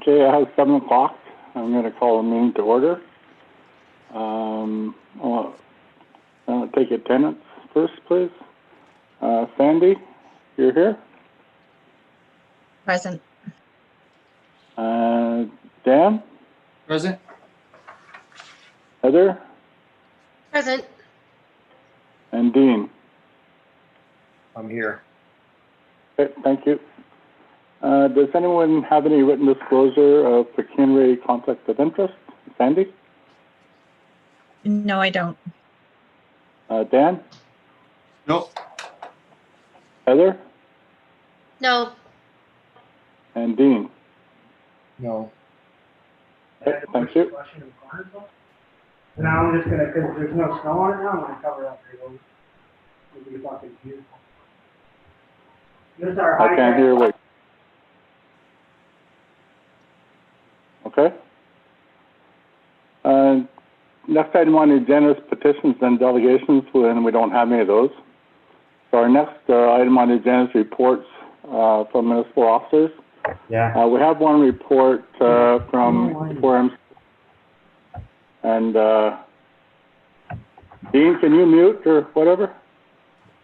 Okay, I have 7 o'clock. I'm going to call the meeting to order. I'll take attendance first, please. Sandy, you're here? Present. Dan? Present. Heather? Present. And Dean? I'm here. Okay, thank you. Does anyone have any written disclosure of pecuniary conflict of interest? Sandy? No, I don't. Dan? Nope. Heather? No. And Dean? No. Okay, thank you. And now I'm just gonna, because there's no snow on it now, I'm gonna cover up here. We'll be fucking beautiful. This is our I can't hear. Wait. Okay. Next item on the agenda is petitions and delegations, and we don't have any of those. So our next item on the agenda is reports from municipal officers. Yeah. We have one report from Forums. And Dean, can you mute or whatever?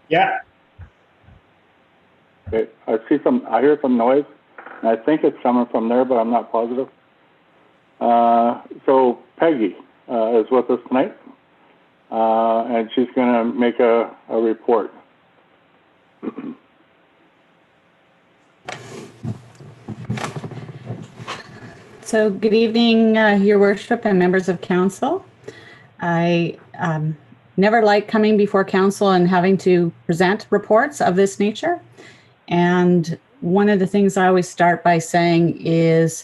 Yeah. Okay. I hear some noise, and I think it's coming from there, but I'm not positive. So Peggy is with us tonight, and she's going to make a report. So good evening, Your Worship and members of council. I never like coming before council and having to present reports of this nature. And one of the things I always start by saying is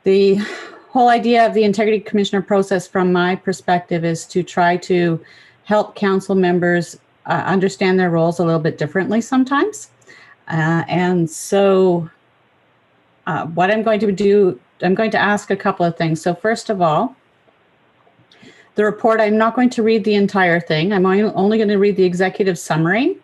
the whole idea of the Integrity Commissioner process from my perspective is to try to help council members understand their roles a little bit differently sometimes. And so what I'm going to do, I'm going to ask a couple of things. So first of all, the report, I'm not going to read the entire thing. I'm only going to read the executive summary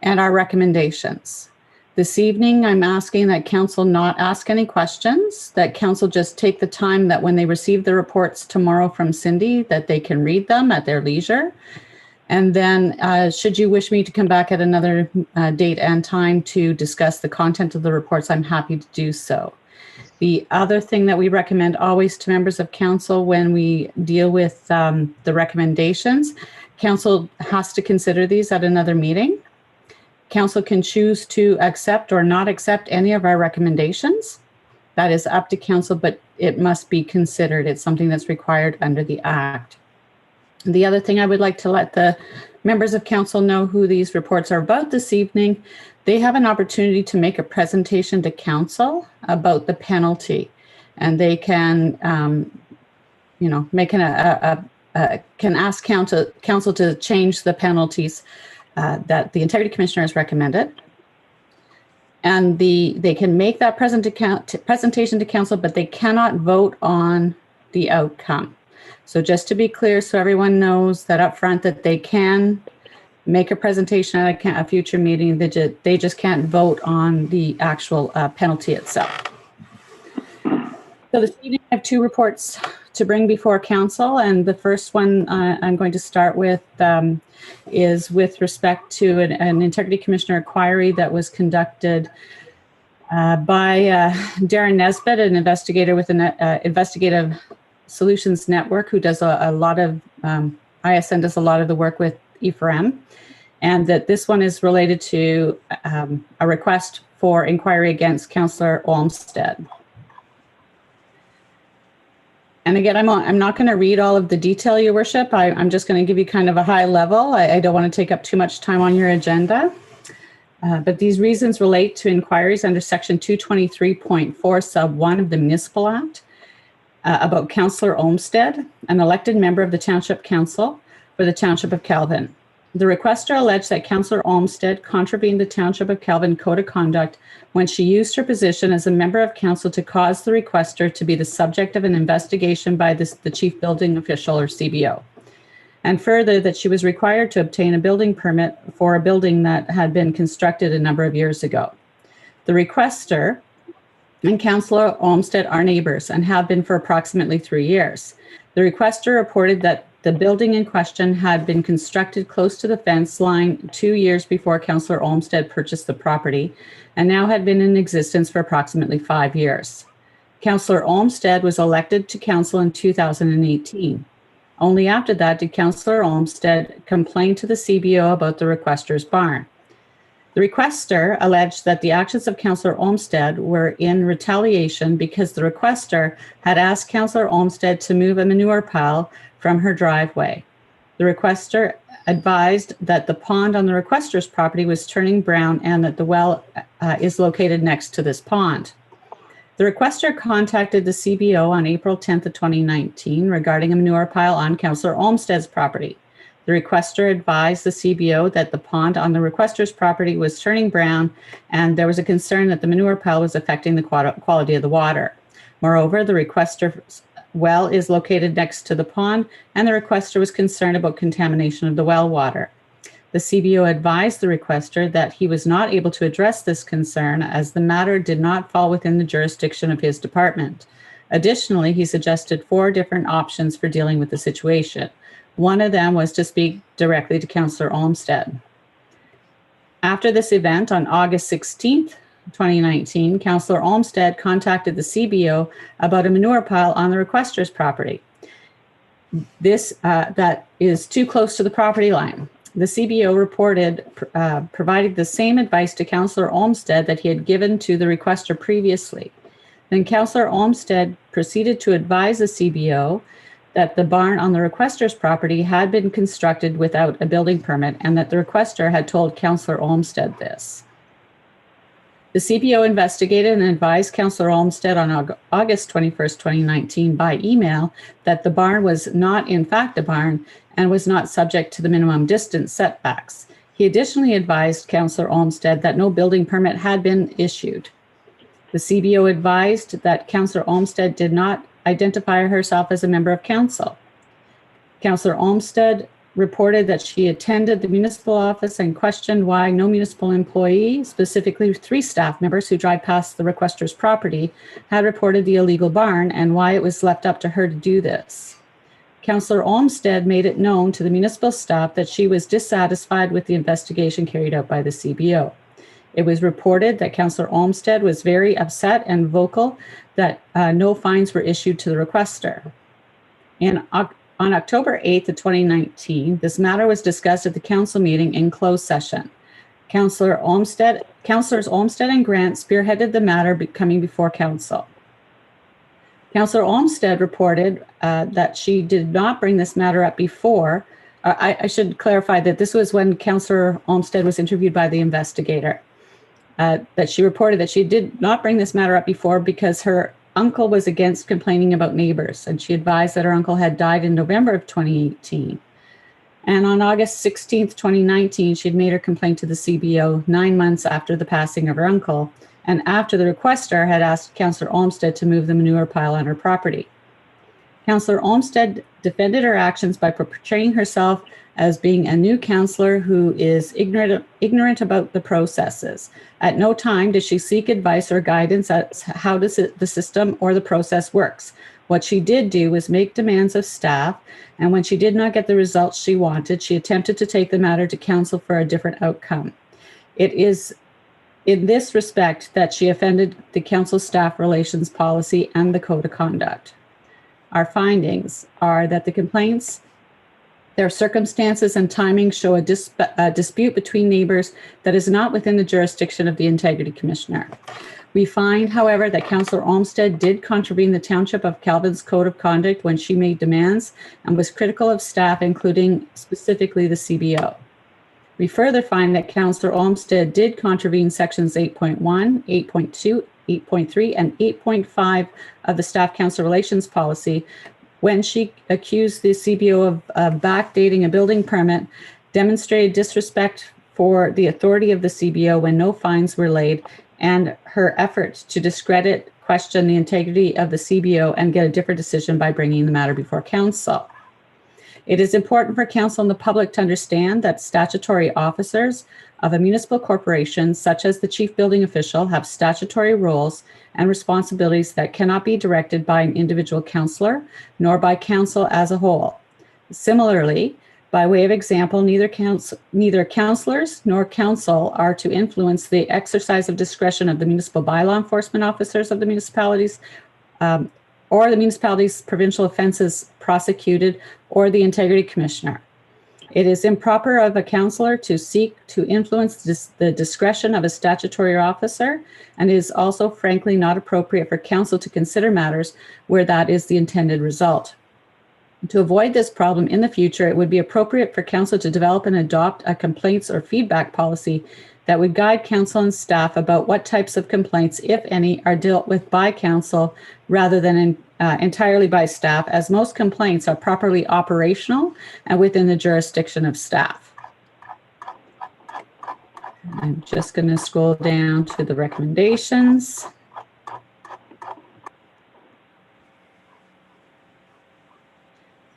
and our recommendations. This evening, I'm asking that council not ask any questions, that council just take the time that when they receive the reports tomorrow from Cindy, that they can read them at their leisure. And then should you wish me to come back at another date and time to discuss the content of the reports, I'm happy to do so. The other thing that we recommend always to members of council when we deal with the recommendations, council has to consider these at another meeting. Council can choose to accept or not accept any of our recommendations. That is up to council, but it must be considered. It's something that's required under the Act. The other thing I would like to let the members of council know who these reports are about this evening, they have an opportunity to make a presentation to council about the penalty, and they can, can ask council to change the penalties that the Integrity Commissioner has recommended. And they can make that presentation to council, but they cannot vote on the outcome. So just to be clear, so everyone knows that up front that they can make a presentation at a future meeting, they just can't vote on the actual penalty itself. So this evening I have 2 reports to bring before council, and the first one I'm going to start with is with respect to an Integrity Commissioner inquiry that was conducted by Darren Nesbitt, an investigator with an Investigative Solutions Network, who does a lot of, ISN does a lot of the work with E4M, and that this one is related to a request for inquiry against Councillor Olmsted. And again, I'm not going to read all of the detail, Your Worship. I'm just going to give you kind of a high level. I don't want to take up too much time on your agenda. But these reasons relate to inquiries under Section 223.4 sub 1 of the Municipal Act about Councillor Olmsted, an elected member of the Township Council for the Township of Calvin. The requester alleged that Councillor Olmsted contravened the Township of Calvin Code of Conduct when she used her position as a member of council to cause the requester to be the subject of an investigation by the Chief Building Official, or CBO. and further that she was required to obtain a building permit for a building that had been constructed a number of years ago. The requester and Councillor Olmsted are neighbors and have been for approximately 3 years. The requester reported that the building in question had been constructed close to the fence line 2 years before Councillor Olmsted purchased the property and now had been in existence for approximately 5 years. Councillor Olmsted was elected to council in 2018. Only after that did Councillor Olmsted complain to the CBO about the requester's barn. The requester alleged that the actions of Councillor Olmsted were in retaliation because the requester had asked Councillor Olmsted to move a manure pile from her driveway. The requester advised that the pond on the requester's property was turning brown and that the well is located next to this pond. The requester contacted the CBO on April 10th of 2019 regarding a manure pile on Councillor Olmsted's property. The requester advised the CBO that the pond on the requester's property was turning brown and there was a concern that the manure pile was affecting the quality of the water. Moreover, the requester's well is located next to the pond and the requester was concerned about contamination of the well water. The CBO advised the requester that he was not able to address this concern as the matter did not fall within the jurisdiction of his department. Additionally, he suggested 4 different options for dealing with the situation. One of them was to speak directly to Councillor Olmsted. After this event on August 16th, 2019, Councillor Olmsted contacted the CBO about a manure pile on the requester's property. This that is too close to the property line. The CBO provided the same advice to Councillor Olmsted that he had given to the requester previously. Then Councillor Olmsted proceeded to advise the CBO that the barn on the requester's property had been constructed without a building permit and that the requester had told Councillor Olmsted this. The CBO investigated and advised Councillor Olmsted on August 21st, 2019 by email that the barn was not in fact a barn and was not subject to the minimum distance setbacks. He additionally advised Councillor Olmsted that no building permit had been issued. The CBO advised that Councillor Olmsted did not identify herself as a member of council. Councillor Olmsted reported that she attended the municipal office and questioned why no municipal employee, specifically 3 staff members who drive past the requester's property, had reported the illegal barn and why it was left up to her to do this. Councillor Olmsted made it known to the municipal staff that she was dissatisfied with the investigation carried out by the CBO. It was reported that Councillor Olmsted was very upset and vocal that no fines were issued to the requester. On October 8th of 2019, this matter was discussed at the council meeting in closed session. Councillors Olmsted and Grant spearheaded the matter coming before council. Councillor Olmsted reported that she did not bring this matter up before. I should clarify that this was when Councillor Olmsted was interviewed by the investigator. That she reported that she did not bring this matter up before because her uncle was against complaining about neighbors, and she advised that her uncle had died in November of 2018. And on August 16th, 2019, she had made her complaint to the CBO 9 months after the passing of her uncle, and after the requester had asked Councillor Olmsted to move the manure pile on her property. Councillor Olmsted defended her actions by portraying herself as being a new councillor who is ignorant about the processes. At no time did she seek advice or guidance as how the system or the process works. What she did do was make demands of staff, and when she did not get the results she wanted, she attempted to take the matter to council for a different outcome. It is in this respect that she offended the council staff relations policy and the code of conduct. Our findings are that the complaints, their circumstances and timing show a dispute between neighbors that is not within the jurisdiction of the Integrity Commissioner. We find, however, that Councillor Olmsted did contravene the Township of Calvin's Code of Conduct when she made demands and was critical of staff, including specifically the CBO. We further find that Councillor Olmsted did contravene sections 8.1, 8.2, 8.3, and 8.5 of the Staff Council Relations Policy when she accused the CBO of backdating a building permit, demonstrated disrespect for the authority of the CBO when no fines were laid, and her efforts to discredit, question the integrity of the CBO and get a different decision by bringing the matter before council. It is important for council and the public to understand that statutory officers of a municipal corporation, such as the chief building official, have statutory roles and responsibilities that cannot be directed by an individual councillor, nor by council as a whole. Similarly, by way of example, neither councillors nor council are to influence the exercise of discretion of the municipal bylaw enforcement officers of the municipalities, or the municipality's provincial offences prosecuted, or the integrity commissioner. It is improper of a councillor to seek to influence the discretion of a statutory officer, and it is also frankly not appropriate for council to consider matters where that is the intended result. To avoid this problem in the future, it would be appropriate for council to develop and adopt a complaints or feedback policy that would guide council and staff about what types of complaints, if any, are dealt with by council rather than entirely by staff, as most complaints are properly operational and within the jurisdiction of staff. I'm just going to scroll down to the recommendations.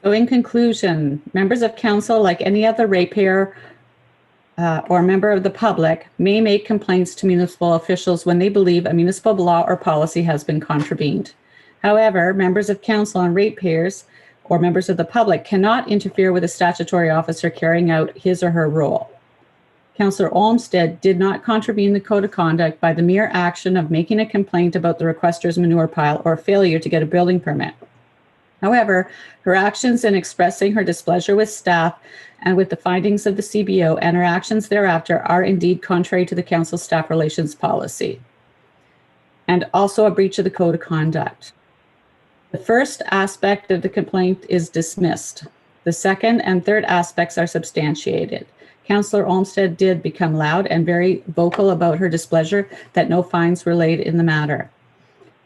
So in conclusion, members of council, like any other ratepayer or member of the public, may make complaints to municipal officials when they believe a municipal law or policy has been contravened. However, members of council and ratepayers or members of the public cannot interfere with a statutory officer carrying out his or her role. Councillor Olmsted did not contravene the code of conduct by the mere action of making a complaint about the requester's manure pile or failure to get a building permit. However, her actions in expressing her displeasure with staff and with the findings of the CBO and her actions thereafter are indeed contrary to the council staff relations policy and also a breach of the code of conduct. The first aspect of the complaint is dismissed. The second and third aspects are substantiated. Councillor Olmsted did become loud and very vocal about her displeasure that no fines were laid in the matter.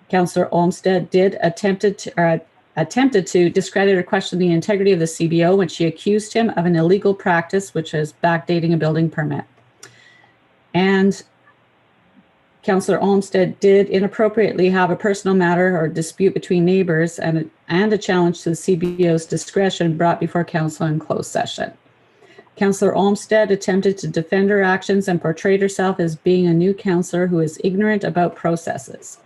Councillor Olmsted did attempted to discredit or question the integrity of the CBO when she accused him of an illegal practice, which is backdating a building permit. And Councillor Olmsted did inappropriately have a personal matter or dispute between neighbors and a challenge to the CBO's discretion brought before council in closed session. Councillor Olmsted attempted to defend her actions and portrayed herself as being a new councillor who is ignorant about processes.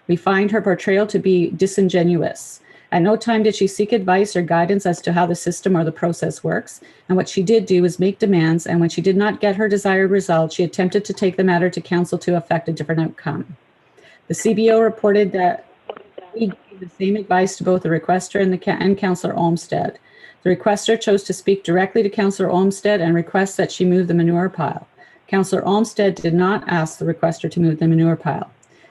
We find her portrayal to be disingenuous. At no time did she seek advice or guidance as to how the system or the process works. And what she did do was make demands. And when she did not get her desired result, she attempted to take the matter to council to effect a different outcome. The CBO reported that he gave the same advice to both the requester and Councillor Olmsted. The requester chose to speak directly to Councillor Olmsted and request that she move the manure pile. Councillor Olmsted did not ask the requester to move the manure pile.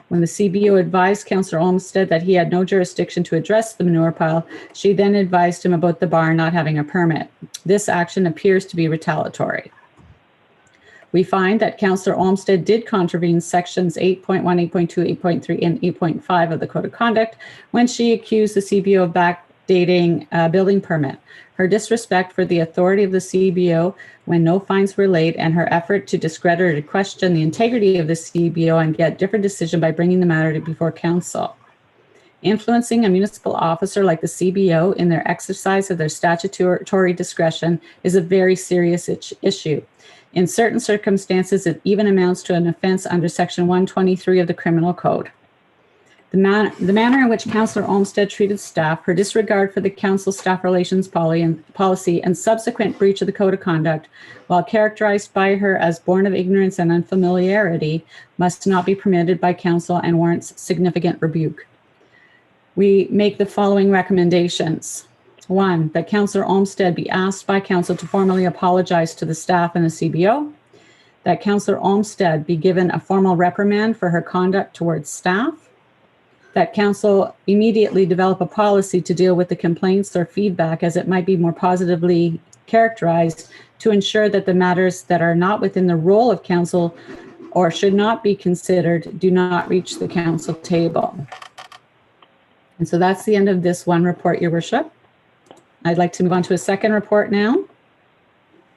When the CBO advised Councillor Olmsted that he had no jurisdiction to address the manure pile, she then advised him about the barn not having a permit. This action appears to be retaliatory. We find that Councillor Olmsted did contravene sections 8.1, 8.2, 8.3, and 8.5 of the Code of Conduct when she accused the CBO of backdating a building permit. Her disrespect for the authority of the CBO when no fines were laid, and her effort to discredit or to question the integrity of the CBO and get a different decision by bringing the matter before council. Influencing a municipal officer like the CBO in their exercise of their statutory discretion is a very serious issue. In certain circumstances, it even amounts to an offense under Section 123 of the Criminal Code. The manner in which Councillor Olmsted treated staff, her disregard for the council staff relations policy, and subsequent breach of the code of conduct, while characterized by her as born of ignorance and unfamiliarity, must not be permitted by council and warrants significant rebuke. We make the following recommendations. 1, that Councillor Olmsted be asked by council to formally apologize to the staff and the CBO, that Councillor Olmsted be given a formal reprimand for her conduct towards staff, that council immediately develop a policy to deal with the complaints or feedback as it might be more positively characterized to ensure that the matters that are not within the role of council or should not be considered do not reach the council table. And so that's the end of this one report, Your Worship. I'd like to move on to a second report now.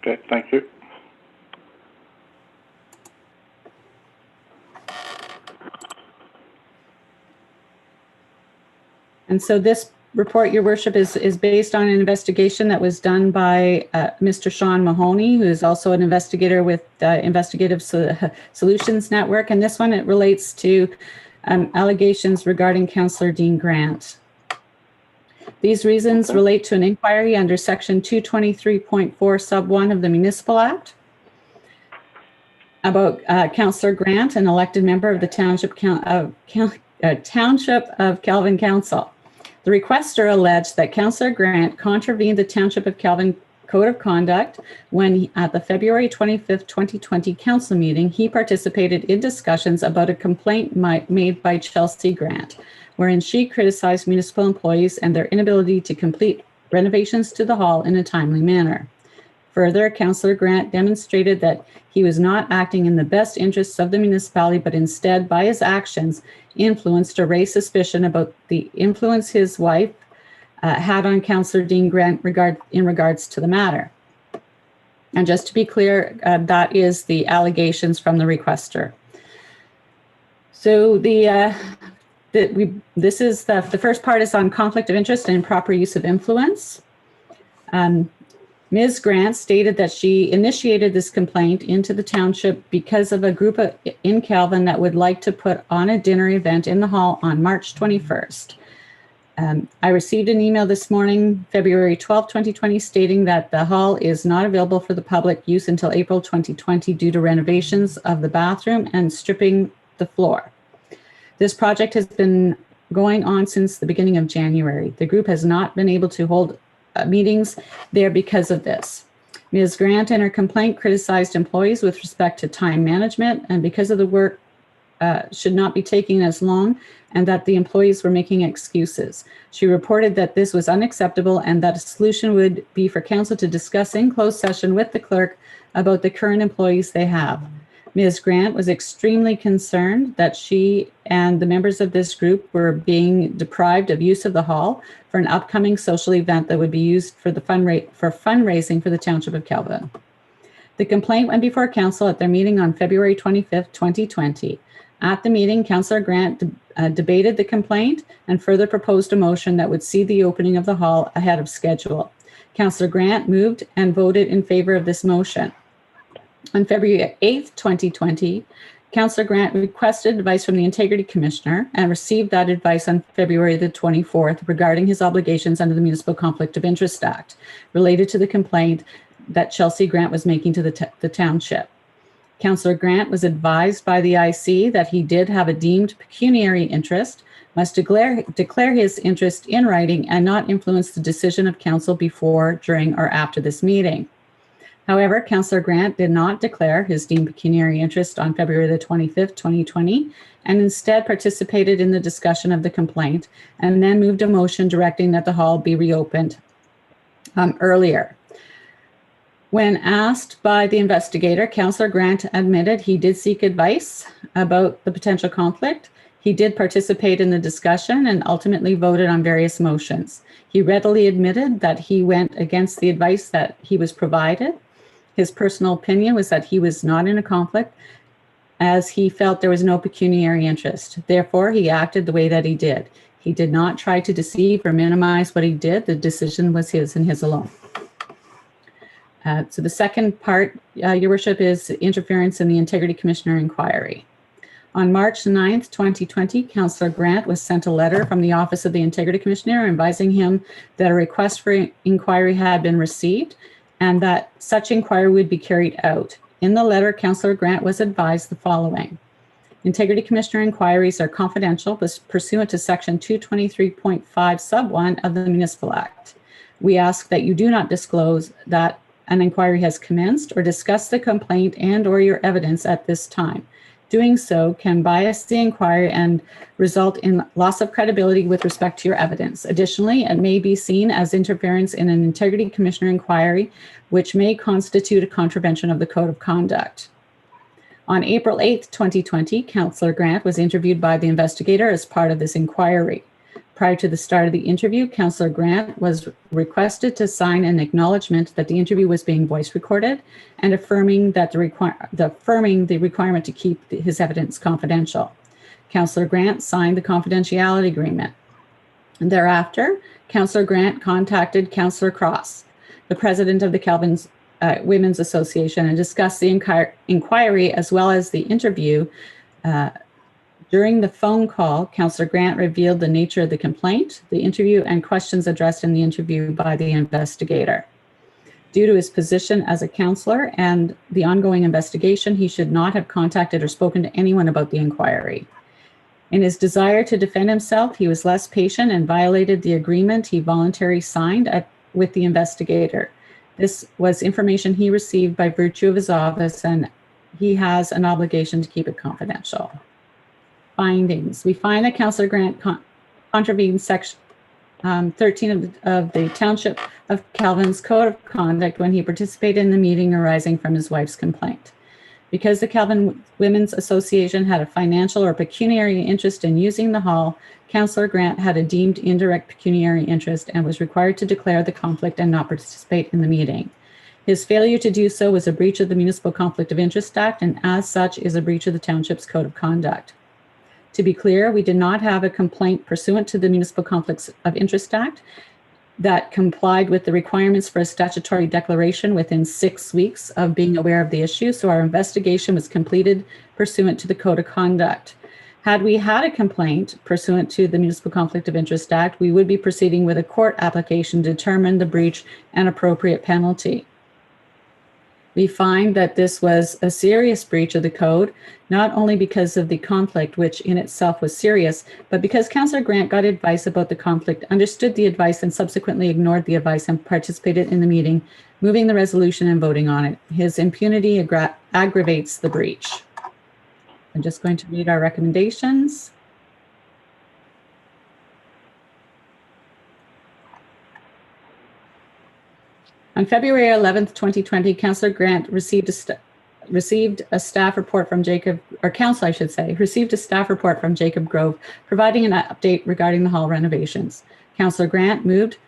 Okay, thank you. And so this report, Your Worship, is based on an investigation that was done by Mr. Sean Mahoney, who is also an investigator with Investigative Solutions Network. And this one, it relates to allegations regarding Councillor Dean Grant. These reasons relate to an inquiry under Section 223.4 Sub 1 of the Municipal Act about Councillor Grant, an elected member of the Township of Kelvin Council. The requester alleged that Councillor Grant contravened the Township of Kelvin Code of Conduct when, at the February 25th, 2020 council meeting, he participated in discussions about a complaint made by Chelsea Grant, wherein she criticized municipal employees and their inability to complete renovations to the hall in a timely manner. Further, Councillor Grant demonstrated that he was not acting in the best interests of the municipality, but instead, by his actions, influenced or raised suspicion about the influence his wife had on Councillor Dean Grant in regards to the matter. And just to be clear, that is the allegations from the requester. So the first part is on conflict of interest and improper use of influence. Ms. Grant stated that she initiated this complaint into the township because of a group in Kelvin that would like to put on a dinner event in the hall on March 21st. I received an email this morning, February 12, 2020, stating that the hall is not available for the public use until April 2020 due to renovations of the bathroom and stripping the floor. This project has been going on since the beginning of January. The group has not been able to hold meetings there because of this. Ms. Grant in her complaint criticized employees with respect to time management and because of the work should not be taking as long and that the employees were making excuses. She reported that this was unacceptable and that a solution would be for council to discuss in closed session with the clerk about the current employees they have. Ms. Grant was extremely concerned that she and the members of this group were being deprived of use of the hall for an upcoming social event that would be used for the fundraising for the Township of Kelvin. The complaint went before council at their meeting on February 25th, 2020. At the meeting, Councillor Grant debated the complaint and further proposed a motion that would see the opening of the hall ahead of schedule. Councillor Grant moved and voted in favor of this motion. On February 8th, 2020, Councillor Grant requested advice from the Integrity Commissioner and received that advice on February the 24th regarding his obligations under the Municipal Conflict of Interest Act related to the complaint that Chelsea Grant was making to the township. Councillor Grant was advised by the IC that he did have a deemed pecuniary interest, must declare his interest in writing and not influence the decision of council before, during, or after this meeting. However, Councillor Grant did not declare his deemed pecuniary interest on February the 25th, 2020, and instead participated in the discussion of the complaint and then moved a motion directing that the hall be reopened earlier. When asked by the investigator, Councillor Grant admitted he did seek advice about the potential conflict. He did participate in the discussion and ultimately voted on various motions. He readily admitted that he went against the advice that he was provided. His personal opinion was that he was not in a conflict as he felt there was no pecuniary interest. Therefore, he acted the way that he did. He did not try to deceive or minimize what he did. The decision was his and his alone. So the second part, Your Worship, is interference in the Integrity Commissioner inquiry. On March 9th, 2020, Councillor Grant was sent a letter from the Office of the Integrity Commissioner advising him that a request for inquiry had been received and that such inquiry would be carried out. In the letter, Councillor Grant was advised the following. Integrity Commissioner inquiries are confidential pursuant to Section 223.5 Sub 1 of the Municipal Act. We ask that you do not disclose that an inquiry has commenced or discuss the complaint and or your evidence at this time. Doing so can bias the inquiry and result in loss of credibility with respect to your evidence. Additionally, it may be seen as interference in an Integrity Commissioner inquiry, which may constitute a contravention of the Code of Conduct. On April 8th, 2020, Councillor Grant was interviewed by the investigator as part of this inquiry. Prior to the start of the interview, Councillor Grant was requested to sign an acknowledgement that the interview was being voice recorded and affirming that the requirement to keep his evidence confidential. Councillor Grant signed the confidentiality agreement. Thereafter, Councillor Grant contacted Councillor Cross, the president of the Calvin's Women's Association, and discussed the inquiry as well as the interview. During the phone call, Councillor Grant revealed the nature of the complaint, the interview, and questions addressed in the interview by the investigator. Due to his position as a councillor and the ongoing investigation, he should not have contacted or spoken to anyone about the inquiry. In his desire to defend himself, he was less patient and violated the agreement he voluntarily signed with the investigator. This was information he received by virtue of his office, and he has an obligation to keep it confidential. Findings. We find that Councillor Grant contravened Section 13 of the Township of Calvin's Code of Conduct when he participated in the meeting arising from his wife's complaint. Because the Calvin Women's Association had a financial or pecuniary interest in using the hall, Councillor Grant had a deemed indirect pecuniary interest and was required to declare the conflict and not participate in the meeting. His failure to do so was a breach of the Municipal Conflict of Interest Act, and as such is a breach of the Township's Code of Conduct. To be clear, we did not have a complaint pursuant to the Municipal Conflicts of Interest Act that complied with the requirements for a statutory declaration within 6 weeks of being aware of the issue, so our investigation was completed pursuant to the Code of Conduct. Had we had a complaint pursuant to the Municipal Conflict of Interest Act, we would be proceeding with a court application to determine the breach and appropriate penalty. We find that this was a serious breach of the code, not only because of the conflict, which in itself was serious, but because Councillor Grant got advice about the conflict, understood the advice, and subsequently ignored the advice and participated in the meeting, moving the resolution and voting on it. His impunity aggravates the breach. I'm just going to read our recommendations. On February 11th, 2020, Councillor Grant received a staff report from received a staff report from Jacob Grove, providing an update regarding the hall renovations. Councillor Grant moved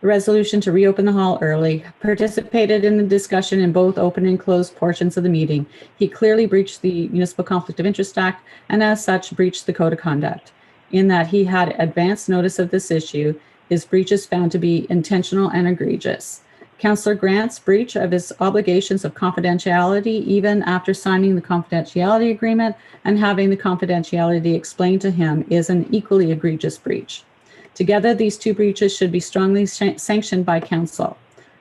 the resolution to reopen the hall early, participated in the discussion in both open and closed portions of the meeting. He clearly breached the Municipal Conflict of Interest Act and as such breached the Code of Conduct. In that he had advance notice of this issue, his breach is found to be intentional and egregious. Councillor Grant's breach of his obligations of confidentiality, even after signing the confidentiality agreement and having the confidentiality explained to him, is an equally egregious breach. Together, these two breaches should be strongly sanctioned by Council.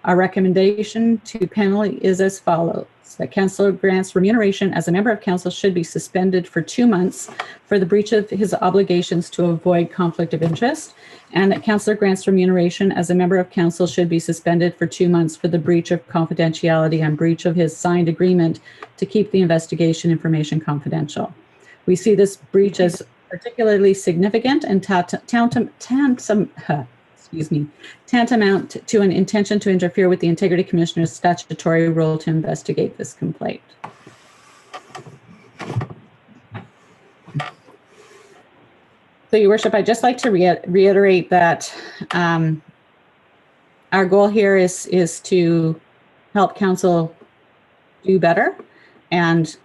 Our recommendation to panel is as follows: that Councillor Grant's remuneration as a member of Council should be suspended for 2 months for the breach of his obligations to avoid conflict of interest, and that Councillor Grant's remuneration as a member of Council should be suspended for 2 months for the breach of confidentiality and breach of his signed agreement to keep the investigation information confidential. We see this breach as particularly significant and tantamount to an intention to interfere with the Integrity Commissioner's statutory role to investigate this complaint. So, Your Worship, I'd just like to reiterate that our goal here is to help Council do better. And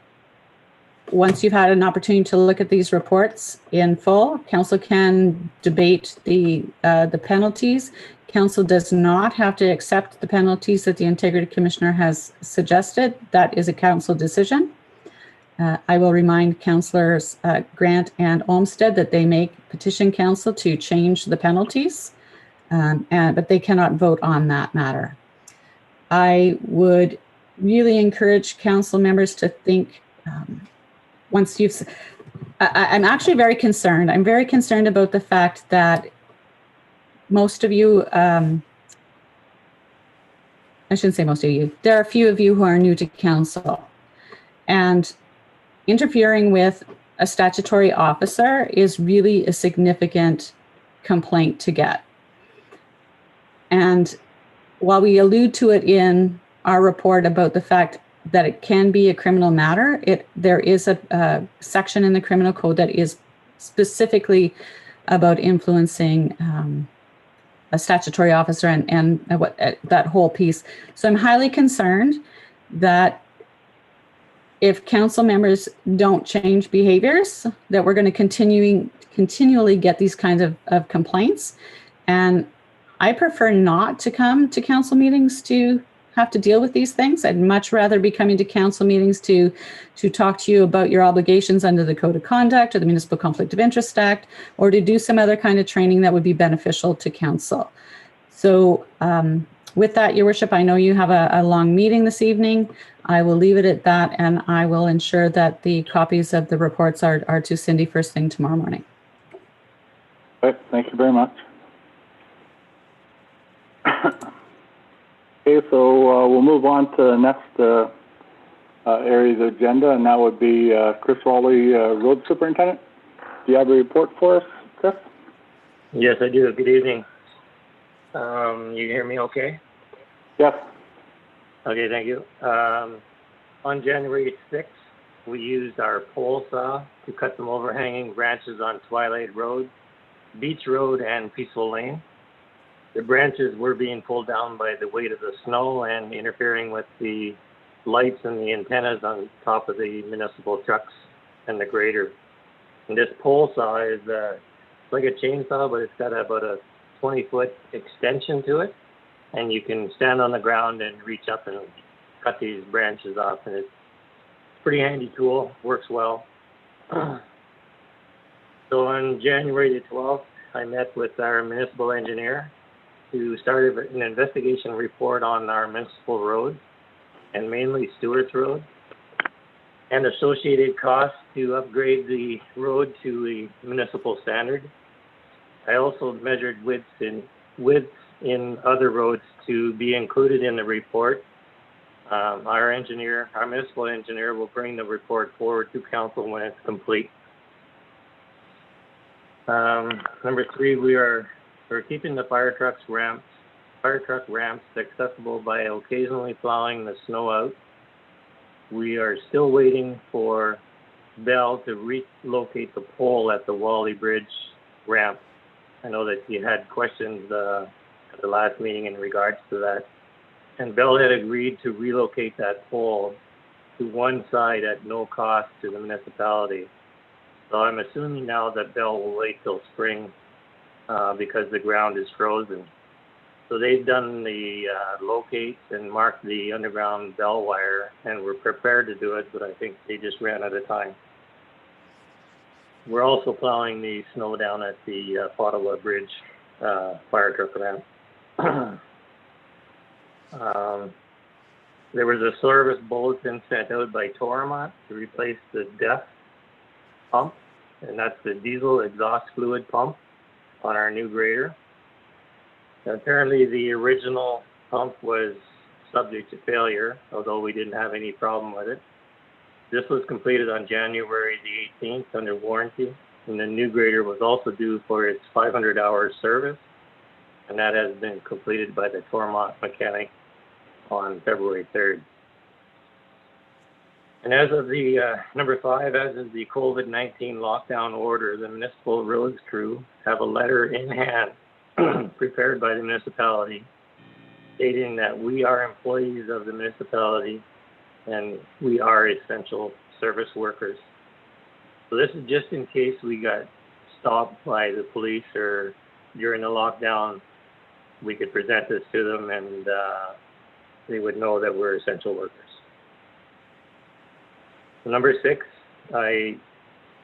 once you've had an opportunity to look at these reports in full, Council can debate the penalties. Council does not have to accept the penalties that the Integrity Commissioner has suggested. That is a Council decision. I will remind Councillors Grant and Olmsted that they may petition Council to change the penalties, but they cannot vote on that matter. I would really encourage Council members to think, once you've, I'm actually very concerned. I'm very concerned about the fact that most of you, I shouldn't say most of you, there are a few of you who are new to Council, and interfering with a statutory officer is really a significant complaint to get. And while we allude to it in our report about the fact that it can be a criminal matter, there is a section in the criminal code that is specifically about influencing a statutory officer and what that whole piece. So I'm highly concerned that if council members don't change behaviors, that we're going to continually get these kinds of complaints. And I prefer not to come to council meetings to have to deal with these things. I'd much rather be coming to council meetings to talk to you about your obligations under the Code of Conduct or the Municipal Conflict of Interest Act, or to do some other kind of training that would be beneficial to council. So with that, Your Worship, I know you have a long meeting this evening. I will leave it at that, and I will ensure that the copies of the reports are to Cindy first thing tomorrow morning. Okay, thank you very much. Okay, so we'll move on to the next area of the agenda, and that would be Chris Rowley, Road Superintendent. Do you have a report for us, Chris? Yes, I do. Good evening. You hear me okay? Yes. Okay, thank you. On January 6th, we used our pole saw to cut some overhanging branches on Twilight Road, Beach Road, and Peaceful Lane. The branches were being pulled down by the weight of the snow and interfering with the lights and the antennas on top of the municipal trucks and the grader. And this pole saw is it's like a chainsaw, but it's got about a 20-foot extension to it. And you can stand on the ground and reach up and cut these branches off. And it's a pretty handy tool, works well. So on January the 12th, I met with our municipal engineer to start an investigation report on our municipal roads, and mainly Stewart's Road, and associated costs to upgrade the road to a municipal standard. I also measured widths in other roads to be included in the report. Our municipal engineer, will bring the report forward to council when it's complete. Number 3, we're keeping the fire truck ramps accessible by occasionally plowing the snow out. We are still waiting for Bell to relocate the pole at the Wally Bridge ramp. I know that you had questions at the last meeting in regards to that. And Bell had agreed to relocate that pole to one side at no cost to the municipality. So I'm assuming now that Bell will wait till spring because the ground is frozen. So they've done the locates and marked the underground bell wire, and we're prepared to do it, but I think they just ran out of time. We're also plowing the snow down at the Ottawa Bridge fire truck ramp. There was a service bulletin sent out by Toromont to replace the DEF pump, and that's the diesel exhaust fluid pump on our new grader. Apparently the original pump was subject to failure, although we didn't have any problem with it. This was completed on January the 18th under warranty, and the new grader was also due for its 500-hour service, and that has been completed by the Toromont mechanic on February 3rd. And as of the number 5, as of the COVID-19 lockdown order, the municipal roads crew have a letter in hand prepared by the municipality stating that we are employees of the municipality and we are essential service workers. So this is just in case we got stopped by the police or during the lockdown, we could present this to them and they would know that we're essential workers. So number 6, I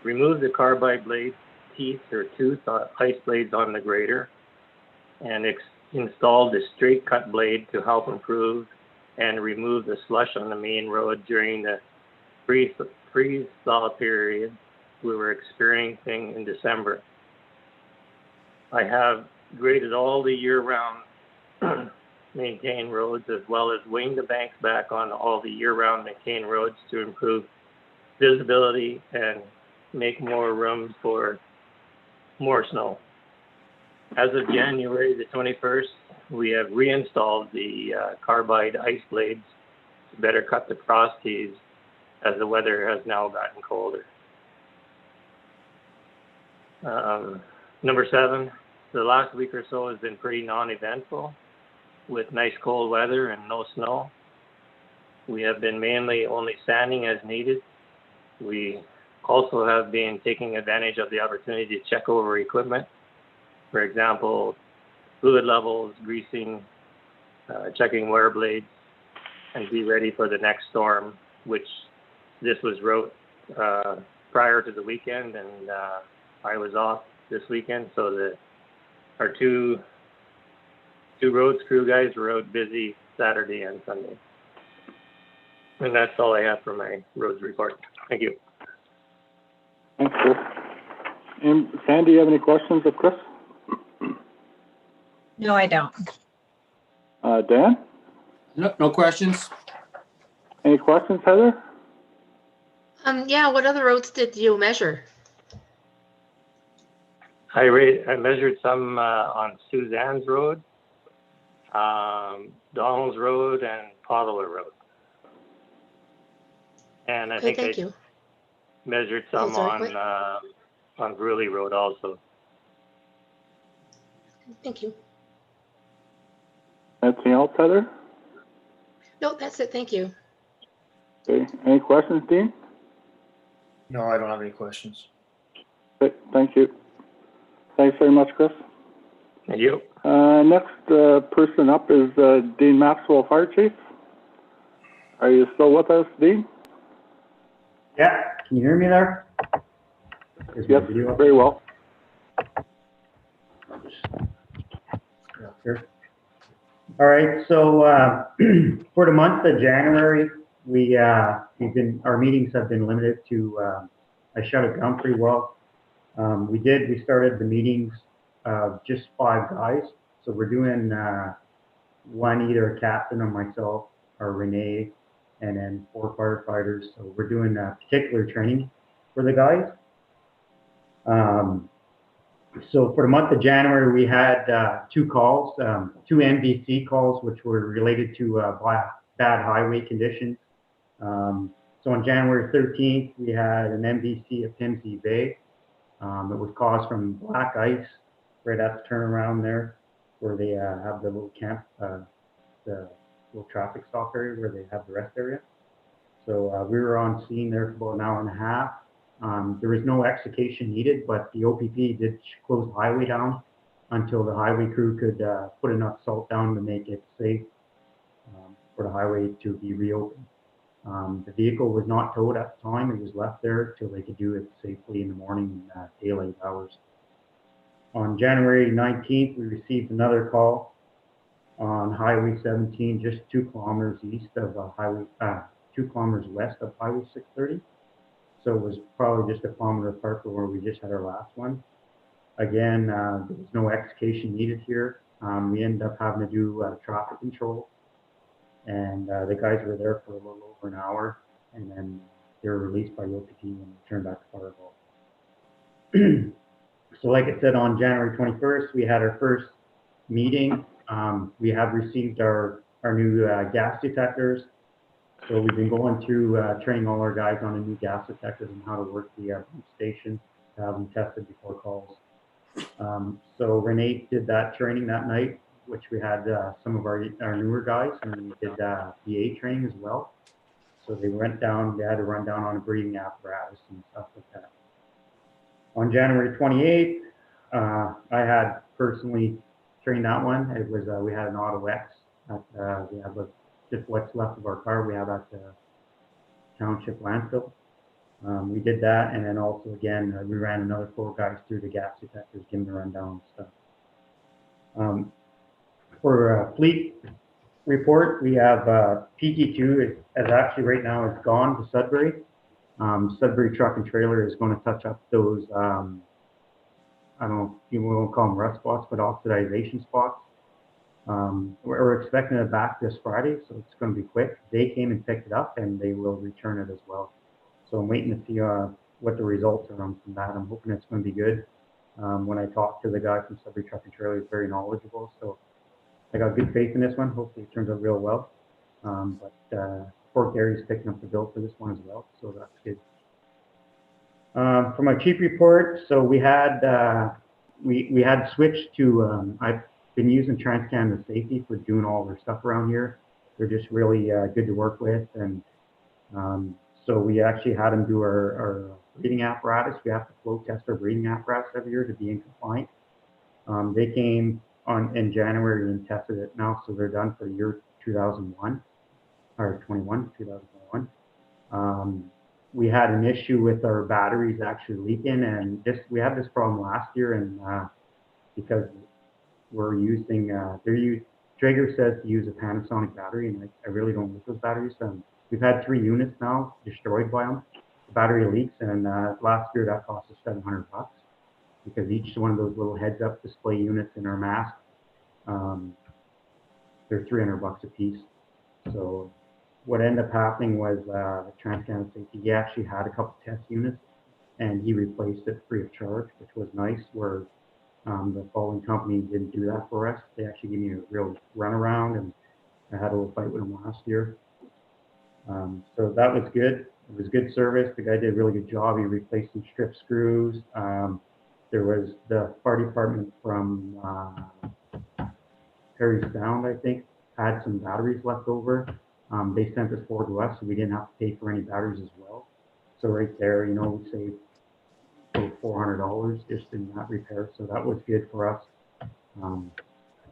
removed the carbide blade teeth or tooth ice blades on the grader and installed a straight cut blade to help improve and remove the slush on the main road during the freeze-thaw period we were experiencing in December. I have graded all the year-round maintained roads as well as winged the banks back on all the year-round maintained roads to improve visibility and make more room for more snow. As of January the 21st, we have reinstalled the carbide ice blades to better cut the frost heaves as the weather has now gotten colder. Number 7, the last week or so has been pretty non-eventful with nice cold weather and no snow. We have been mainly only sanding as needed. We also have been taking advantage of the opportunity to check over equipment. For example, fluid levels, greasing, checking wear blades, and be ready for the next storm, which this was wrote prior to the weekend, and I was off this weekend, so our two roads crew guys were out busy Saturday and Sunday. And that's all I have for my roads report. Thank you. Thanks, Chris. And Sandy, you have any questions of Chris? No, I don't. Dan? No questions? Any questions, Heather? Yeah, what other roads did you measure? I measured some on Suzanne's Road, Donald's Road, and Potteler Road. And I Okay, think thank I you. measured some Oh, sorry, on Bruley Road also. Thank you. Anything else, Heather? No, that's it. Thank you. Okay. Any questions, Dean? No, I don't have any questions. Okay, thank you. Thanks very much, Chris. Thank you. Next person up is Dean Maxwell, Fire Chief. Are you still with us, Dean? Yeah, can you hear me there? Is my Yes, video up? very well. Here. All right, so for the month of January, our meetings have been limited to, I shut it down pretty well. We started the meetings just 5 guys. So we're doing one, either a captain or myself or Renee, and then 4 firefighters. So we're doing particular training for the guys. So for the month of January, we had 2 calls, 2 MVC calls, which were related to bad highway conditions. So on January 13th, we had an MVC at Pimsey Bay. It was caused from black ice right at the turnaround there, where they have the little camp, the little traffic stop area where they have the rest area. So we were on scene there for about an hour and a half. There was no extrication needed, but the OPP did close the highway down until the highway crew could put enough salt down to make it safe for the highway to be reopened. The vehicle was not towed at the time. It was left there till they could do it safely in the morning and daylight hours. On January 19th, we received another call on Highway 17, just 2 kilometers east of 2 kilometers west of Highway 630. So it was probably just a kilometer apart from where we just had our last one. Again, there was no extrication needed here. We ended up having to do traffic control. And the guys were there for a little over an hour, and then they were released by OPT and returned back to Firehall. So like I said, on January 21st, we had our first meeting. We have received our new gas detectors. So we've been going through training all our guys on the new gas detectors and how to work the pump station to have them tested before calls. So Renee did that training that night, which we had some of our newer guys, and we did PA training as well. So they went down, they had to run down on a breathing apparatus and stuff like that. On January 28th, I had personally trained that one. It was, we had an Auto X that we have just what's left of our car we have at the township landfill. We did that, and then also again, we ran another 4 guys through the gas detectors, giving the rundown and stuff. For fleet report, we have PT2 is actually right now it's gone to Sudbury. Sudbury Truck and Trailer is going to touch up those, I don't know if you will call them rust spots, but oxidization spots. We're expecting it back this Friday, so it's going to be quick. They came and picked it up, and they will return it as well. So I'm waiting to see what the results are from that. I'm hoping it's going to be good. When I talked to the guy from Sudbury Truck and Trailer, he's very knowledgeable, so I got good faith in this one. Hopefully it turns out real well. Fort Gary's picking up the bill for this one as well, so that's good. For my chief report, so we had we had switched to I've been using TransCanada Safety for doing all their stuff around here. they're just really good to work with. And so we actually had them do our breathing apparatus. We have to flow test our breathing apparatus every year to be in compliance. They came in January and tested it now, so they're done for the year 2001 or 2021. We had an issue with our batteries actually leaking, and we had this problem last year, and because we're using Traeger says to use a Panasonic battery, and I really don't like those batteries. We've had 3 units now destroyed by them. The battery leaks, and last year that cost us $700 because each one of those little heads-up display units in our mast, they're $300 a piece. So what ended up happening was TransCanada Safety, he actually had a couple test units, and he replaced it free of charge, which was nice. Where the following company didn't do that for us. They actually gave me a real runaround, and I had a little fight with them last year. So that was good. It was good service. The guy did a really good job. He replaced some strip screws. There was the fire department from Perry Sound, I think, had some batteries left over. They sent this forward to us, so we didn't have to pay for any batteries as well. So right there, you know, we saved $400 just in that repair. So that was good for us.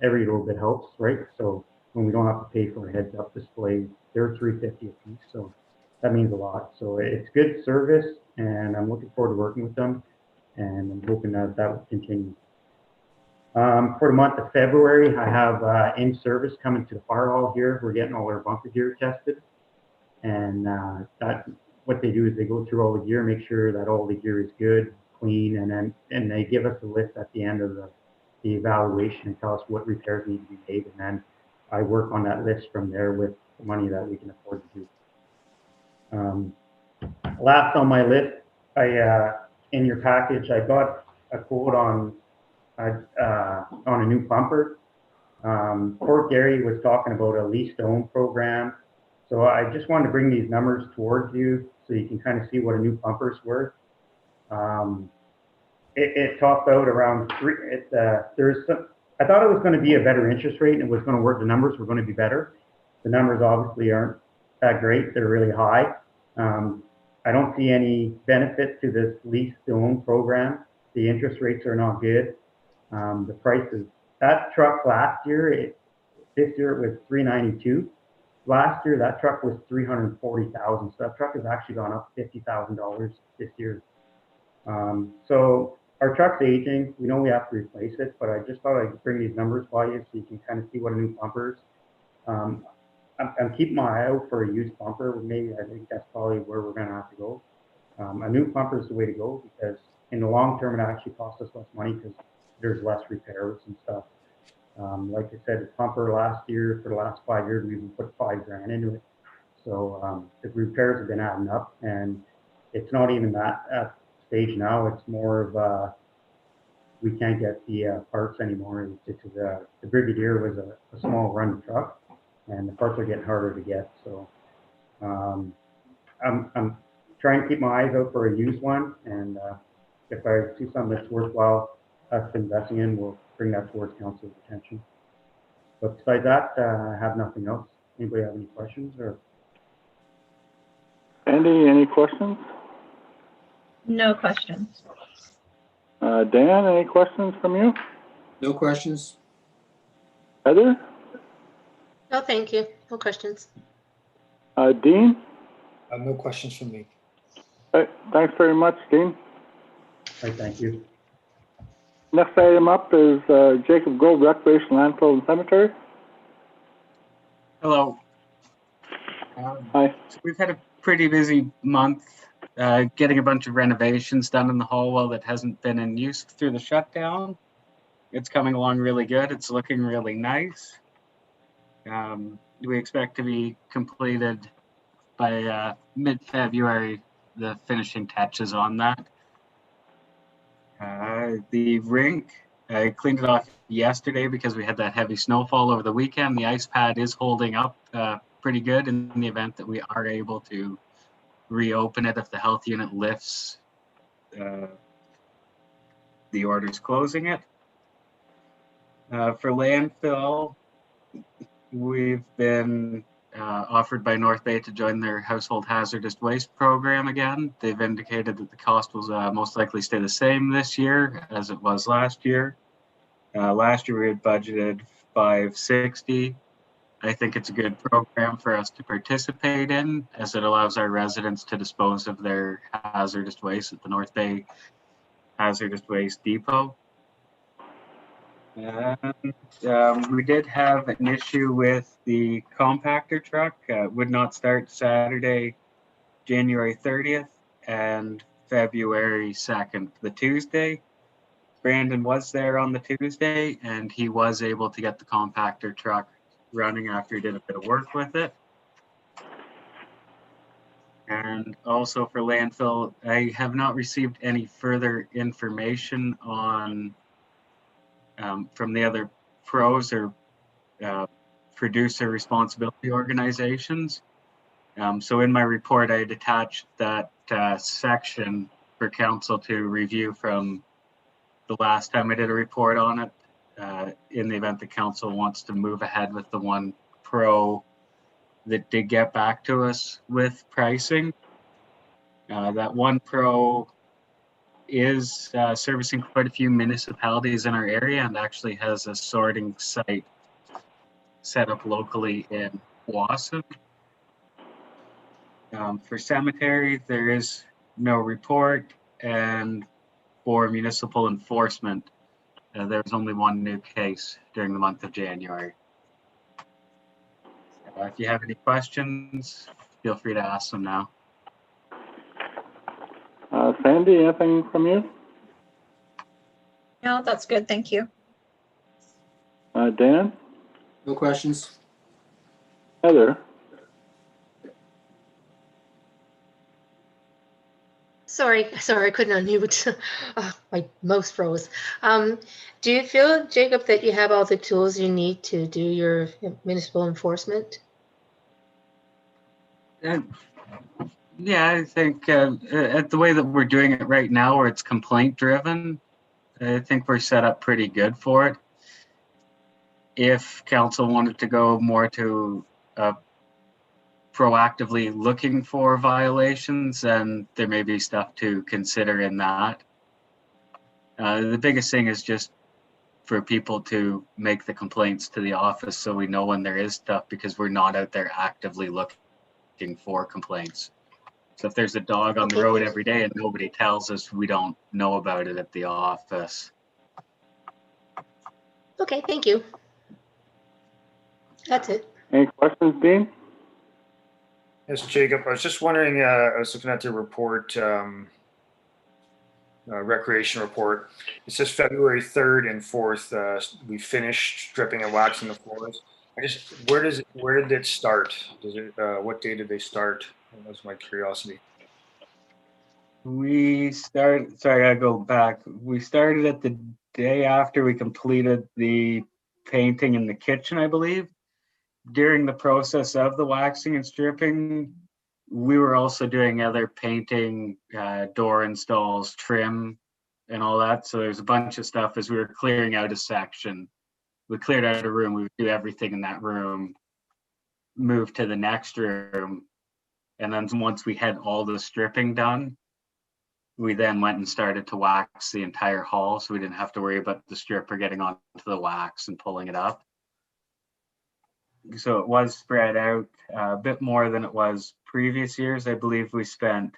Every little bit helps, right? So when we don't have to pay for a heads-up display, they're $350 a piece. So that means a lot. So it's good service, and I'm looking forward to working with them, and I'm hoping that that will continue. For the month of February, I have in-service coming to the fire hall here. We're getting all our bunker gear tested, and what they do is they go through all the gear, make sure that all the gear is good, clean, and they give us a list at the end of the evaluation and tell us what repairs need to be made, and then I work on that list from there with the money that we can afford to do. Last on my list, in your package, I got a quote on a new bumper. Port Gary was talking about a lease to own program. So I just wanted to bring these numbers towards you so you can kind of see what a new bumper's worth. It topped out around I thought it was going to be a better interest rate and it was going to work. The numbers were going to be better. The numbers obviously aren't that great. They're really high. I don't see any benefit to this lease to own program. The interest rates are not good. The prices, that truck last year, this year it was $392. Last year, that truck was $340,000. So that truck has actually gone up $50,000 this year. So our truck's aging. We know we have to replace it, but I just thought I'd bring these numbers by you so you can kind of see what a new bumper is. I'm keeping my eye out for a used bumper. Maybe I think that's probably where we're going to have to go. A new bumper is the way to go because in the long term, it actually costs us less money because there's less repairs and stuff. Like I said, the bumper last year, for the last 5 years, we even put $5,000 into it. So the repairs have been adding up, and it's not even that at stage now. It's more of we can't get the parts anymore. The Brigadier was a small run truck, and the parts are getting harder to get. So I'm trying to keep my eyes out for a used one, and if I see something that's worthwhile us investing in, we'll bring that towards council's attention. But besides that, I have nothing else. Anybody have any questions? Or Andy, any questions? No questions. Dan, any questions from you? No questions? Heather? No, thank you. No questions. Dean? No questions from me. Thanks very much, Dean. I thank you. Next item up is Jacob Grove Recreation Landfill and Cemetery. Hello. Hi. So we've had a pretty busy month getting a bunch of renovations done in the Hallwell that hasn't been in use through the shutdown. It's coming along really good. It's looking really nice. We expect to be completed by mid-February, the finishing touches on that. The rink, I cleaned it off yesterday because we had that heavy snowfall over the weekend. The ice pad is holding up pretty good in the event that we are able to reopen it if the health unit lifts the orders closing it. For landfill, we've been offered by North Bay to join their household hazardous waste program again. They've indicated that the cost will most likely stay the same this year as it was last year. Last year we had budgeted $560. I think it's a good program for us to participate in, as it allows our residents to dispose of their hazardous waste at the North Bay Hazardous Waste Depot. And we did have an issue with the compactor truck. Would not start Saturday, January 30th and February 2nd, the Tuesday. Brandon was there on the Tuesday, and he was able to get the compactor truck running after he did a bit of work with it. And also for landfill, I have not received any further information on from the other pros or producer responsibility organizations. So in my report, I had attached that section for council to review from the last time I did a report on it, in the event the council wants to move ahead with the one pro that did get back to us with pricing. That one pro is servicing quite a few municipalities in our area and actually has a sorting site set up locally in Wausau. For cemetery, there is no report, and for municipal enforcement, there was only one new case during the month of January. If you have any questions, feel free to ask them now. Sandy, anything from you? No, that's good. Thank you. Dan? No questions? Heather? Sorry, I couldn't unmute. My mouse froze. Do you feel, Jacob, that you have all the tools you need to do your municipal enforcement? Yeah, I think at the way that we're doing it right now, where it's complaint driven, I think we're set up pretty good for it. If council wanted to go more to proactively looking for violations, then there may be stuff to consider in that. The biggest thing is just for people to make the complaints to the office so we know when there is stuff, because we're not out there actively looking for complaints. So if there's a dog on the road every day and nobody tells us, we don't know about it at the office. Okay, thank you. That's it. Any questions, Dean? Yes, Jacob, I was just wondering, I was looking at the report, recreation report. It says February 3rd and 4th, we finished stripping and waxing the floors. Where did it start? What day did they start? That was my curiosity. Sorry, I gotta go back. We started it the day after we completed the painting in the kitchen, I believe. During the process of the waxing and stripping, we were also doing other painting, door installs, trim, and all that. So there's a bunch of stuff as we were clearing out a section. We cleared out a room, we would do everything in that room, move to the next room. And then once we had all the stripping done, we then went and started to wax the entire hall. So we didn't have to worry about the stripper getting onto the wax and pulling it up. So it was spread out a bit more than it was previous years. I believe we spent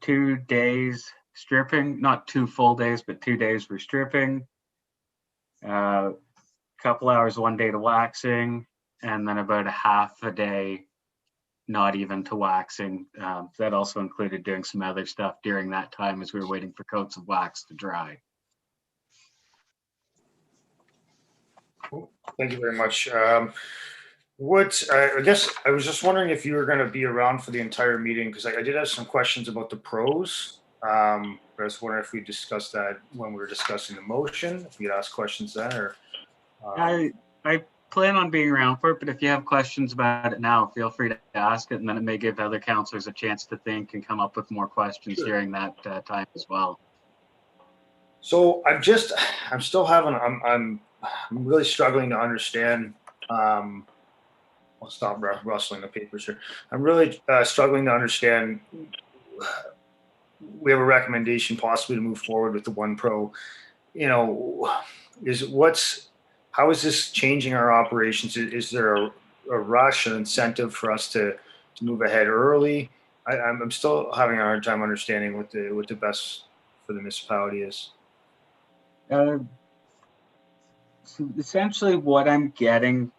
2 days stripping, not 2 full days, but 2 days for stripping, couple hours one day to waxing, and then about a half a day not even to waxing. That also included doing some other stuff during that time as we were waiting for coats of wax to dry. Thank you very much. I guess I was just wondering if you were going to be around for the entire meeting, because I did have some questions about the pros. I was wondering if we discussed that when we were discussing the motion, if you'd ask questions then, or. I plan on being around for it, but if you have questions about it now, feel free to ask it, and then it may give other councillors a chance to think and come up with more questions during that time as well. So I'm still having, I'm really struggling to understand how I'll stop rustling the papers here. I'm really struggling to understand. We have a recommendation possibly to move forward with the One Pro. You know, how is this changing our operations? Is there a rush, an incentive for us to move ahead early? I'm still having a hard time understanding what the best for the municipality is. So essentially what I'm getting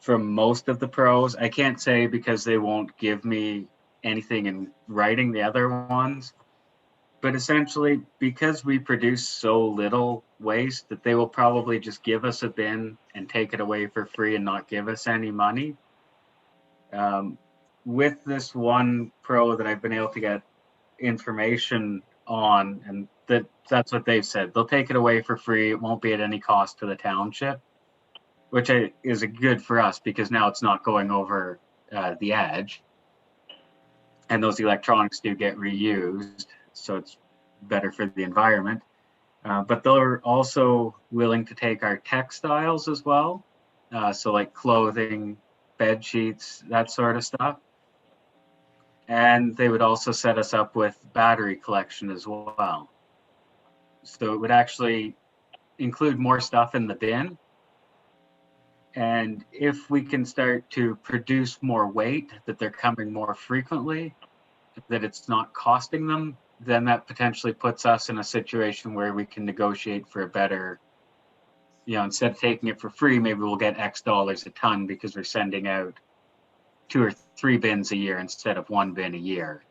from most of the pros, I can't say because they won't give me anything in writing, the other ones, but essentially because we produce so little waste that they will probably just give us a bin and take it away for free and not give us any money. With this One Pro that I've been able to get information on, and that's what they've said. They'll take it away for free. It won't be at any cost to the township, which is good for us because now it's not going over the edge. And those electronics do get reused, so it's better for the environment. But they're also willing to take our textiles as well. So like clothing, bed sheets, that sort of stuff. And they would also set us up with battery collection as well. So it would actually include more stuff in the bin. And if we can start to produce more weight, that they're coming more frequently, that it's not costing them, then that potentially puts us in a situation where we can negotiate for a better, instead of taking it for free, maybe we'll get X dollars a ton because we're sending out 2 or 3 bins a year instead of 1 bin a year.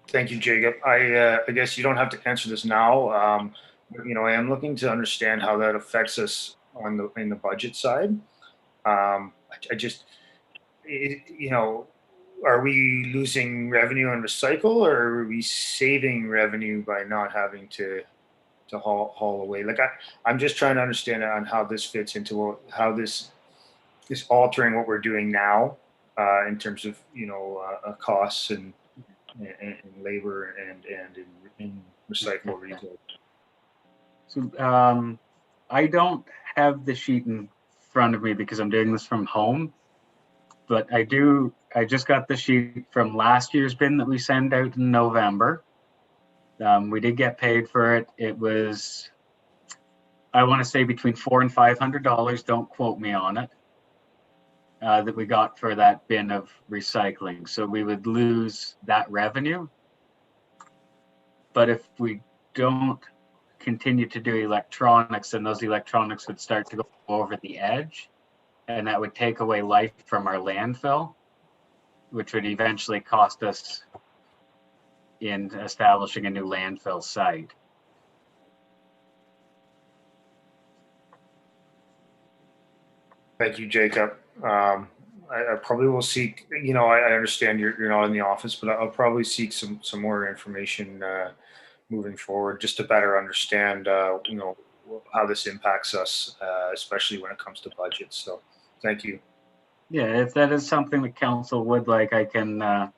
Thank you, Jacob. I guess you don't have to answer this now. I am looking to understand how that affects us in the budget side. Are we losing revenue on recycle, or are we saving revenue by not having to haul away? Like I'm just trying to understand on how this fits into how this is altering what we're doing now in terms of costs and labor and in recycle refill. So I don't have the sheet in front of me because I'm doing this from home, but I just got the sheet from last year's bin that we sent out in November. We did get paid for it. It was, I want to say between $400 and $500. Don't quote me on it. That we got for that bin of recycling. So we would lose that revenue. But if we don't continue to do electronics, then those electronics would start to go over the edge, and that would take away life from our landfill, which would eventually cost us in establishing a new landfill site. Thank you, Jacob. I probably will seek, I understand you're not in the office, but I'll probably seek some more information moving forward just to better understand, how this impacts us, especially when it comes to budgets. So thank you. Yeah, if that is something the council would like, I can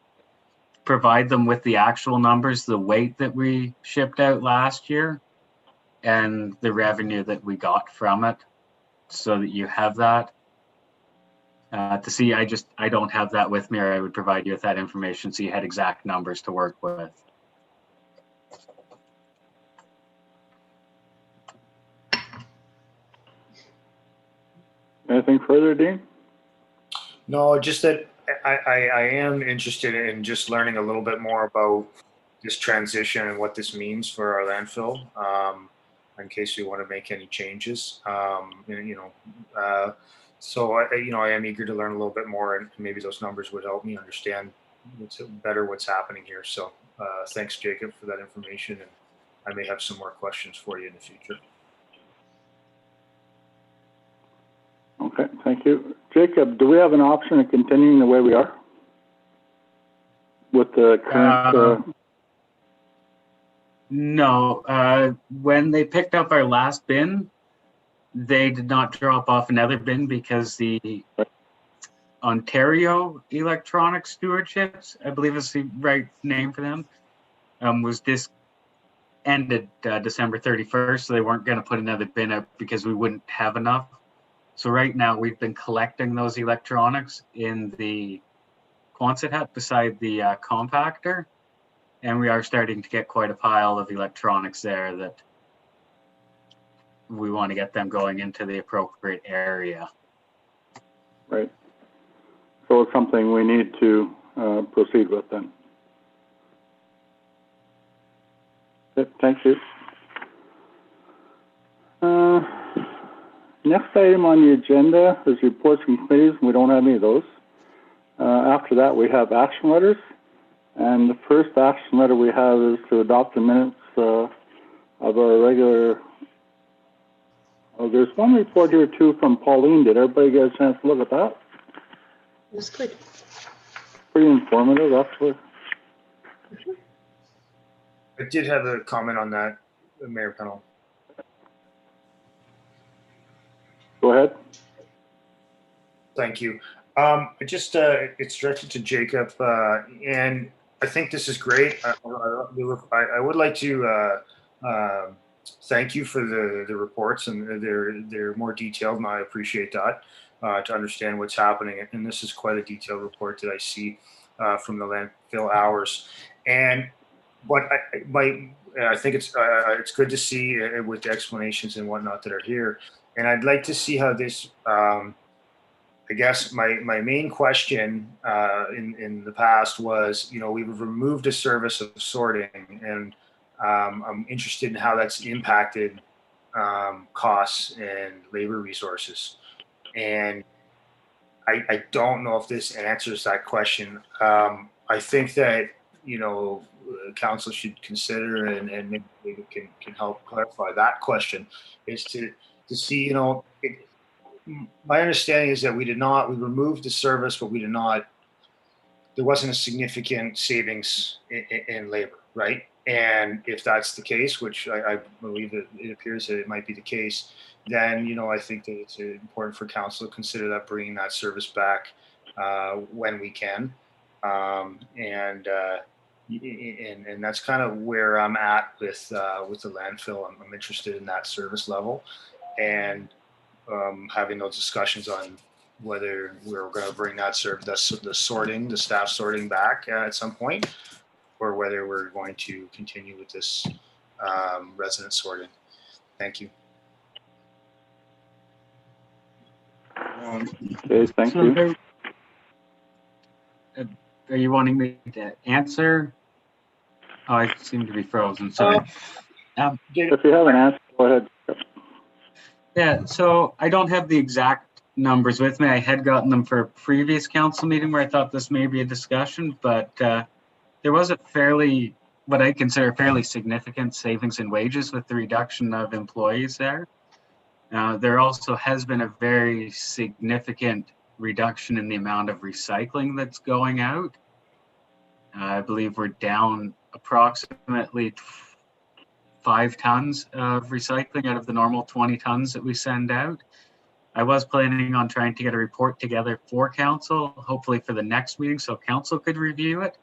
provide them with the actual numbers, the weight that we shipped out last year and the revenue that we got from it, so that you have that. To see, I don't have that with me, or I would provide you with that information so you had exact numbers to work with. Anything further, Dean? No, just that I am interested in just learning a little bit more about this transition and what this means for our landfill, in case we want to make any changes. So I am eager to learn a little bit more, and maybe those numbers would help me understand what's happening here. So thanks, Jacob, for that information, and I may have some more questions for you in the future. Okay, thank you. Jacob, do we have an option of continuing the way we are with the current? No. When they picked up our last bin, they did not drop off another bin because the Ontario Electronic Stewardships, I believe is the right name for them, was ended December 31st. So they weren't going to put another bin up because we wouldn't have enough. So right now we've been collecting those electronics in the Quonset hut beside the compactor, and we are starting to get quite a pile of electronics there that we want to get them going into the appropriate area. Right. So it's something we need to proceed with then. Yep, thank you. Next item on the agenda is reports from committees. We don't have any of those. After that, we have action letters. And the first action letter we have is to adopt the minutes of our regular. Oh, there's one report here too from Pauline. Did everybody get a chance to look at that? It was good. Pretty informative, actually. I did have a comment on that, Mayor Pennell. Go ahead. Thank you. I just, it's directed to Jacob, and I think this is great. I would like to thank you for the reports, and they're more detailed, and I appreciate that, to understand what's happening. And this is quite a detailed report that I see from the landfill hours. And but I think it's good to see with the explanations and whatnot that are here. And I'd like to see how this, I guess my main question in the past was, we've removed a service of sorting, and I'm interested in how that's impacted costs and labor resources. And I don't know if this answers that question. I think that, council should consider, and maybe David can help clarify that question, is to see, my understanding is that we removed the service, but there wasn't a significant savings in labor, right? And if that's the case, which I believe that it appears that it might be the case, then, I think that it's important for council to consider that, bringing that service back when we can. And that's kind of where I'm at with the landfill. I'm interested in that service level, and having those discussions on whether we're going to bring that the staff sorting back at some point, or whether we're going to continue with this resident sorting. Thank you. Okay, thank you. Are you wanting me to answer? Oh, I seem to be frozen. Sorry. If you have an answer, go ahead. Yeah, so I don't have the exact numbers with me. I had gotten them for a previous council meeting where I thought this may be a discussion, but there was what I consider fairly significant savings in wages with the reduction of employees there. There also has been a very significant reduction in the amount of recycling that's going out. I believe we're down approximately 5 tons of recycling out of the normal 20 tons that we send out. I was planning on trying to get a report together for council, hopefully for the next meeting, so council could review it.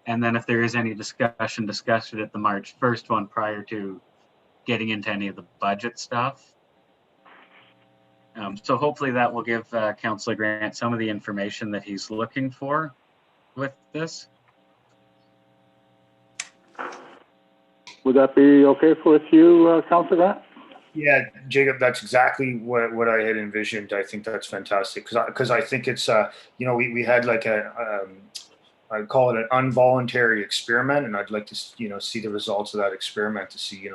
And then if there is any discussion, discuss it at the March 1st one prior to getting into any of the budget stuff. So hopefully that will give Councillor Grant some of the information that he's looking for with this. Would that be okay with you, Councillor Grant? Yeah, Jacob, that's exactly what I had envisioned. I think that's fantastic, because I think it's we had like I call it an involuntary experiment, and I'd like to see the results of that experiment to see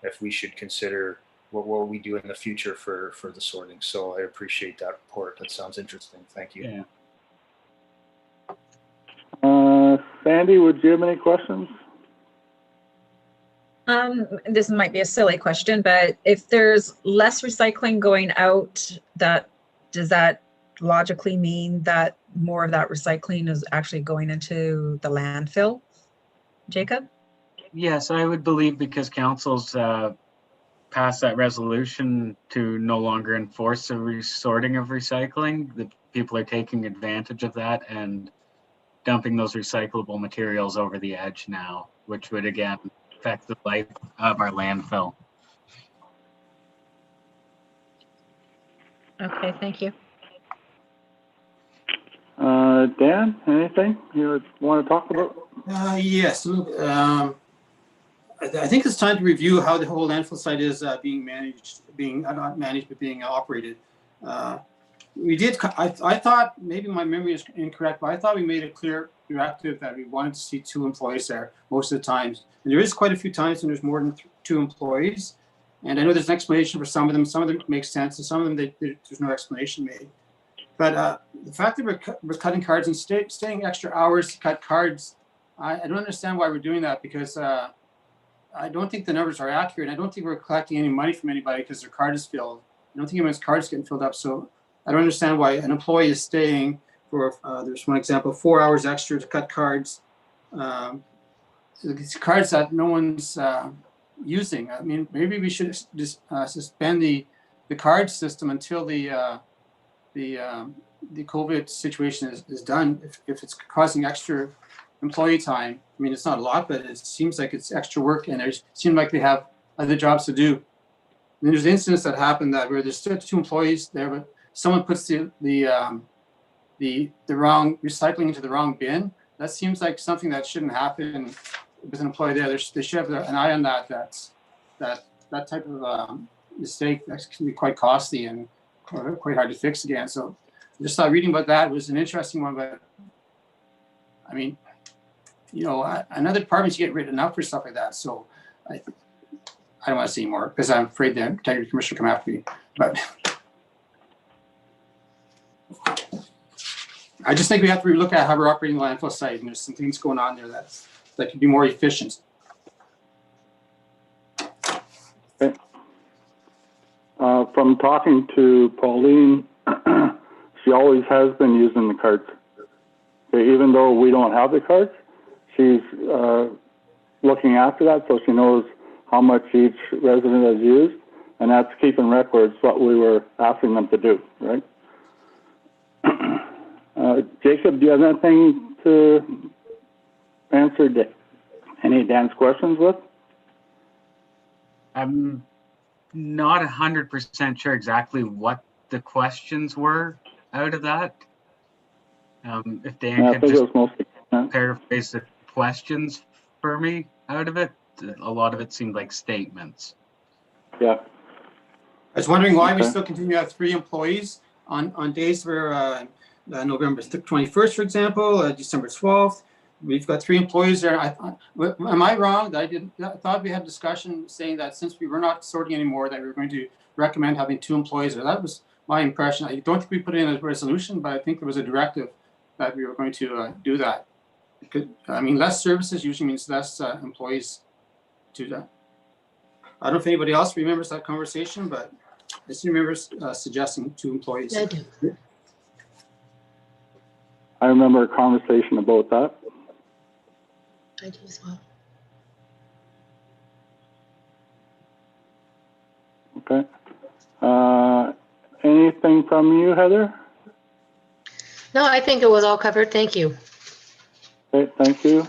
if we should consider what we do in the future for the sorting. So I appreciate that report. That sounds interesting. Thank you. Yeah. Sandy, would you have any questions? This might be a silly question, but if there's less recycling going out, does that logically mean that more of that recycling is actually going into the landfill? Jacob? Yes, I would believe, because council's passed that resolution to no longer enforce the resorting of recycling, that people are taking advantage of that and dumping those recyclable materials over the edge now, which would again affect the life of our landfill. Okay, thank you. Dan, anything you want to talk about? Yes. I think it's time to review how the whole landfill site is being managed, not managed, but being operated. We did, I thought, maybe my memory is incorrect, but I thought we made a clear directive that we wanted to see 2 employees there most of the times. And there is quite a few times when there's more than 2 employees. And I know there's an explanation for some of them. Some of them make sense, and some of them, there's no explanation made. But the fact that we're cutting cards and staying extra hours to cut cards, I don't understand why we're doing that, because I don't think the numbers are accurate. I don't think we're collecting any money from anybody because their card is filled. I don't think anyone's card is getting filled up. So I don't understand why an employee is staying for, there's one example, 4 hours extra to cut cards. So these cards that no one's using. I mean, maybe we should just suspend the card system until the COVID situation is done. If it's causing extra employee time, I mean, it's not a lot, but it seems like it's extra work, and it seems like they have other jobs to do. And there's incidents that happen that where there's still 2 employees there, but someone puts the wrong recycling into the wrong bin. That seems like something that shouldn't happen with an employee there. They should have an eye on that. That type of mistake that can be quite costly and quite hard to fix again. So I just thought reading about that was an interesting one, but I mean, you know, another departments get written up for stuff like that. So I don't want to see more because I'm afraid the integrity commissioner come after me. But I just think we have to look at how we're operating the landfill site, and there's some things going on there that could be more efficient. Okay. From talking to Pauline, she always has been using the cards. Okay, even though we don't have the cards, she's looking after that, so she knows how much each resident has used, and that's keeping records, what we were asking them to do, right? Jacob, do you have anything to answer any Dan's questions with? I'm not 100% sure exactly what the questions were out of that. If Dan could just paraphrase the questions for me out of it. A lot of it seemed like statements. Yeah. I was wondering why we still continue to have 3 employees on days where November 21st, for example, December 12th. We've got 3 employees there. Am I wrong? I thought we had a discussion saying that since we were not sorting anymore, that we were going to recommend having 2 employees there. That was my impression. I don't think we put it in a resolution, but I think there was a directive that we were going to do that. I mean, less services usually means less employees to that. I don't know if anybody else remembers that conversation, but I still remember suggesting 2 employees. I do. I remember a conversation about that. I do as well. Okay. Anything from you, Heather? No, I think it was all covered. Thank you. Okay, thank you.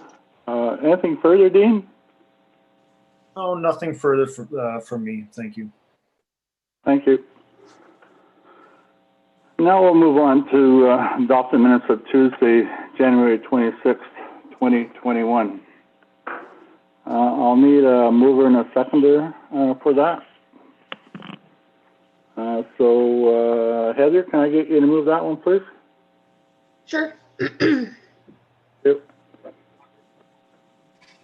Anything further, Dean? Oh, nothing further from me. Thank you. Thank you. Now we'll move on to adopt the minutes of Tuesday, January 26th, 2021. I'll need a mover and a seconder for that. So Heather, can I get you to move that one, please? Sure. Yep.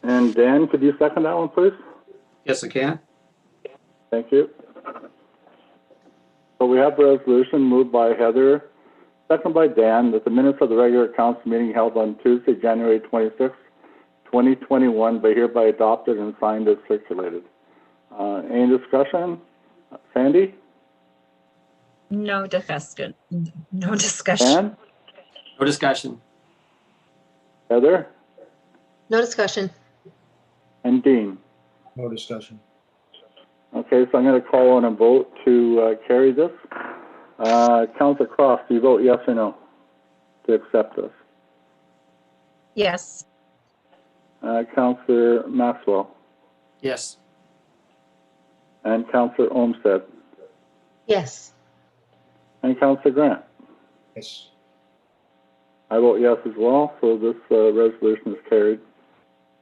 And Dan, could you second that one, please? Yes, I can. Thank you. So we have the resolution moved by Heather, second by Dan, that the minutes of the regular council meeting held on Tuesday, January 26, 2021 be hereby adopted and signed as circulated. Any discussion? Sandy? No discussion. No discussion. Dan? No discussion. Heather? No discussion. And Dean? No discussion. Okay, so I'm going to call on a vote to carry this. Councillor Cross, do you vote yes or no to accept this? Yes. Councillor Maxwell? Yes. And Councillor Olmsted? Yes. And Councillor Grant? Yes. I vote yes as well, so this resolution is carried.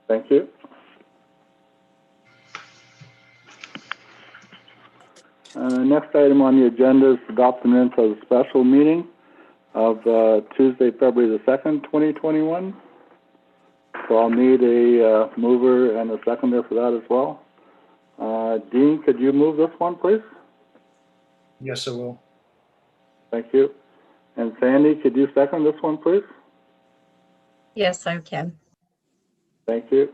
Thank you. Next item on the agenda is to adopt the minutes of the special meeting of Tuesday, February the 2nd, 2021. So I'll need a mover and a seconder for that as well. Dean, could you move this one, please? Yes, I will. Thank you. And Sandy, could you second this one, please? Yes, I can. Thank you.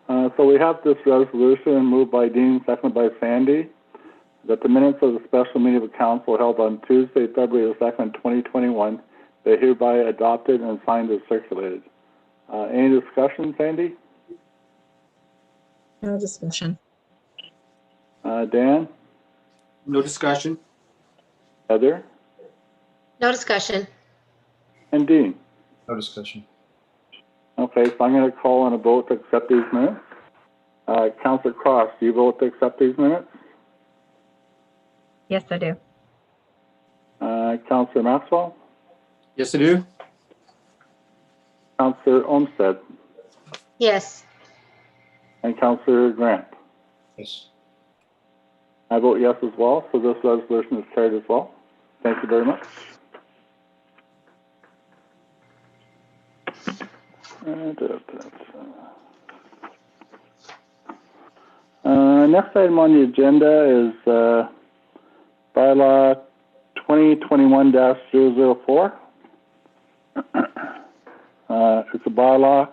So we have this resolution moved by Dean, seconded by Sandy, that the minutes of the special meeting of the council held on Tuesday, February the 2nd, 2021, be hereby adopted and signed as circulated. Any discussion, Sandy? No discussion. Dan? No discussion. Heather? No discussion. And Dean? No discussion. Okay, so I'm going to call on a vote to accept these minutes. Councillor Cross, do you vote to accept these minutes? Yes, I do. Councillor Maxwell? Yes, I do. Councillor Olmsted? Yes. And Councillor Grant? Yes. I vote yes as well, so this resolution is carried as well. Thank you very much. Next item on the agenda is bylaw 2021-004. It's a bylaw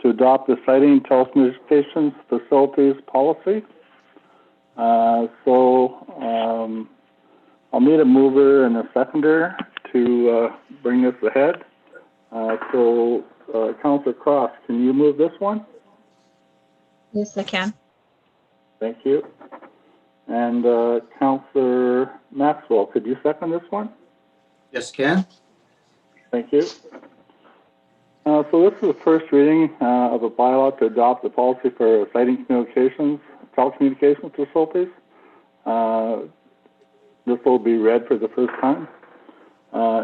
to adopt the siting and telecommunications facilities policy. I'll need a mover and a seconder to bring this ahead. Councillor Cross, can you move this one? Yes, I can. Thank you. And Councillor Maxwell, could you second this one? Yes, can. Thank you. So this is the first reading of a bylaw to adopt the policy for siting telecommunications facilities. This will be read for the first time.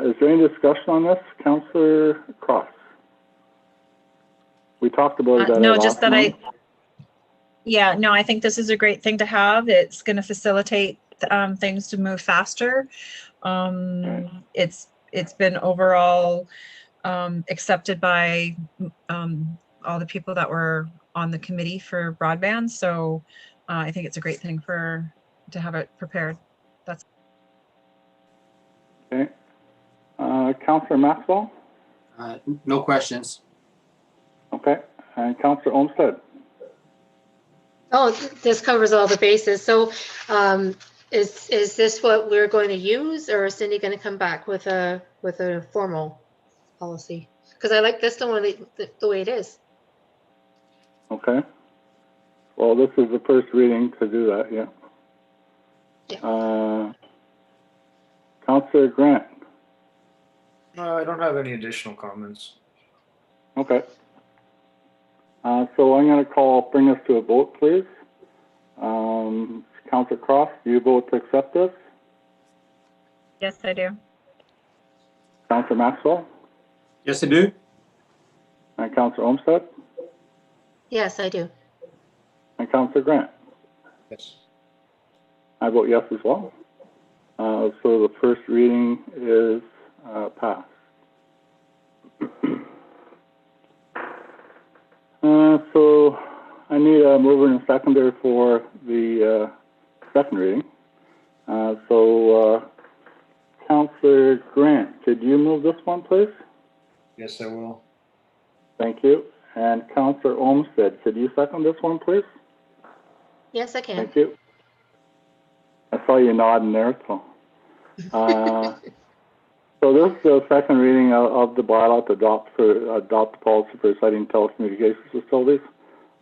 Is there any discussion on this, Councillor Cross? We talked about it. No, just that I think this is a great thing to have. It's going to facilitate things to move faster. It's been overall accepted by all the people that were on the committee for broadband. So I think it's a great thing to have it prepared. That's okay. Councillor Maxwell? No questions. Okay. And Councillor Olmsted? Oh, this covers all the bases. So is this what we're going to use, or is Cindy going to come back with a formal policy? Because I like this the way it is. Okay. Well, this is the first reading to do that, yeah. Councillor Grant? I don't have any additional comments. Okay. So I'm going to bring us to a vote, please. Councillor Cross, do you vote to accept this? Yes, I do. Councillor Maxwell? Yes, I do. And Councillor Olmsted? Yes, I do. And Councillor Grant? Yes. I vote yes as well. So the first reading is passed. So I need a mover and a seconder for the second reading. Councillor Grant, could you move this one, please? Yes, I will. Thank you. And Councillor Olmsted, could you second this one, please? Yes, I can. Thank you. I saw you nodding there, so. So this is the second reading of the bylaw to adopt the policy for siting telecommunications facilities,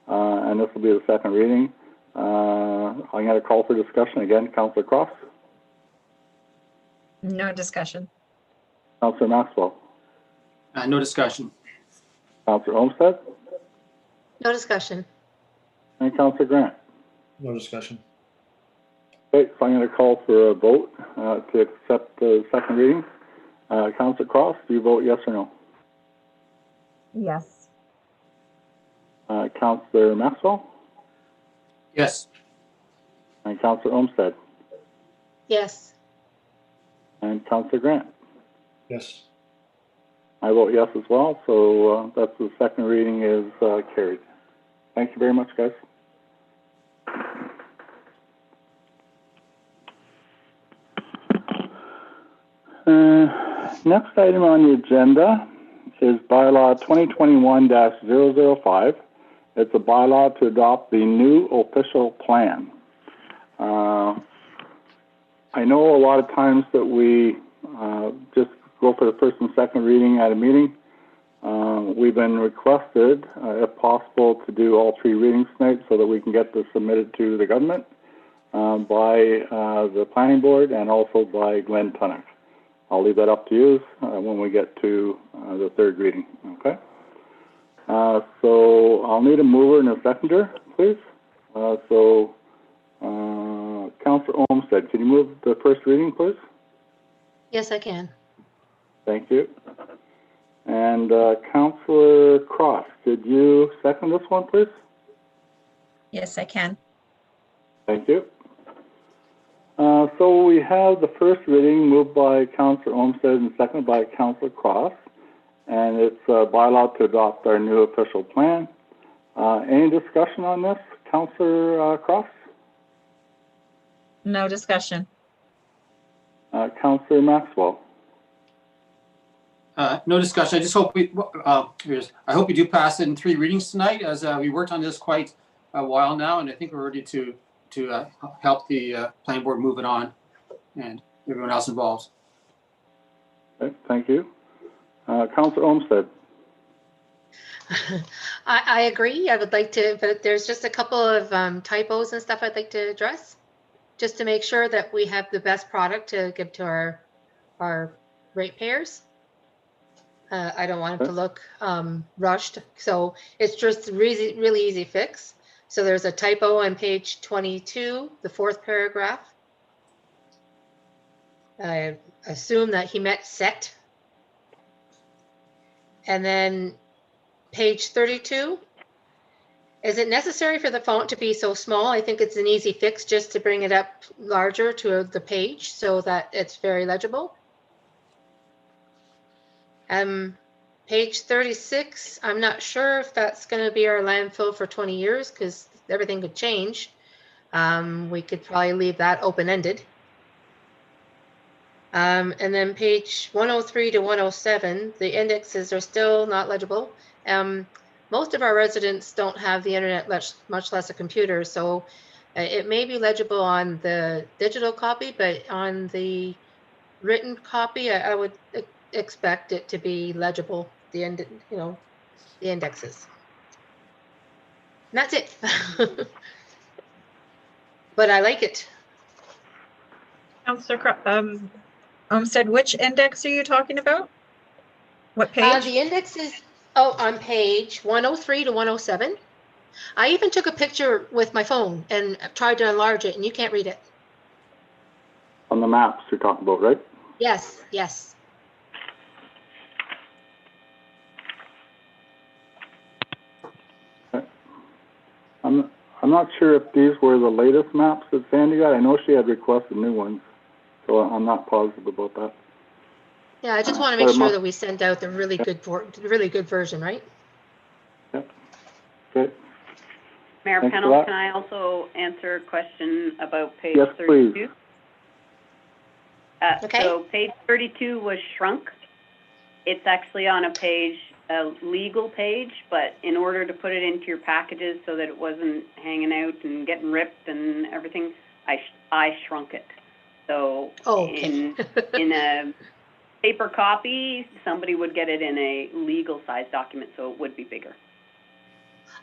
and this will be the second reading. I'm going to call for discussion again. Councillor Cross? No discussion. Councillor Maxwell? No discussion. Councillor Olmsted? No discussion. And Councillor Grant? No discussion. Okay, so I'm going to call for a vote to accept the second reading. Councillor Cross, do you vote yes or no? Yes. Councillor Maxwell Yes. and Councillor Olmsted Yes. and Councillor Grant. Yes. I vote yes as well, so that's the second reading is carried. Thank you very much, guys. Next item on the agenda is bylaw 2021-005. It's a bylaw to adopt the new official plan. I know a lot of times that we just go for the first and second reading at a meeting. We've been requested, if possible, to do all three readings tonight so that we can get this submitted to the government by the planning board and also by Glenn Tunnock. I'll leave that up to you when we get to the third reading, okay? So I'll need a mover and a seconder, please. Councillor Olmsted, can you move the first reading, please? Yes, I can. Thank you. And Councillor Cross, could you second this one, please? Yes, I can. Thank you. So we have the first reading moved by Councillor Olmsted and seconded by Councillor Cross, and it's a bylaw to adopt our new official plan. Any discussion on this, Councillor Cross? No discussion. Councillor Maxwell? No discussion. I just hope I hope we do pass it in three readings tonight, as we worked on this quite a while now, and I think we're ready to help the planning board move it on and everyone else involved. Okay, thank you. Councillor Olmsted? I agree. I would like to, but there's just a couple of typos and stuff I'd like to address, just to make sure that we have the best product to give to our ratepayers. I don't want it to look rushed, so it's just really easy fix. So there's a typo on page 22, the fourth paragraph. I assume that he meant set. And then page 32, is it necessary for the font to be so small? I think it's an easy fix just to bring it up larger to the page so that it's very legible. Page 36, I'm not sure if that's going to be our landfill for 20 years because everything could change. We could probably leave that open-ended. And then page 103 to 107, the indexes are still not legible. Most of our residents don't have the internet, much less a computer, so it may be legible on the digital copy, but on the written copy, I would expect it to be legible, the indexes. And that's it. But I like it. Councillor Olmsted, which index are you talking about? What page? The index is on page 103 to 107. I even took a picture with my phone and tried to enlarge it, and you can't read it. On the maps you're talking about, right? Yes, yes. I'm not sure if these were the latest maps that Sandy got. I know she had requested new ones, so I'm not positive about that. Yeah, I just want to make sure that we send out the really good version, right? Yep. Good. Mayor Thanks Pennell, can I also answer a question about page 32? Please. Okay. So page 32 was shrunk. It's actually on a legal page, but in order to put it into your packages so that it wasn't hanging out and getting ripped and everything, I shrunk it. So in a paper copy, somebody would get it in a legal size document, so it would be bigger.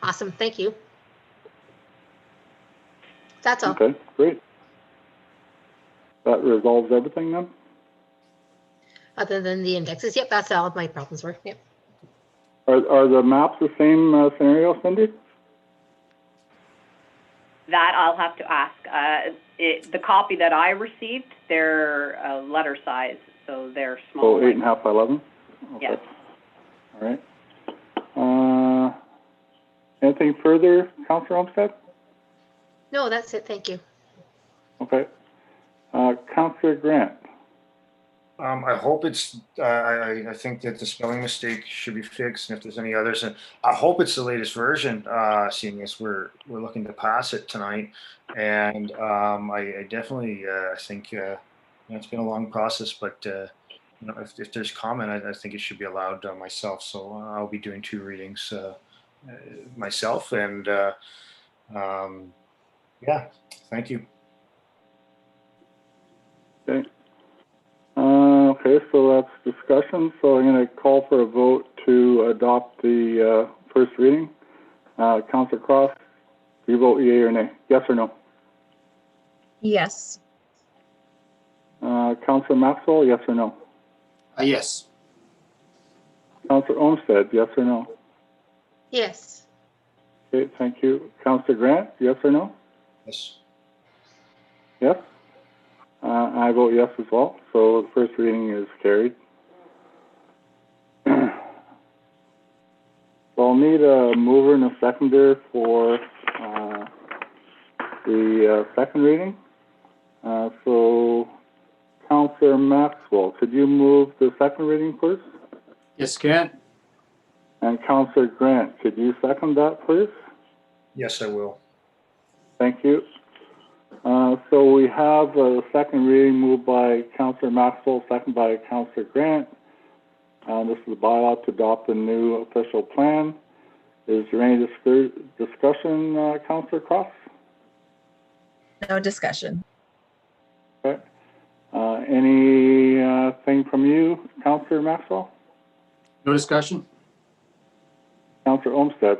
Awesome, thank you. That's all. Okay, great. That resolves everything then? Other than the indexes, yep, that's all my problems were. Yep. Are the maps the same scenario, Cindy? That I'll have to ask. The copy that I received, they're letter size, so they're small. So 8.5 by 11? Okay. Yes. All right. Anything further, Councillor Olmsted? No, that's it. Thank you. Okay. Councillor Grant? I hope it's, I think that the spelling mistake should be fixed, and if there's any others, and I hope it's the latest version, seeing as we're looking to pass it tonight. And I definitely think it's been a long process, but if there's comment, I think it should be allowed myself. So I'll be doing 2 readings myself, and yeah, thank you. Okay. Okay, so that's discussion. So I'm going to call for a vote to adopt the first reading. Councillor Cross, do you vote yea or nay? Yes or no? Yes. Councillor Maxwell, yes or no? Yes. Councillor Olmsted, yes or no? Yes. Okay, thank you. Councillor Grant, yes or no? Yes. Yes? I vote yes as well, so the first reading is carried. So I'll need a mover and a seconder for the second reading. So Councillor Maxwell, could you move the second reading, please? Yes, can. And Councillor Grant, could you second that, please? Yes, I will. Thank you. So we have a second reading moved by Councillor Maxwell, second by Councillor Grant. This is a bylaw to adopt a new official plan. Is there any discussion, Councillor Cross? No discussion. Okay. Anything from you, Councillor Maxwell? No discussion? Councillor Olmsted?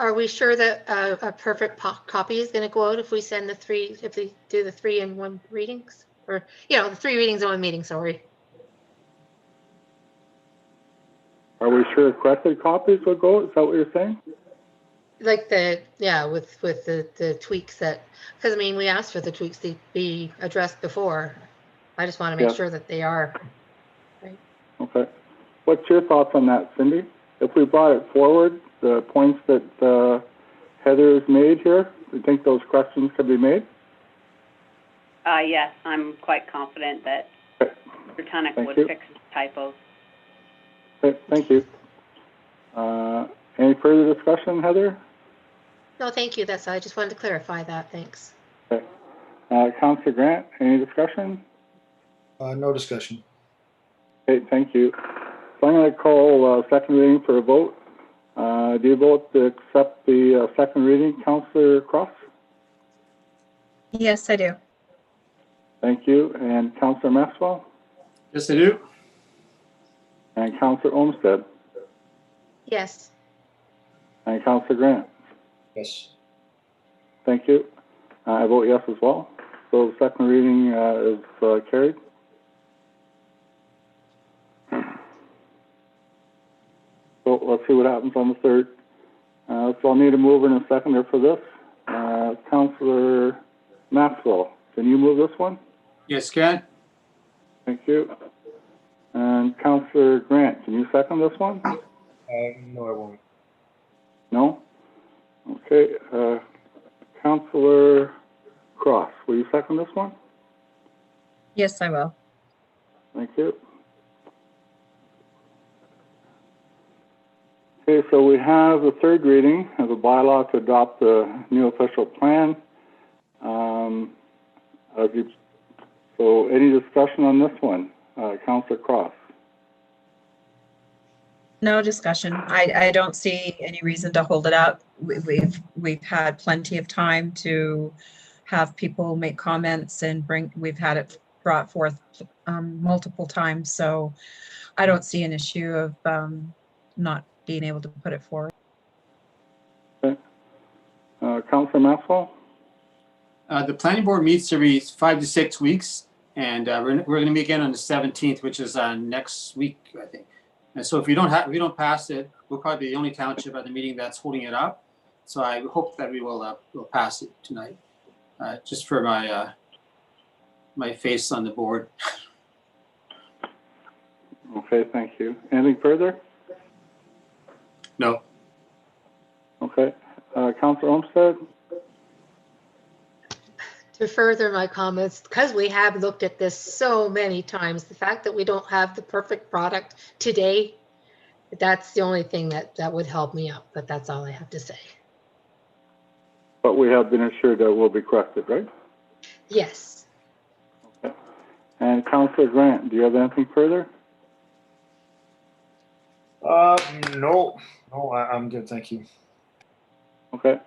Are we sure that a perfect copy is going to go out if we send if we do the 3 in 1 readings? Or, the 3 readings in 1 meeting, sorry. Are we sure corrected copies will go? Is that what you're saying? Like with the tweaks that, because I mean, we asked for the tweaks to be addressed before. I just want to make sure that they are. Right. Okay. What's your thoughts on that, Cindy? If we brought it forward, the points that Heather has made here, do you think those questions could be made? Yes, I'm quite confident that Mr. Tunnock would fix the typos. Okay, thank you. Any further discussion, Heather? No, thank you. I just wanted to clarify that. Thanks. Okay. Councillor Grant, any discussion? No discussion. Okay, thank you. So I'm going to call second reading for a vote. Do you vote to accept the second reading, Councillor Cross? Yes, I do. Thank you. And Councillor Maxwell? Yes, I do. And Councillor Olmsted? Yes. And Councillor Grant? Yes. Thank you. I vote yes as well. So the second reading is carried. So let's see what happens on the third. So I'll need a mover and a seconder for this. Councillor Maxwell, can you move this one? Yes, can. Thank you. And Councillor Grant, can you second this one? No, I won't. No? Okay. Councillor Cross, will you second this one? Yes, I will. Thank you. Okay, so we have the third reading of a bylaw to adopt the new official plan. So any discussion on this one? Councillor Cross? No discussion. I don't see any reason to hold it up. We've had plenty of time to have people make comments and we've had it brought forth multiple times. So I don't see an issue of not being able to put it forward. Okay. Councillor Maxwell? The planning board meets every 5 to 6 weeks, and we're going to meet again on the 17th, which is next week, I think. And so if we don't pass it, we'll probably be the only township at the meeting that's holding it up. So I hope that we will pass it tonight, just for my my face on the board. Okay, thank you. Anything further? No. Okay. Councillor Olmsted? To further my comments, because we have looked at this so many times, the fact that we don't have the perfect product today, that's the only thing that would help me out, but that's all I have to say. But we have been assured that it will be corrected, right? Yes. Okay. And Councillor Grant, do you have anything further? No, I'm good, thank you. Okay.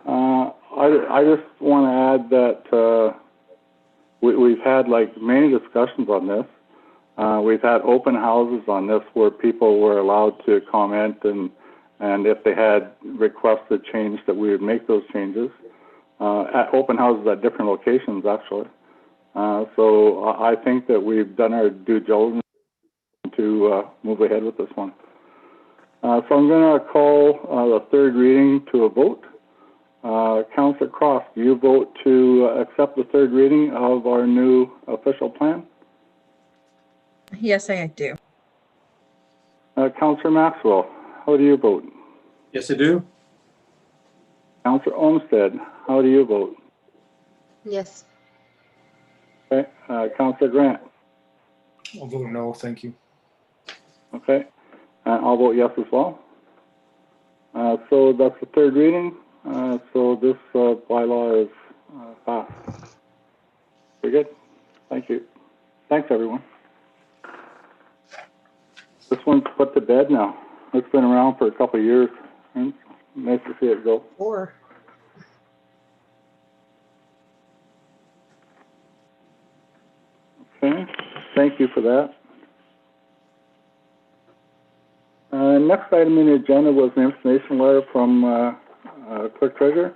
I just want to add that we've had like many discussions on this. We've had open houses on this where people were allowed to comment, and if they had requested change, that we would make those changes at open houses at different locations, actually. So I think that we've done our due diligence to move ahead with this one. So I'm going to call the third reading to a vote. Councillor Cross, do you vote to accept the third reading of our new official plan? Yes, I do. Councillor Maxwell, how do you vote? Yes, I do. Councillor Olmsted, how do you vote? Yes. Okay. Councillor Grant? I'll vote no, thank you. Okay. I'll vote yes as well. So that's the third reading. So this bylaw is passed. Very good. Thank you. Thanks, everyone. This one's put to bed now. It's been around for a couple of years. Nice to see it go. Or Okay. Thank you for that. Next item in the agenda was an information letter from Clerk Treasurer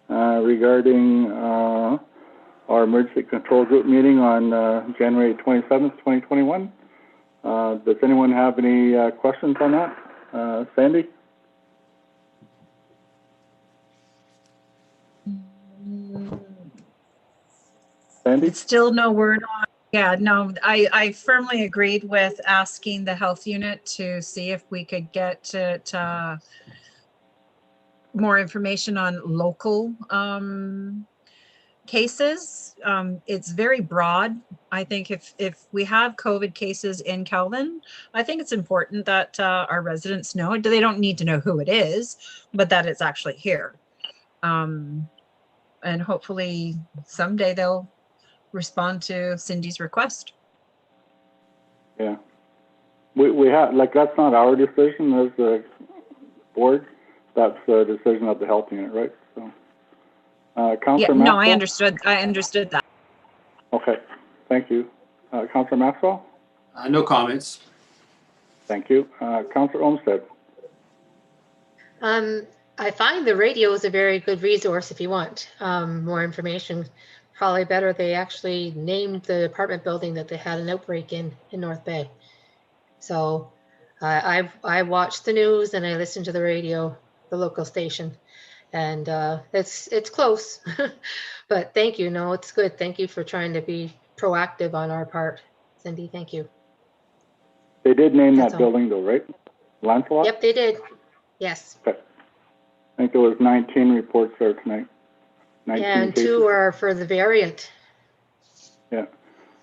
regarding our emergency control group meeting on January 27th, 2021. Does anyone have any questions on that? Sandy? Sandy? Still no word on. Yeah, no, I firmly agreed with asking the health unit to see if we could get more information on local cases. It's very broad. I think if we have COVID cases in Kelvin, I think it's important that our residents know. They don't need to know who it is, but that it's actually here. And hopefully someday they'll respond to Cindy's request. Yeah. We have, like, that's not our decision as the board. That's the decision of the health unit, right? So, Councillor Yeah, Maxwell? no, I understood that. Okay, thank you. Councillor Maxwell? No comments. Thank you. Councillor Olmsted? I find the radio is a very good resource if you want more information. Probably better they actually named the apartment building that they had an outbreak in North Bay. So I watched the news and I listened to the radio, the local station, and it's close. But thank you. No, it's good. Thank you for trying to be proactive on our part, Cindy. Thank you. They did name That's that all. building though, right? Lancelot? Yep, they did. Yes. Okay. I think there was 19 reports there tonight. 19 Yeah, and cases. 2 are for the variant. Yeah.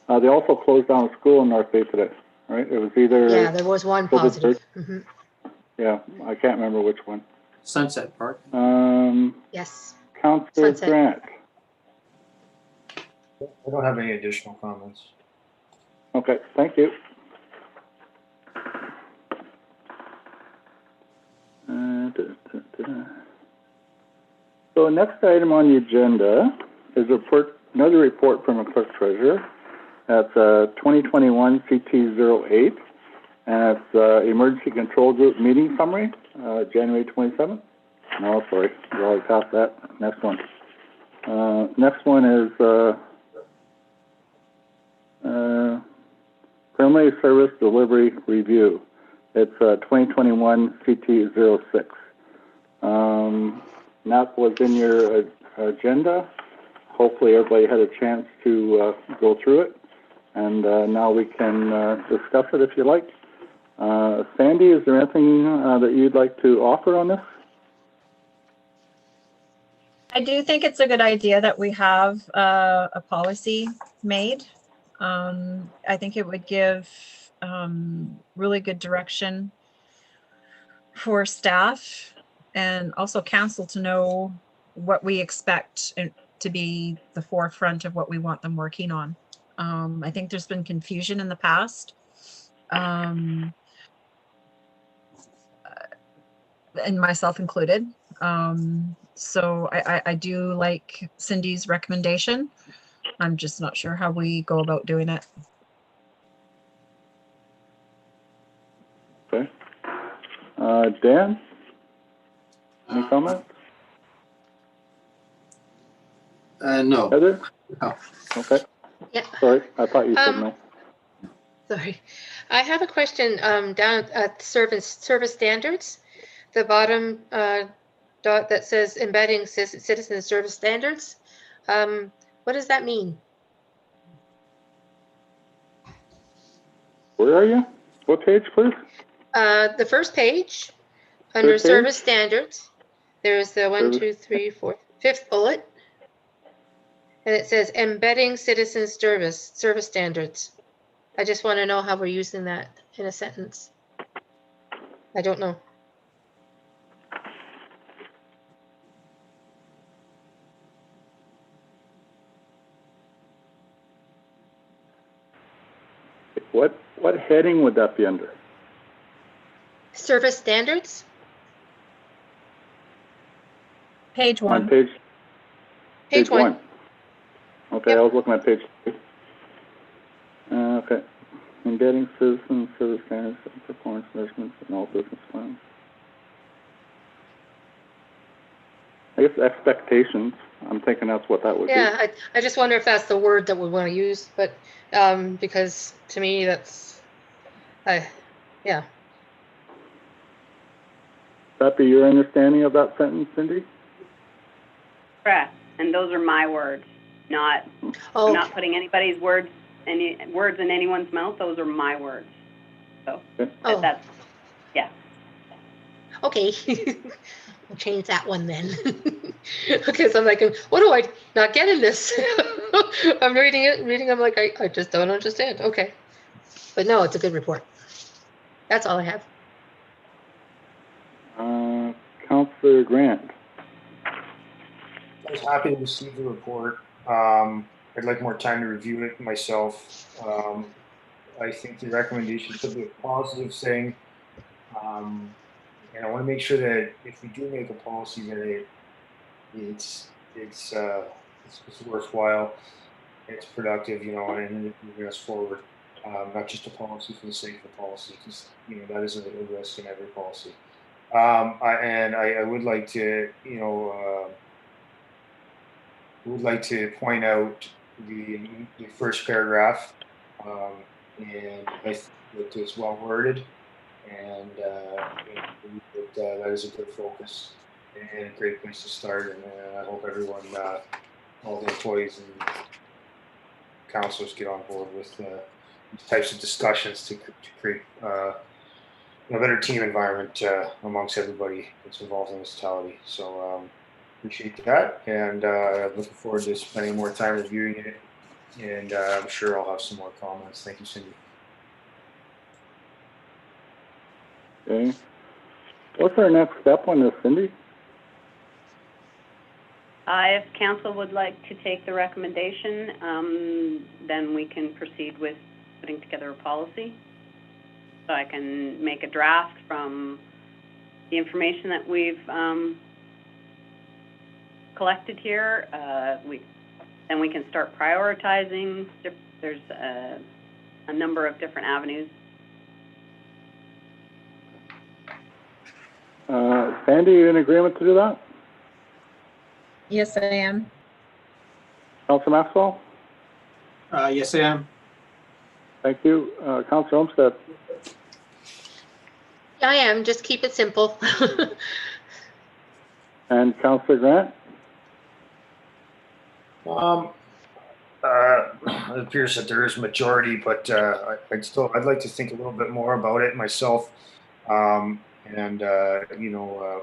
They also closed down a school in North Bay today, right? It was either... Yeah, there was one positive. Mhm. Yeah, I can't remember which one. Sunset Park. Yes. Councillor Sunset. Grant. I don't have any additional comments. Okay, thank you. So next item on the agenda is another report from a clerk treasurer. That's 2021 CT08, and it's Emergency Control Group meeting summary, January 27th. No, sorry, we already passed that. Next one. Next one is Friendly Service Delivery Review. It's 2021 CT06. That was in your agenda. Hopefully everybody had a chance to go through it. And now we can discuss it if you like. Sandy, is there anything that you'd like to offer on this? I do think it's a good idea that we have a policy made. I think it would give really good direction for staff and also council to know what we expect to be the forefront of what we want them working on. I think there's been confusion in the past. And myself included. So I do like Cindy's recommendation. I'm just not sure how we go about doing it. Okay. Dan, any comments? No. Heather? No. Okay. Yeah. Sorry, I thought you said no. Sorry. I have a question down at service standards. The bottom dot that says embedding citizen service standards. What does that mean? Where are you? What page, please? The first page, under First page? service standards, there's the one, Service- two, three, four, fifth bullet. And it says embedding citizen service standards. I just want to know how we're using that in a sentence. I don't know. What heading would that be under? Service standards? Page On one. Page one. Okay, Yep. I was looking at page 3. Okay. Embedding citizen service standards and performance measurements in all business plans. I guess expectations. I'm thinking that's what that would be. Yeah, I just wonder if that's the word that we want to use, but because to me that's, yeah. That be your understanding of that sentence, Cindy? Correct. And those are my words, not, Oh, I'm not putting anybody's words, any words in anyone's mouth. Those are my words. So Okay. oh, that's, yeah. okay. We'll change that one then. Okay, so I'm like, what do I not get in this? I'm reading, I'm like, I just don't understand. Okay. But no, it's a good report. That's all I have. Councillor Grant. I was happy to receive the report. I'd like more time to review it myself. I think the recommendation could be a positive thing. And I want to make sure that if we do make a policy, that it's worthwhile, it's productive, you know, and it moves us forward. Not just a policy for the sake of the policy, because you know that is a risk in every policy. I would like to, you know, point out the first paragraph, and I think it's well worded, and that is a good focus and a great place to start. And I hope everyone, all the employees and councilors, get on board with these types of discussions to create a better team environment amongst everybody that's involved in municipality. So appreciate that, and looking forward to spending more time reviewing it, and I'm sure I'll have some more comments. Thank you, Cindy. Okay. What's our next step on this, Cindy? If council would like to take the recommendation, then we can proceed with putting together a policy. So I can make a draft from the information that we've collected here. Then we can start prioritizing. There's a number of different avenues. Sandy, you in agreement to do that? Yes, I am. Councillor Maxwell? Yes, I am. Thank you. Councillor Olmsted? Yeah, I am. Just keep it simple. And Councillor Grant? It appears that there is majority, but I'd like to think a little bit more about it myself, and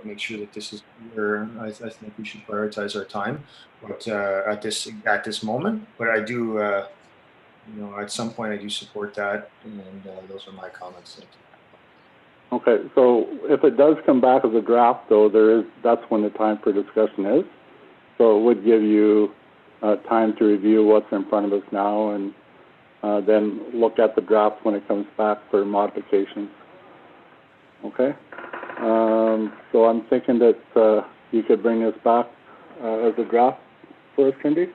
make sure that this is where I think we should prioritize our time. But at this moment, but I do, at some point I do support that, and those are my comments. Thank you. Okay, so if it does come back as a draft, though, that's when the time for discussion is. So it would give you time to review what's in front of us now, and then look at the draft when it comes back for modifications. Okay, so I'm thinking that you could bring this back as a draft for us, Cindy,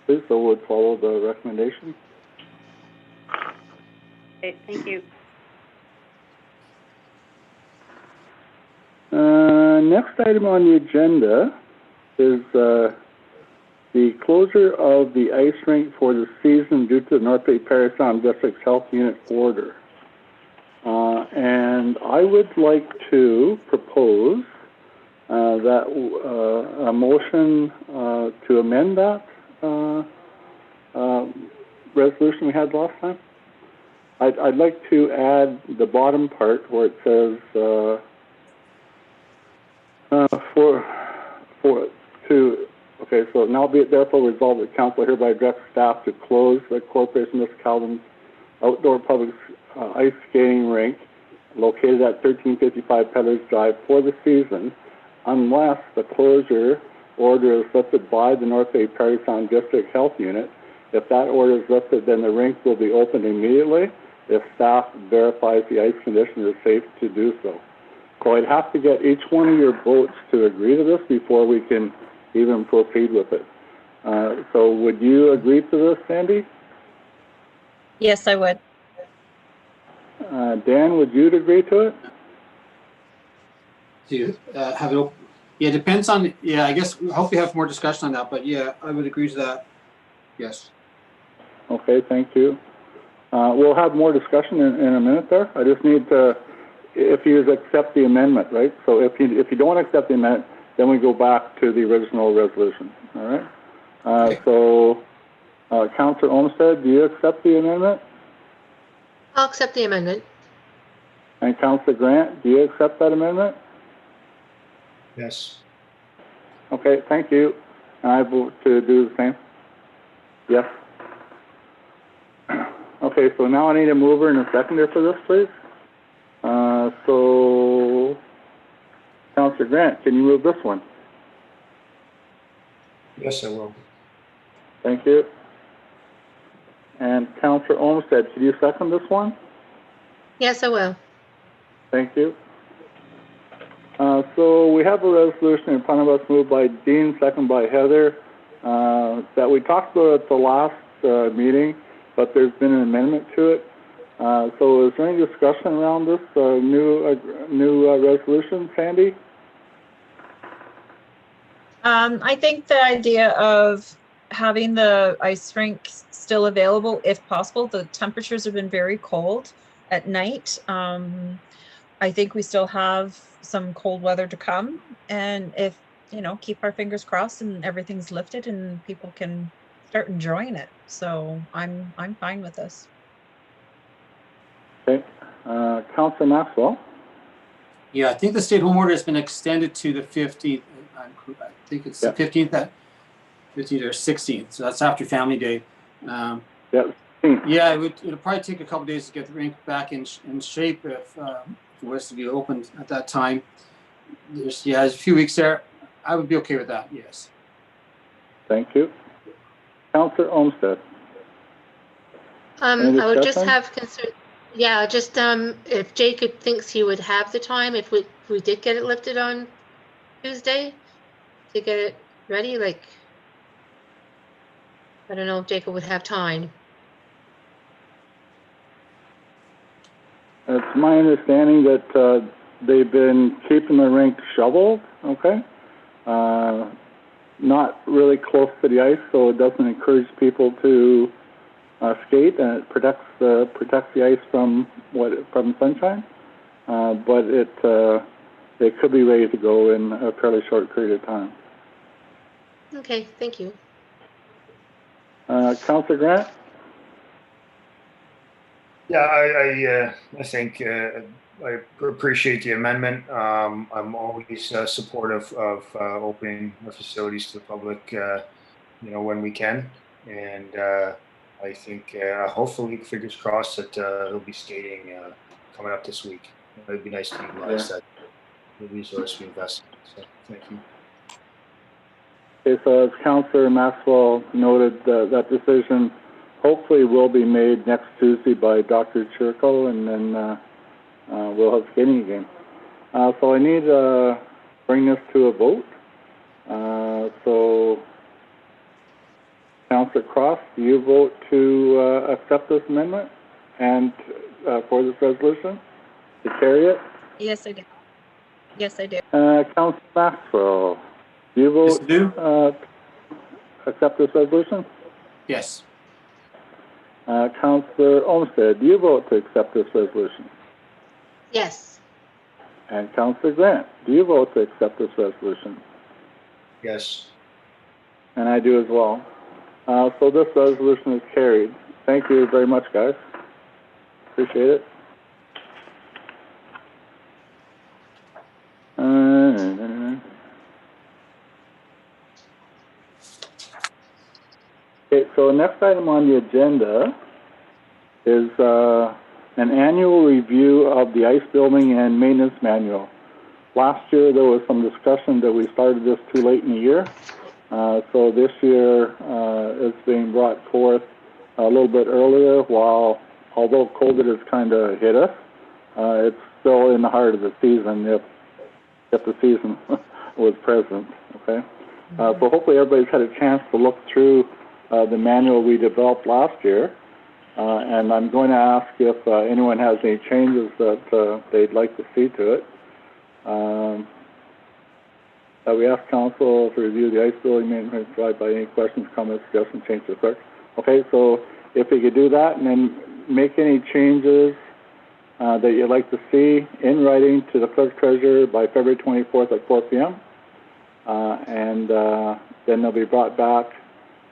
please, so we'll follow the recommendation. Okay, thank you. Next item on the agenda is the closure of the ice rink for the season due to the North Bay Parry Sound District's Health Unit order. And I would like to propose that a motion to amend that resolution we had last time. I'd like to add the bottom part where it says okay, so now be it therefore resolved that council hereby directs staff to close the Corporation of Calvin's outdoor public ice skating rink located at 1355 Peddlers Drive for the season, unless the closure order is lifted by the North Bay Parry Sound District Health Unit. If that order is lifted, then the rink will be opened immediately if staff verifies the ice conditions are safe to do so. So I'd have to get each one of your votes to agree to this before we can even proceed with it. So would you agree to this, Sandy? Yes, I would. Dan, would you agree to it? Do you have it open? Yeah, it depends on, I guess, I hope we have more discussion on that, but yeah, I would agree to that. Yes. Okay, thank you. We'll have more discussion in a minute there. I just need to, if you accept the amendment, right? So if you don't accept the amendment, then we go back to the original resolution, all right? Okay. So, Councillor Olmsted, do you accept the amendment? I'll accept the amendment. And Councillor Grant, do you accept that amendment? Yes. Okay, thank you. And I vote to do the same. Yes. Okay, so now I need a mover and a seconder for this, please. So, Councillor Grant, can you move this one? Yes, I will. Thank you. And Councillor Olmsted, could you second this one? Yes, I will. Thank you. So we have a resolution in front of us moved by Dean, second by Heather, that we talked about at the last meeting, but there's been an amendment to it. So is there any discussion around this new resolution, Sandy? I think the idea of having the ice rink still available, if possible, the temperatures have been very cold at night. I think we still have some cold weather to come, and if, keep our fingers crossed and everything's lifted and people can start enjoying it. So I'm fine with this. Okay. Councillor Maxwell? Yeah, I think the stay-at-home order has been extended to the 15th. I think it's the 15th, 15th or 16th. So that's after Family Day. Yeah, it'll probably take a couple days to get the rink back in shape if it was to be opened at that time. There's a few weeks there. I would be okay with that. Yes. Thank you. Councillor Olmsted. I would just have concern. Yeah, just if Jacob thinks he would have the time, if we did get it lifted on Tuesday to get it ready, like, I don't know if Jacob would have time. It's my understanding that they've been keeping the rink shoveled, okay? Not really close to the ice, so it doesn't encourage people to skate, and it protects the ice from sunshine. But they could be ready to go in a fairly short period of time. Okay, thank you. Councillor Grant? Yeah, I think I appreciate the amendment. I'm always supportive of opening the facilities to the public, when we can. And I think hopefully, fingers crossed, that he'll be skating coming up this week. It'd be nice to utilize that the resource we invested. So thank you. Okay, so as Councillor Maxwell noted, that decision hopefully will be made next Tuesday by Dr. Chirko, and then we'll have skating again. So I need to bring this to a vote. So Councillor Cross, do you vote to accept this amendment and for this resolution, to carry it? Yes, I do. Yes, I do. Councillor Maxwell, do you vote to accept this resolution? Yes. Councillor Olmsted, do you vote to accept this resolution? Yes. And Councillor Grant, do you vote to accept this resolution? Yes. And I do as well. So this resolution is carried. Thank you very much, guys. Appreciate it. Okay, so next item on the agenda is an annual review of the ice building and maintenance manual. Last year there was some discussion that we started this too late in the year. So this year it's being brought forth a little bit earlier, although COVID has kind of hit us, it's still in the heart of the season if the season was present, okay? So hopefully everybody's had a chance to look through the manual we developed last year. And I'm going to ask if anyone has any changes that they'd like to see to it. We ask council to review the ice building maintenance, provide by any questions, comments, suggestions, changes, to clerk. Okay, so if we could do that and then make any changes that you'd like to see in writing to the clerk treasurer by February 24th at 4 p.m. And then they'll be brought back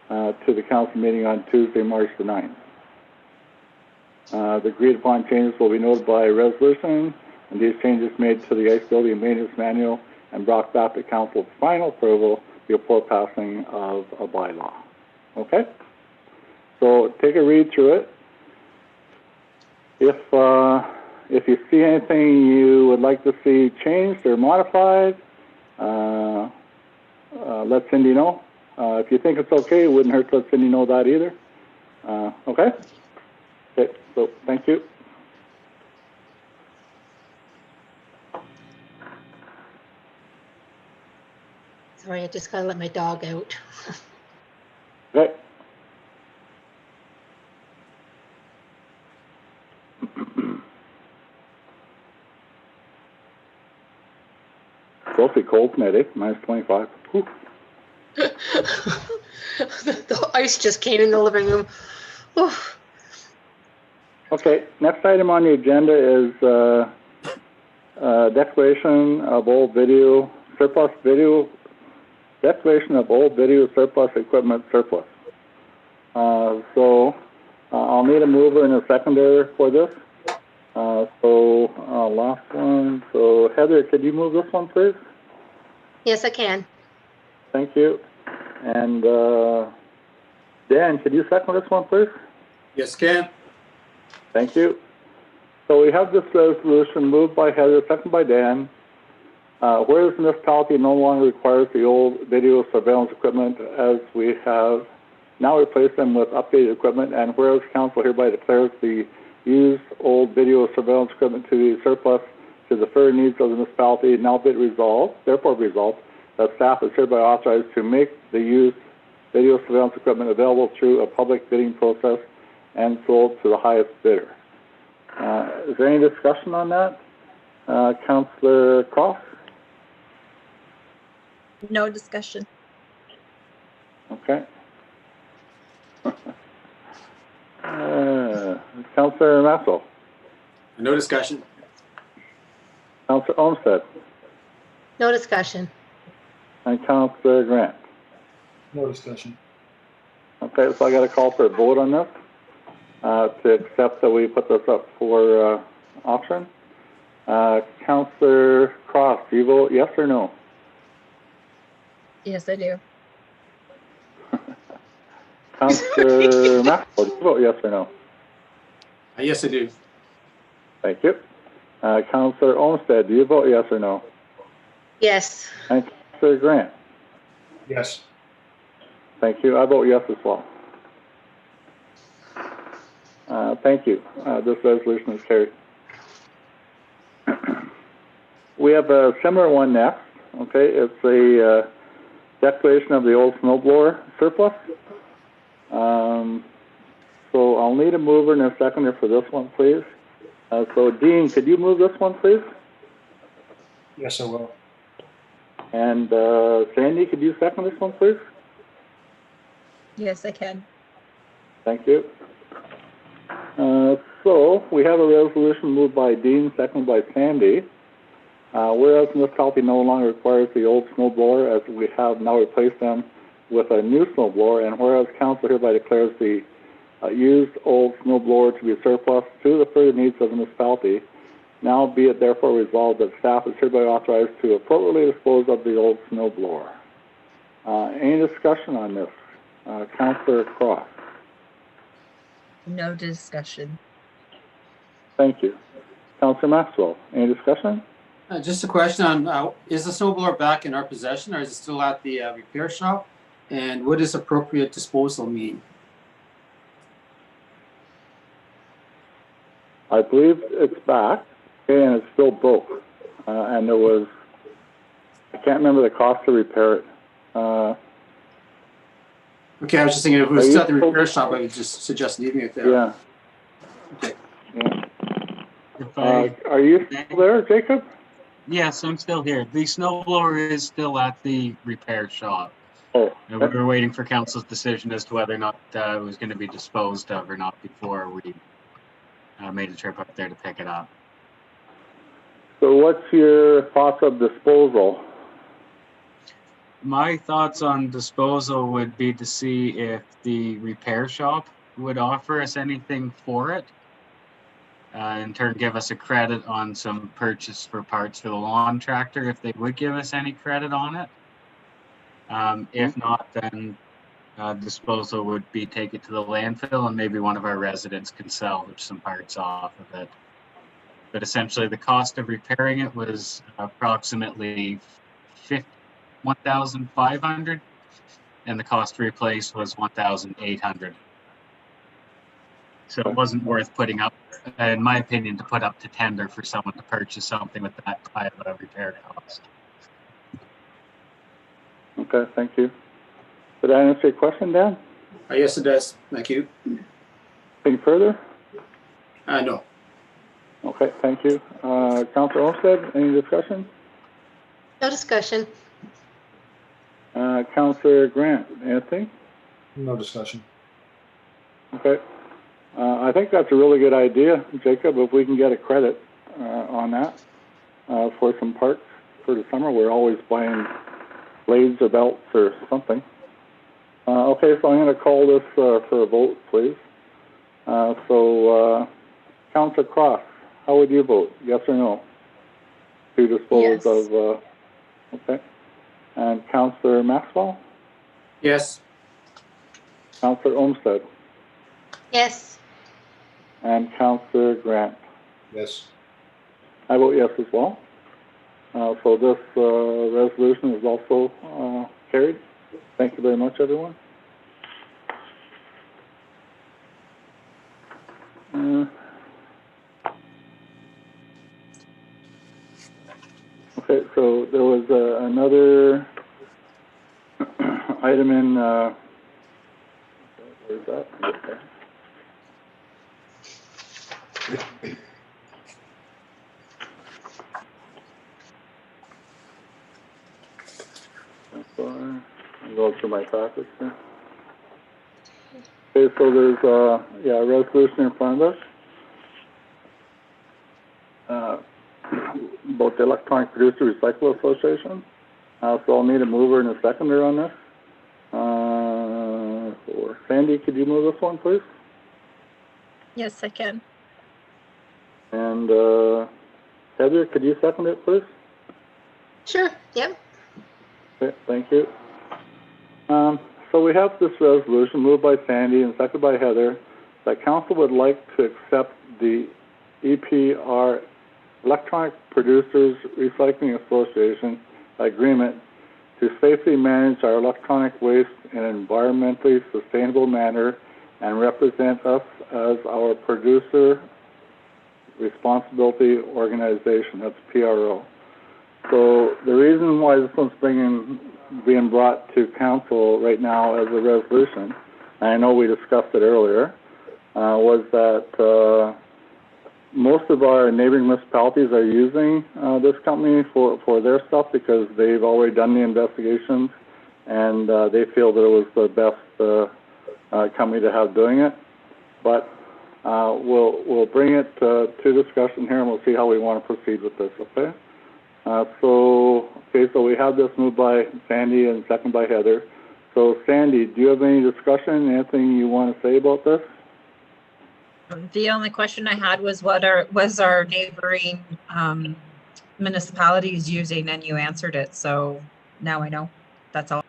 to the council meeting on Tuesday, March the 9th. The agreed upon changes will be noted by resolution, and these changes made to the ice building maintenance manual and brought back to council for final approval before passing of a bylaw. Okay? So take a read through it. If you see anything you would like to see changed or modified, let Cindy know. If you think it's okay, it wouldn't hurt to let Cindy know that either. Okay? Okay, so thank you. Sorry, I just gotta let my dog out. Okay. Supposed to be cold tonight, eh? -25. Whew. The ice just came in the living room. Oof. Okay, next item on the agenda is declaration of old video surplus declaration of old video surplus equipment surplus. So I'll need a mover and a seconder for this. Last one. So Heather, could you move this one, please? Yes, I can. Thank you. And Dan, could you second this one, please? Yes, Ken. Thank you. So we have this resolution moved by Heather, seconded by Dan. Whereas the municipality no longer requires the old video surveillance equipment, as we have now replaced them with updated equipment, and whereas council hereby declares the used old video surveillance equipment to be surplus to the fair needs of the municipality, now be resolved, therefore resolved, that staff is hereby authorized to make the used video surveillance equipment available through a public bidding process and sold to the highest bidder. Is there any discussion on that? Councillor Cross? No discussion. Okay. Councillor Maxwell? No discussion. Councillor Olmsted? No discussion. And Councillor Grant. No discussion. Okay, so I got a call for a vote on this, to accept that we put this up for, auction. Councillor Cross, do you vote yes or no? Yes, I do. Councillor Maxwell, do you vote yes or no? Yes, I do. Thank you. Councillor Olmsted, do you vote yes or no? Yes. And Councillor Grant? Yes. Thank you. I vote yes as well. Thank you. This resolution is carried. We have a similar one next. Okay, it's a declaration of the old snowblower surplus. So I'll need a mover and a seconder for this one, please. So Dean, could you move this one, please? Yes, I will. And Sandy, could you second this one, please? Yes, I can. Thank you. So we have a resolution moved by Dean, seconded by Sandy. Whereas municipality no longer requires the old snow blower, as we have now replaced them with a new snow blower, and whereas council hereby declares the used old snow blower to be surplus to the further needs of the municipality, now be it therefore resolved that staff is hereby authorized to appropriately dispose of the old snow blower. Any discussion on this? Councillor Cross. No discussion. Thank you. Councillor Maxwell, any discussion? Just a question on, is the snow blower back in our possession or is it still at the repair shop? And what does appropriate disposal mean? I believe it's back, and it's still broke. And there was, I can't remember the cost to repair it. Okay, I was just thinking if it was still at the repair shop, I would just suggest leaving it there. Yeah. Okay. Yeah. If I, Are you still there, Jacob? yes, I'm still here. The snow blower is still at the repair shop. Oh, And we were waiting for council's decision as to whether or not it was going to be disposed of or not before we made a trip up there to pick it up. so what's your thoughts of disposal? My thoughts on disposal would be to see if the repair shop would offer us anything for it. In turn, give us a credit on some purchase for parts for the lawn tractor, if they would give us any credit on it. If not, then disposal would be take it to the landfill and maybe one of our residents can salvage some parts off of it. But essentially the cost of repairing it was approximately $1,500 and the cost to replace was $1,800. So it wasn't worth putting up, in my opinion, to put up to tender for someone to purchase something with that high of a repair cost. Okay, thank you. Did I answer your question, Dan? Yes, it does. Thank you. Anything further? No. Okay, thank you. Councillor Olmsted, any discussion? No discussion. Councillor Grant, anything? No discussion. Okay. I think that's a really good idea, Jacob, if we can get a credit on that for some parts for the summer. We're always buying blades or belts or something. Okay, so I'm going to call this for a vote, please. Councillor Cross, how would you vote? Yes or no? To dispose Yes. of, okay. And Councillor Maxwell? Yes. Councillor Olmsted? Yes. And Councillor Grant? Yes. I vote yes as well. So this resolution is also carried. Thank you very much, everyone. Okay, so there was another item in, where's that? Okay. I'll go through my packets here. Okay, so there's a resolution in front of us. about the Electronic Producer Recycle Association. So I'll need a mover and a seconder on this. Or Sandy, could you move this one, please? Yes, I can. And Heather, could you second it, please? Sure, yep. Okay, thank you. So we have this resolution moved by Sandy and seconded by Heather that council would like to accept the EPR Electronic Producers Recycling Association agreement to safely manage our electronic waste in an environmentally sustainable manner and represent us as our producer responsibility organization. That's PRO. So the reason why this one's being brought to council right now as a resolution, and I know we discussed it earlier, was that most of our neighboring municipalities are using this company for their stuff because they've already done the investigations and they feel that it was the best company to have doing it. But we'll bring it to discussion here and we'll see how we want to proceed with this, okay? So we have this moved by Sandy and second by Heather. So Sandy, do you have any discussion, anything you want to say about this? The only question I had was was our neighboring municipalities using, and you answered it. So now I know. That's all.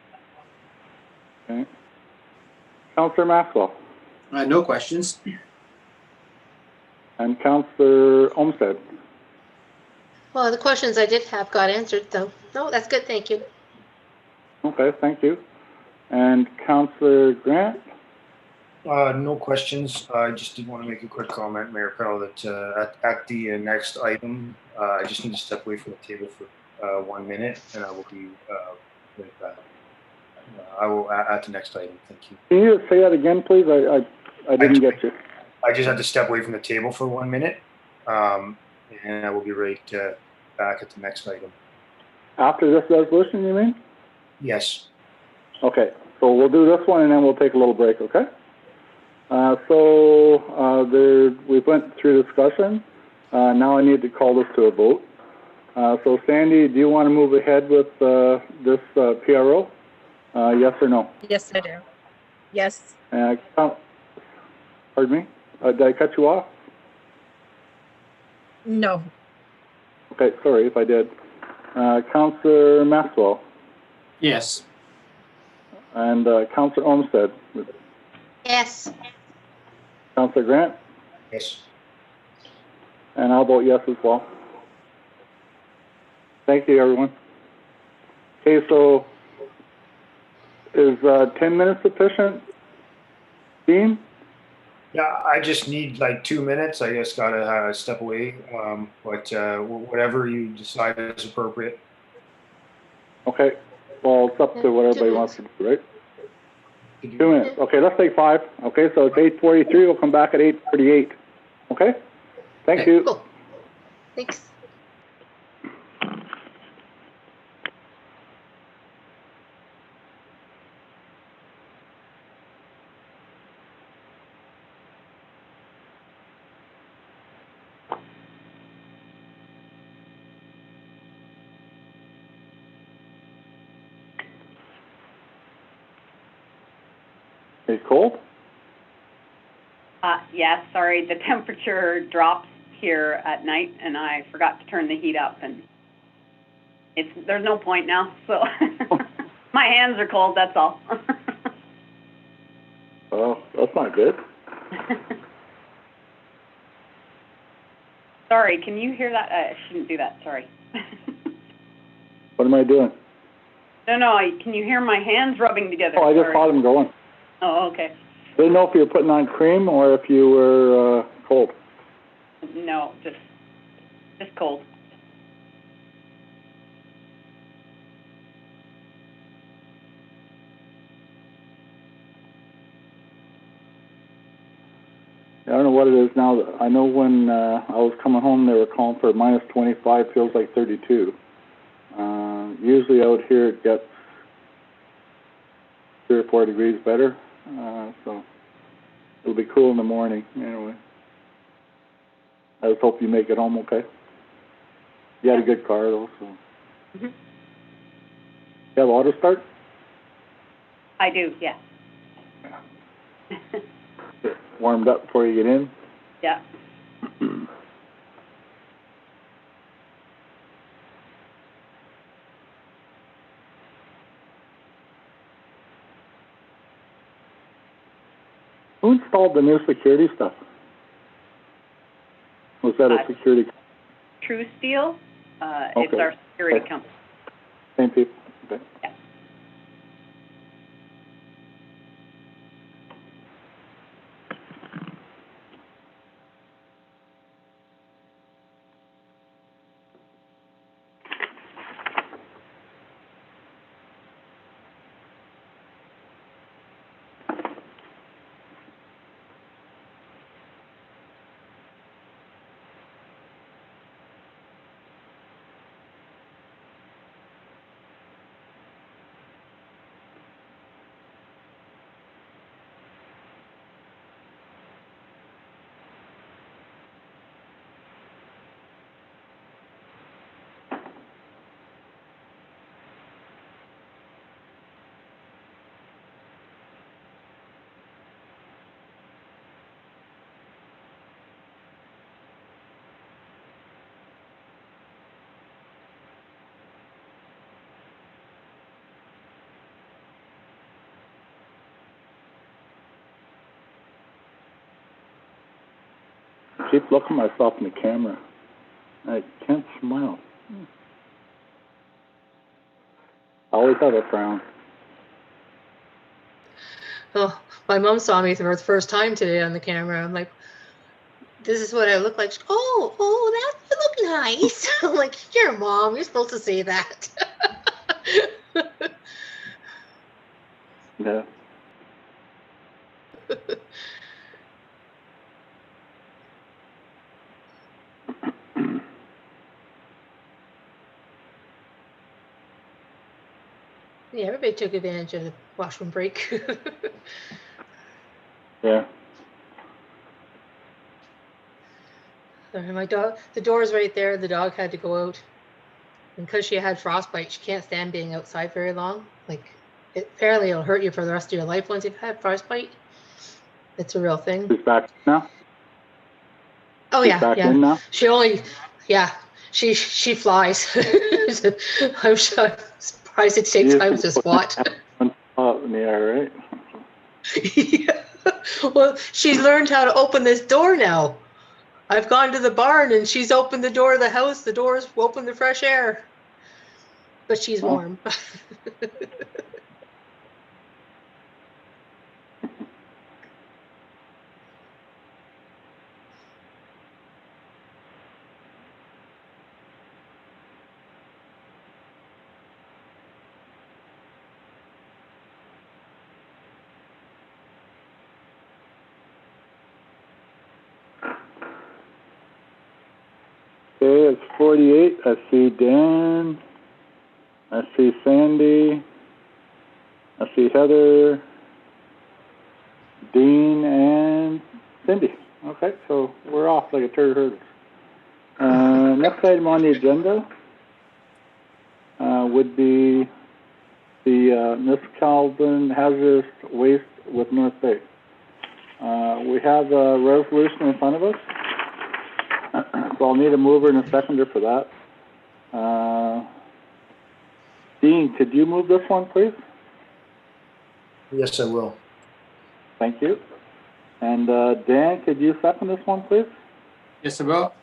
Okay. Councillor Maxwell. No questions. And Councillor Olmsted. Well, the questions I did have got answered, though. No, that's good, thank you. Okay, thank you. And Councillor Grant? No questions. I just did want to make a quick comment, Mayor Carroll, that at the next item, I just need to step away from the table for 1 minute, and I will be right back. I will at the next item. Thank you. Can you say that again, please? I didn't get you. I just had to step away from the table for 1 minute, and I will be right back at the next item. After this resolution, you mean? Yes. Okay, so we'll do this one and then we'll take a little break, okay? We went through discussion. Now I need to call this to a vote. So Sandy, do you want to move ahead with this PRO? Yes or no? Yes, I do. Yes. Pardon me? Did I cut you off? No. Okay, sorry if I did. Councillor Maxwell. Yes. And Councillor Olmsted. Yes. Councillor Grant. Yes. And I'll vote yes as well. Thank you, everyone. Okay, so is 10 minutes sufficient, Dean? Yeah, I just need like 2 minutes. I just gotta step away. But whatever you decide is appropriate. Okay. Well, it's up to what everybody wants to do, right? 2 minutes. Okay, let's take 5. Okay, so it's 8:43. We'll come back at 8:48. Okay? Thank you. Cool. Thanks. It's cold? Yes, sorry, the temperature drops here at night and I forgot to turn the heat up and there's no point now, so my hands are cold, that's all. Oh, that's not good. Sorry, can you hear that? I shouldn't do that, sorry. What am I doing? No, can you hear my hands rubbing together? Oh, I just Sorry. saw them going. Oh, okay. I didn't know if you were putting on cream or if you were cold. No, just cold. I don't know what it is now. I know when I was coming home, they were calling for minus 25, feels like 32. Usually out here it gets 3 or 4 degrees better, so it'll be cool in the morning anyway. I just hope you make it home okay. You had a good car though, so. Mhm. You have auto start? I do, yeah. Get warmed up before you get in? Yeah. Who installed the new security stuff? Was that a security, True Steel, it's Okay. our security Okay. company. same people? Okay. Yeah. I keep looking at myself in the camera. I can't smile. I always have a frown. Oh, my mom saw me for the first time today on the camera. I'm like, this is what I look like. She, oh, that you look nice. I'm like, you're mom. You're supposed to say that. Yeah. Yeah, everybody took advantage of the washroom break. Yeah. My dog, the door's right there. The dog had to go out. And because she had frostbite, she can't stand being outside very long. Like, apparently it'll hurt you for the rest of your life once you've had frostbite. It's a real thing. She's back now? Oh She's yeah, back yeah. in now? She only, yeah, she flies. I'm surprised it takes time to swat. Up in the air, right? Yeah. Well, she's learned how to open this door now. I've gone to the barn and she's opened the door of the house. The door's open to fresh air. But she's Oh. warm. Okay, it's 48. I see Dan. I see Sandy. I see Heather, Dean, and Cindy. Okay, so we're off like a turd herders. Next item on the agenda would be the Miss Calvin hazardous waste with North Bay. We have a resolution in front of us, so I'll need a mover and a seconder for that. Dean, could you move this one, please? Yes, I will. Thank you. And Dan, could you second this one, please? Yes, I will.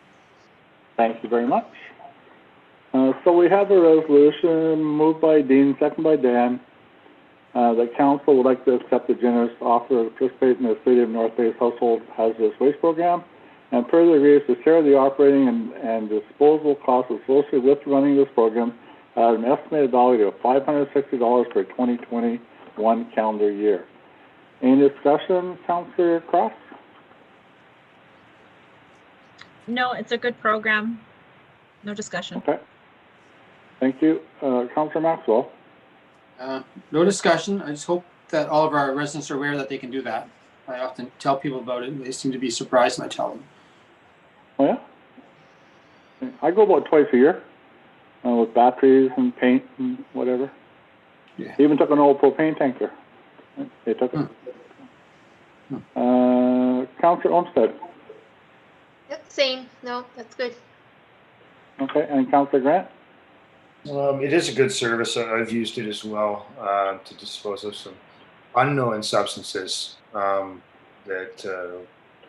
Thank you very much. So we have a resolution moved by Dean, second by Dan. The council would like to accept the generous offer to participate in the City of North Bay's Household Hazardous Waste Program, and further agrees to share the operating and disposal costs associated with running this program at an estimated value of $560 for 2021 calendar year. Any discussion, Councillor Cross? No, it's a good program. No discussion. Okay. Thank you. Councillor Maxwell? No discussion. I just hope that all of our residents are aware that they can do that. I often tell people about it, and they seem to be surprised when I tell them. Oh, yeah? I go about twice a year. with batteries and paint and whatever. Yeah. They even took an old propane tanker. They took it. Councillor Olmsted. Yep, same. No, that's good. Okay, and Councillor Grant? It is a good service. I've used it as well to dispose of some unknown substances that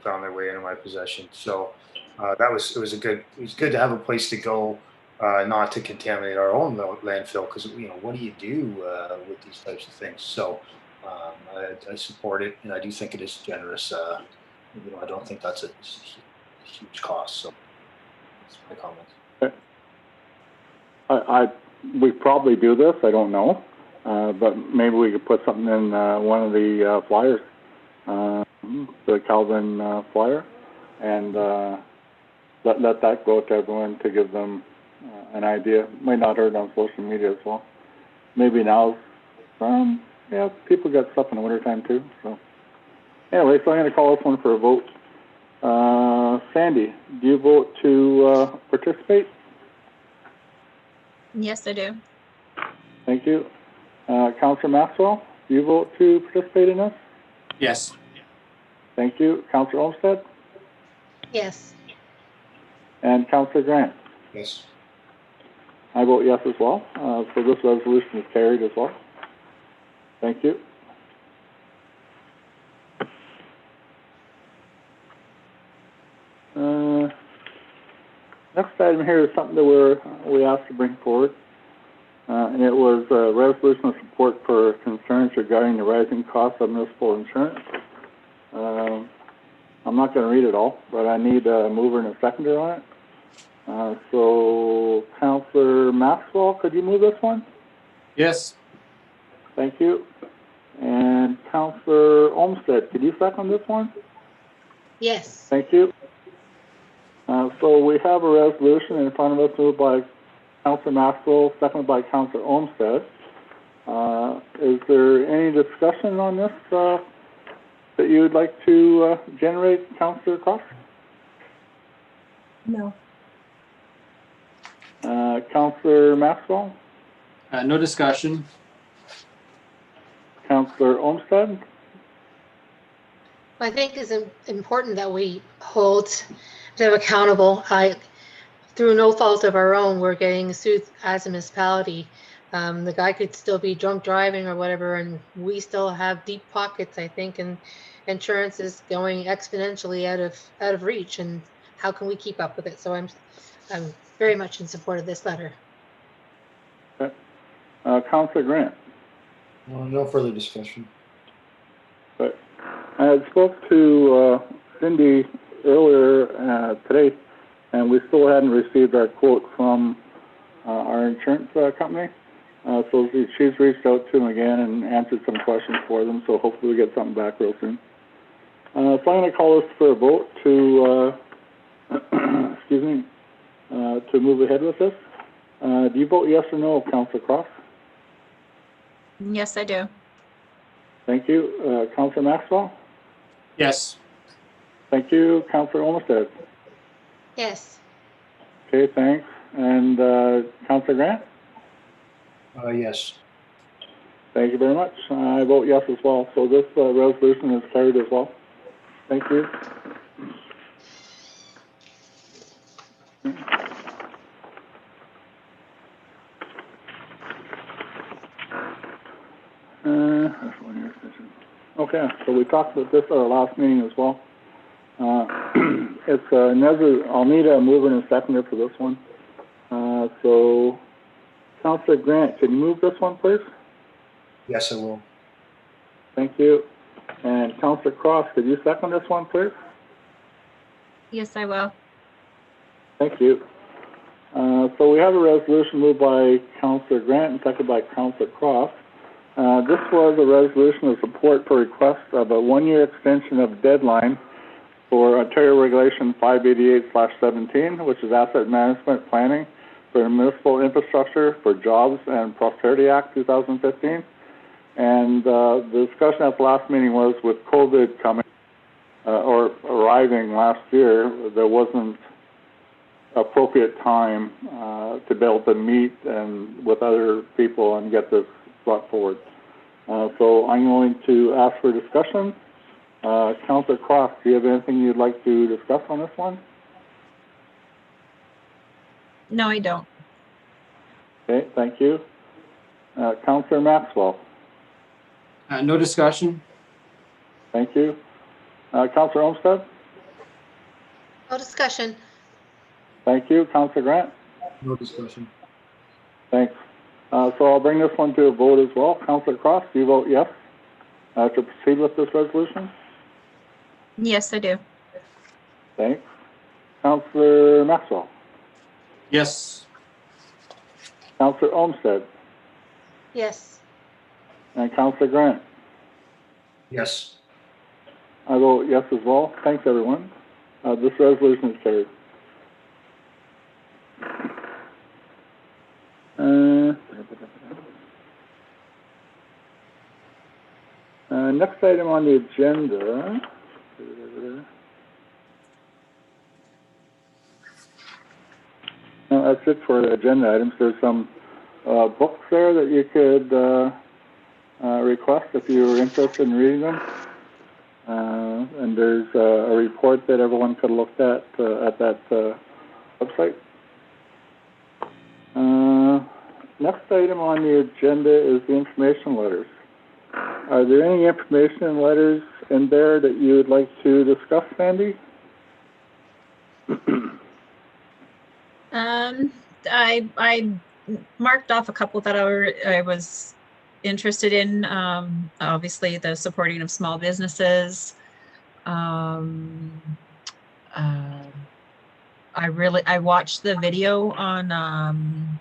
found their way into my possession. So it was good to have a place to go, not to contaminate our own landfill, because what do you do with these types of things? So I support it, and I do think it is generous. I don't think that's a huge cost. So that's my comments. We probably do this, I don't know, but maybe we could put something in one of the flyers, the Calvin flyer, and let that go to everyone to give them an idea. Might not hurt on social media as well. Maybe now, people get stuff in the wintertime too. So anyway, so I'm going to call this one for a vote. Sandy, do you vote to participate? Yes, I do. Thank you. Councillor Maxwell, do you vote to participate in this? Yes. Thank you. Councillor Olmsted? Yes. And Councillor Grant? Yes. I vote yes as well. So this resolution is carried as well. Thank you. Next item here is something that we asked to bring forward, and it was a resolution of support for concerns regarding the rising cost of municipal insurance. I'm not going to read it all, but I need a mover and a seconder on it. So, Councillor Maxwell, could you move this one? Yes. Thank you. And Councillor Olmsted, could you second this one? Yes. Thank you. So we have a resolution in front of us moved by Councillor Maxwell, seconded by Councillor Olmsted. Is there any discussion on this that you would like to generate, Councillor Cross? No. Councillor Maxwell? No discussion. Councillor Olmsted? I think it's important that we hold them accountable. Through no fault of our own, we're getting sued as a municipality. The guy could still be drunk driving or whatever, and we still have deep pockets, I think, and insurance is going exponentially out of reach. And how can we keep up with it? So I'm very much in support of this letter. Okay. Councillor Grant? No further discussion. But I had spoke to Cindy earlier today, and we still hadn't received our quote from our insurance company. So she's reached out to them again and answered some questions for them, so hopefully we get something back real soon. So I'm going to call this for a vote to, to move ahead with this. Do you vote yes or no, Councillor Cross? Yes, I do. Thank you. Councillor Maxwell? Yes. Thank you. Councillor Olmsted? Yes. Okay, thanks. And Councillor Grant? Yes. Thank you very much. I vote yes as well. So this resolution is carried as well. Thank you. Okay, so we talked about this at our last meeting as well. It's I'll need a mover and a seconder for this one. So, Councillor Grant, can you move this one, please? Yes, I will. Thank you. And Councillor Cross, could you second this one, please? Yes, I will. Thank you. So we have a resolution moved by Councillor Grant and seconded by Councillor Cross. This was a resolution of support for request of a one-year extension of deadline for Ontario Regulation 588/17, which is Asset Management Planning for Municipal Infrastructure for Jobs and Prosperity Act 2015. And the discussion at the last meeting was with COVID coming or arriving last year, there wasn't appropriate time to be able to meet and with other people and get this brought forward. So I'm going to ask for discussion. Councillor Cross, do you have anything you'd like to discuss on this one? No, I don't. Okay, thank you. Councillor Maxwell, No discussion. thank you. Councillor Olmsted, No discussion. thank you. Councillor Grant, No discussion. thanks. So I'll bring this one to a vote as well. Councillor Cross, do you vote yes to proceed with this resolution? Yes, I do. Thanks. Councillor Maxwell, Yes. Councillor Olmsted, Yes. and Councillor Grant. Yes. I vote yes as well. Thanks, everyone. This resolution is carried. Next item on the agenda. No, that's it for agenda items. There's some books there that you could request if you were interested in reading them. And there's a report that everyone could look at that website. Next item on the agenda is the information letters. Are there any information letters in there that you would like to discuss, Sandy? I marked off a couple that I was interested in. Obviously, the supporting of small businesses. I watched the video on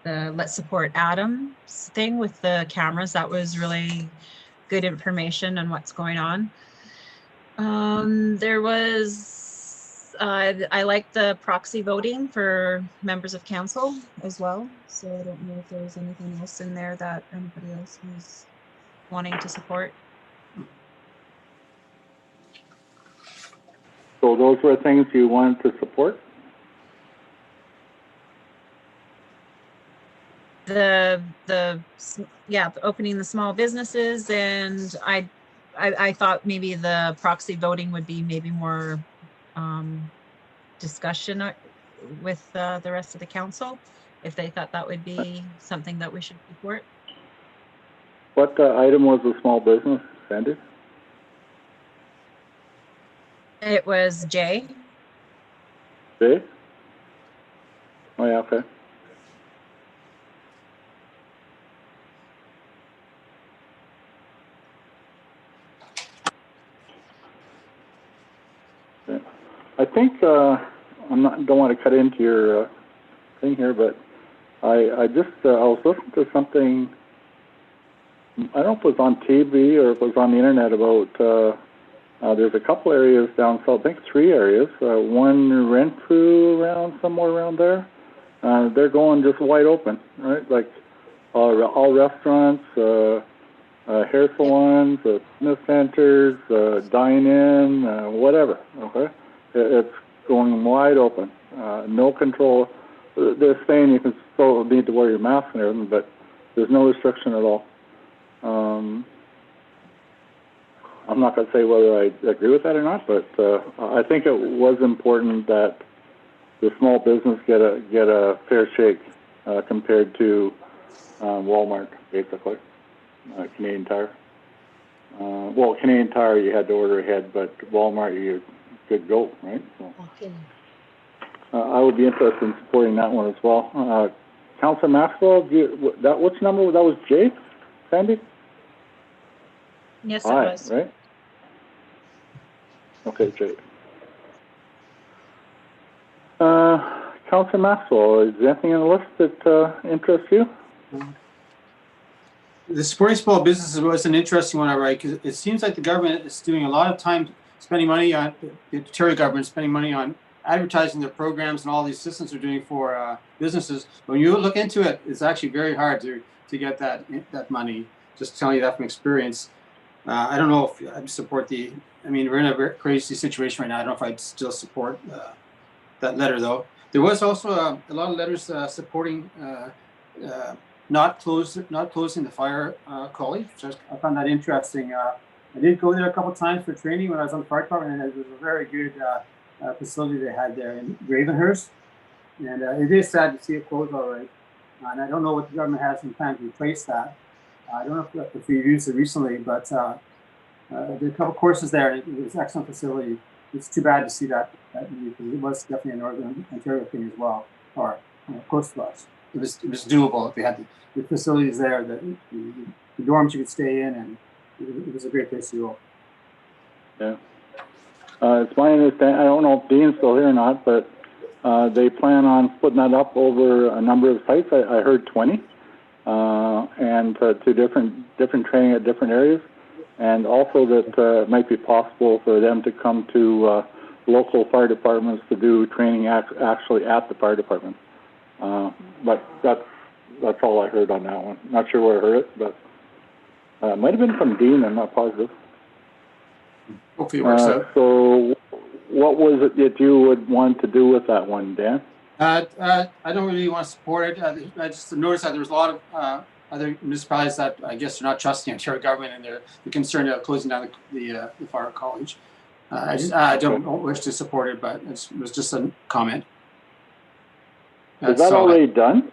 the Let's Support Adams thing with the cameras. That was really good information on what's going on. There was, I like the proxy voting for members of council as well. So I don't know if there was anything else in there that anybody else was wanting to support. So those were things you wanted to support? Yeah, opening the small businesses, and I thought maybe the proxy voting would be maybe more discussion with the rest of the council, if they thought that would be something that we should support. What item was the small business, Sandy? It was Jay. Jay? Oh, yeah, okay. I think don't want to cut into your thing here, but I was listening to something. I don't know if it was on TV or if it was on the internet about there's a couple areas down south. I think 3 areas. One Renfrew somewhere around there. They're going just wide open, right? Like all restaurants, hair salons, fitness centers, dine-in, whatever. Okay. It's going wide open, no control. They're saying you can still need to wear your mask and everything, but there's no restriction at all. I'm not going to say whether I agree with that or not, but I think it was important that the small business get a fair shake compared to Walmart, basically, Canadian Tire. Well, Canadian Tire you had to order ahead, but Walmart you could go, right? So, I would be interested in supporting that one as well. Councillor Maxwell, which number? That was Jay, Sandy? Yes, it was. Right? Okay, Jay. Councillor Maxwell, is there anything on the list that interests you? The supporting small businesses was an interesting one, I write, because it seems like the government is doing a lot of time spending money on, the Ontario government spending money on advertising their programs and all the assistance they're doing for businesses. When you look into it, it's actually very hard to get that money. Just telling you that from experience. I don't know if I'd support we're in a very crazy situation right now. I don't know if I'd still support that letter though. There was also a lot of letters supporting not closing the fire college. I found that interesting. I did go there a couple times for training when I was on the fire department, and it was a very good facility they had there in Ravenhurst. And it is sad to see it close already. And I don't know what the government has in plan to replace that. I don't know if we used it recently, but there are a couple courses there. It was an excellent facility. It's too bad to see that because it was definitely a Northern Ontario thing as well, or close to us. It was doable if we had the facilities there, the dorms you could stay in, and it was a great place to go. Yeah. It's my understanding, I don't know if Dean's still here or not, but they plan on splitting that up over a number of sites. I heard 20, and to different training at different areas, and also that it might be possible for them to come to local fire departments to do training actually at the fire department. But that's all I heard on that one. Not sure where I heard it, but it might have been from Dean. I'm not positive. Hopefully it works out. So what was it that you would want to do with that one, Dan? I don't really want to support it. I just noticed that there was a lot of other municipalities that I guess are not trusting the Ontario government, and they're concerned about closing down the fire college. I don't wish to support it, but it was just a comment. Is that already done?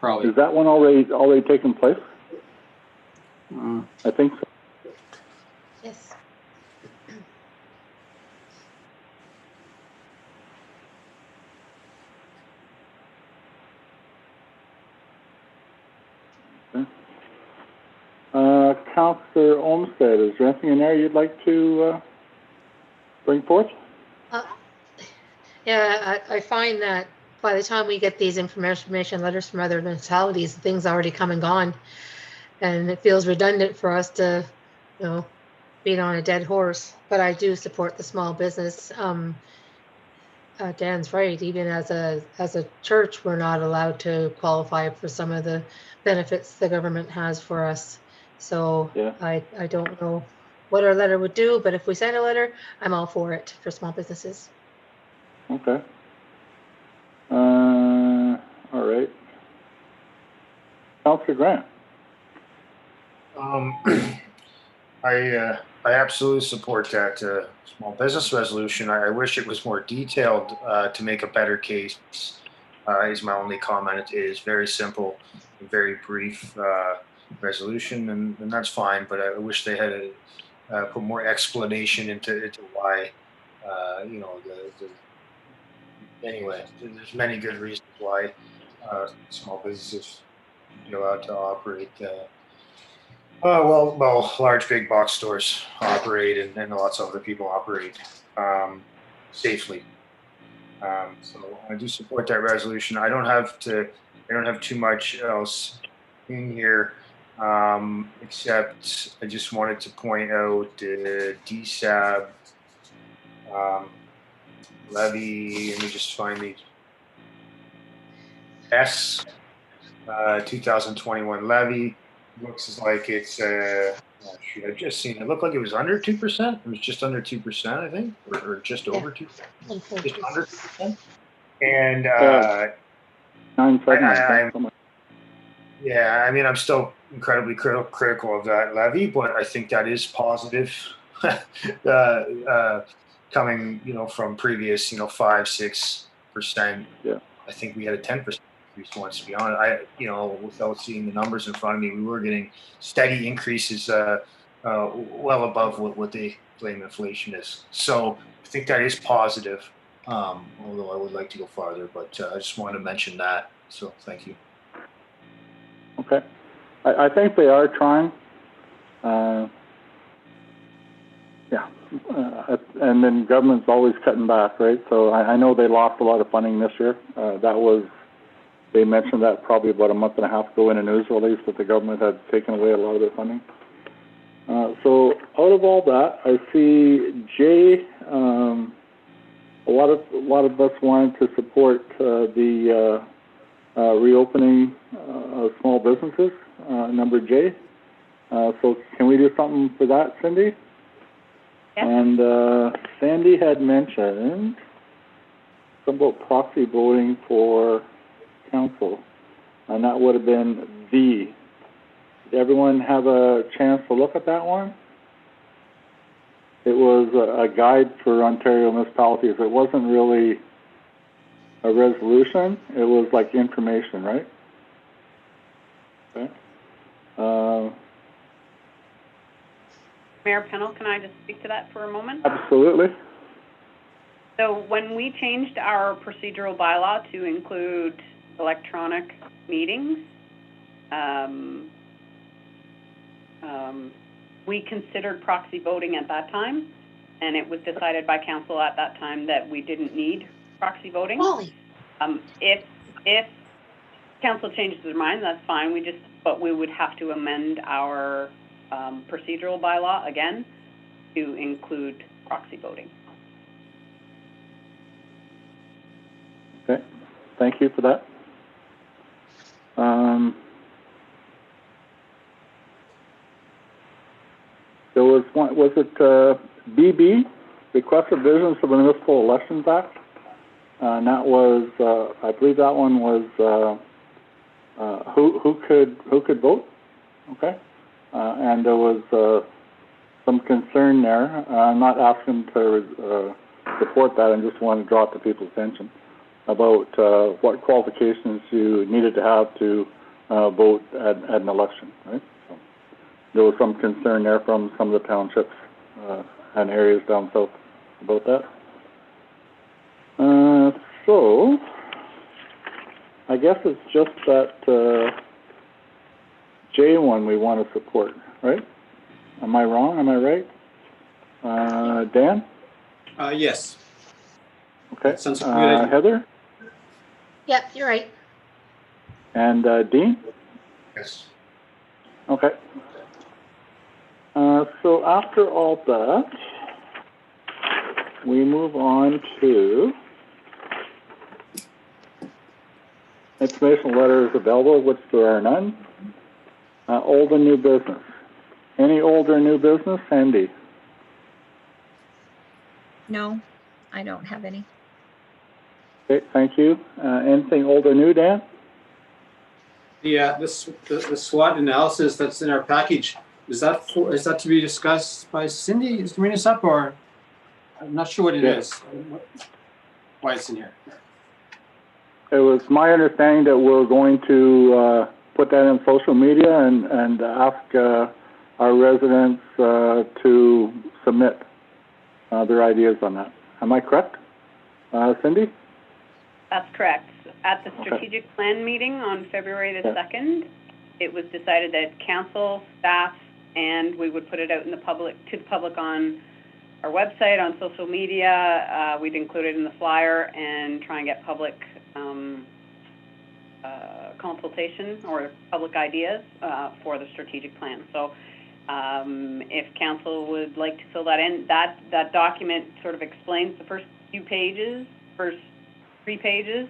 Probably. Is that one already taken place? I think so. Yes. Councillor Olmsted, is there anything in there you'd like to bring forth? Yeah, I find that by the time we get these information letters from other municipalities, things already come and gone. And it feels redundant for us to, beat on a dead horse. But I do support the small business. Dan's right. Even as a church, we're not allowed to qualify for some of the benefits the government has for us. So yeah. I don't know what our letter would do, but if we send a letter, I'm all for it for small businesses. Okay. All right. Councillor Grant. I absolutely support that small business resolution. I wish it was more detailed to make a better case. Is my only comment. It is very simple, very brief resolution, and that's fine. But I wish they had put more explanation into why. Anyway, there's many good reasons why small businesses be allowed to operate. Large big box stores operate, and lots of other people operate safely. So I do support that resolution. I don't have too much else in here, except I just wanted to point out the DSAB levy. Let me just find the S 2021 levy. Looks like it's I've just seen it. Looked like it was under 2%. It was just under 2%, I think, or just over 2%, just under 2%. And I'm still incredibly critical of that levy, but I think that is positive. Coming, from previous, 5-6%. Yeah. I think we had a 10% increase once. To be honest, without seeing the numbers in front of me, we were getting steady increases, well above what they claim inflation is. So I think that is positive. Although I would like to go farther, but I just wanted to mention that. So thank you. Okay, I think they are trying. And then government's always cutting back, right? So I know they lost a lot of funding this year. They mentioned that probably about a month and a half ago in a news release that the government had taken away a lot of their funding. So out of all that, I see Jay. A lot of us wanted to support the reopening of small businesses. Number J. So can we do something for that, Cindy? Yeah. And Sandy had mentioned something about proxy voting for council, and that would have been V. Did everyone have a chance to look at that one? It was a guide for Ontario municipalities. It wasn't really a resolution. It was like information, right? Okay. Mayor Pennell, can I just speak to that for a moment? Absolutely. So when we changed our procedural bylaw to include electronic meetings, we considered proxy voting at that time, and it was decided by council at that time that we didn't need proxy voting. If council changes their mind, that's fine. But we would have to amend our procedural bylaw again to include proxy voting. Okay, thank you for that. There was one, was it BB, Request for Revisions of the Municipal Elections Act? And that was, I believe that one was who could vote? Okay, and there was some concern there. I'm not asking to support that. I just want to draw it to people's attention about what qualifications you needed to have to vote at an election, right? So there was some concern there from some of the townships and areas down south about that. So I guess it's just that J one we want to support, right? Am I wrong? Am I right? Dan? Yes. Okay. Sounds like a good idea. Heather? Yep, you're right. And Dean? Yes. Okay. So after all that, we move on to information letters available, which there are none. Old and new business. Any old or new business, Sandy? No, I don't have any. Okay, thank you. Anything old or new, Dan? The SWOT analysis that's in our package, is that to be discussed by Cindy? Is bringing us up, or I'm not sure what it is. Why it's in here? It was my understanding that we're going to put that in social media and ask our residents to submit their ideas on that. Am I correct, Cindy? That's correct. At the strategic plan meeting on February the 2nd, it was decided that council, staff, and we would put it out in the public, to the public on our website, on social media. We'd include it in the flyer and try and get public consultation or public ideas for the strategic plan. So if council would like to fill that in, that document sort of explains the first few pages, first 3 pages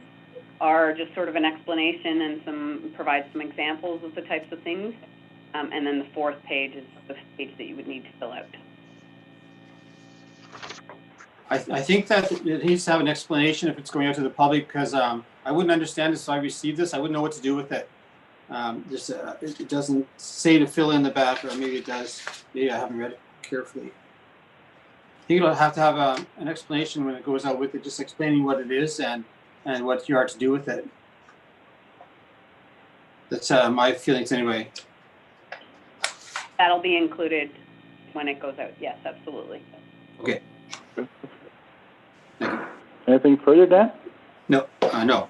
are just sort of an explanation and provides some examples of the types of things. And then the 4th page is the page that you would need to fill out. I think that it needs to have an explanation if it's going out to the public, because I wouldn't understand it, so I received this. I wouldn't know what to do with it. It doesn't say to fill in the back, or maybe it does. Maybe I haven't read it carefully. I think it'll have to have an explanation when it goes out with it, just explaining what it is and what you are to do with it. That's my feelings anyway. That'll be included when it goes out. Yes, absolutely. Okay. Thank you. Anything further, Dan? No, no.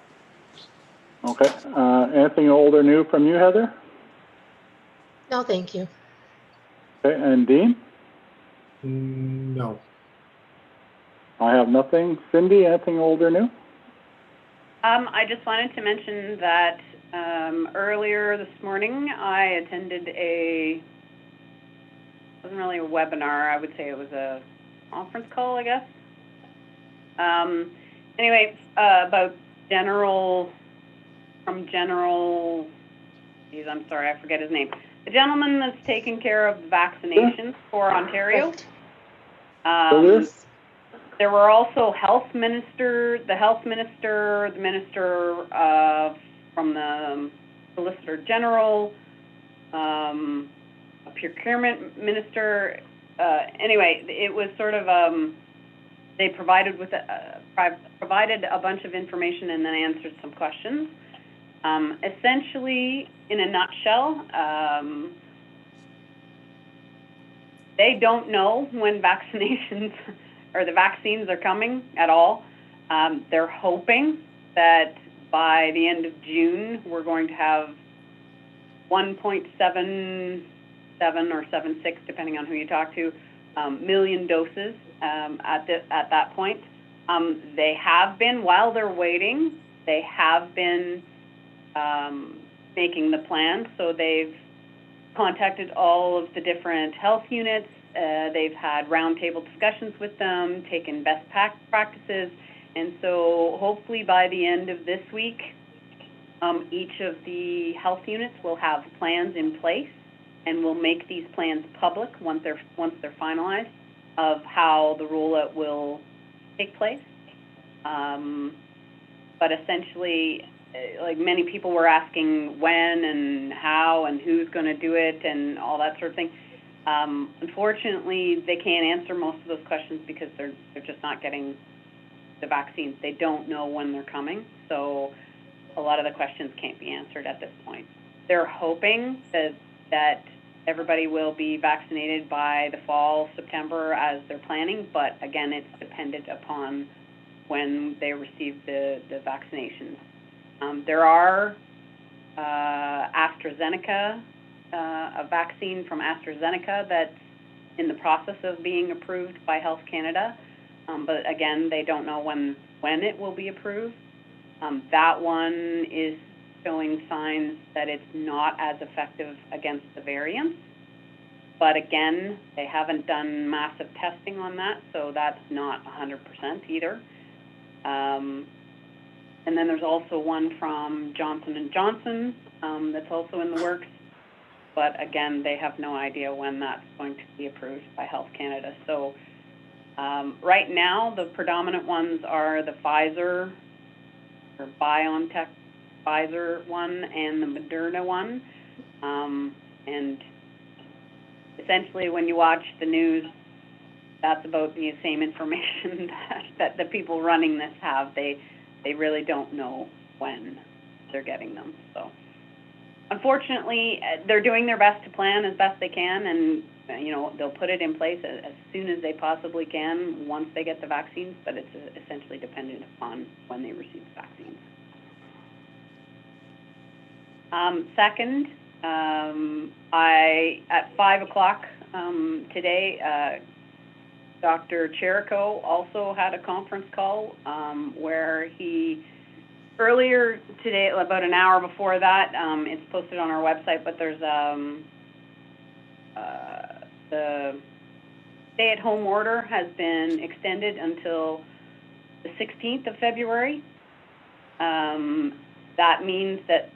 Okay. Anything old or new from you, Heather? No, thank you. Okay, and Dean? No. I have nothing. Cindy, anything old or new? I just wanted to mention that earlier this morning I attended it wasn't really a webinar, I would say it was a conference call, I guess. Anyway, about geez, I'm sorry, I forget his name. The gentleman that's taking care of vaccinations for Ontario. There were also the minister from the Solicitor General, a procurement minister. Anyway, it was sort of, they provided a bunch of information and then answered some questions. Essentially, in a nutshell, they don't know when vaccinations or the vaccines are coming at all. They're hoping that by the end of June, we're going to have 1.77 or 76, depending on who you talk to, million doses at that point. They have been, while they're waiting, they have been making the plan. So they've contacted all of the different health units. They've had roundtable discussions with them, taken best practices. And so hopefully by the end of this week, each of the health units will have plans in place and will make these plans public once they're finalized of how the rollout will take place. But essentially, like many people were asking when and how and who's going to do it and all that sort of thing. Unfortunately, they can't answer most of those questions because they're just not getting the vaccines. They don't know when they're coming, so a lot of the questions can't be answered at this point. They're hoping that everybody will be vaccinated by the fall, September, as they're planning, but again, it's dependent upon when they receive the vaccinations. There are AstraZeneca, a vaccine from AstraZeneca that's in the process of being approved by Health Canada, but again, they don't know when it will be approved. That one is showing signs that it's not as effective against the variants, but again, they haven't done massive testing on that, so that's not 100% either. And then there's also one from Johnson & Johnson that's also in the works. But again, they have no idea when that's going to be approved by Health Canada. So right now, the predominant ones are the Pfizer or BioNTech Pfizer one and the Moderna one. And essentially, when you watch the news, that's about the same information that the people running this have. They really don't know when they're getting them. So unfortunately, they're doing their best to plan as best they can, and they'll put it in place as soon as they possibly can once they get the vaccines, but it's essentially dependent upon when they receive the vaccines. Second, at 5 o'clock today, Dr. Cherico also had a conference call where he, earlier today, about an hour before that, it's posted on our website, but there's the stay-at-home order has been extended until the 16th of February. That means that,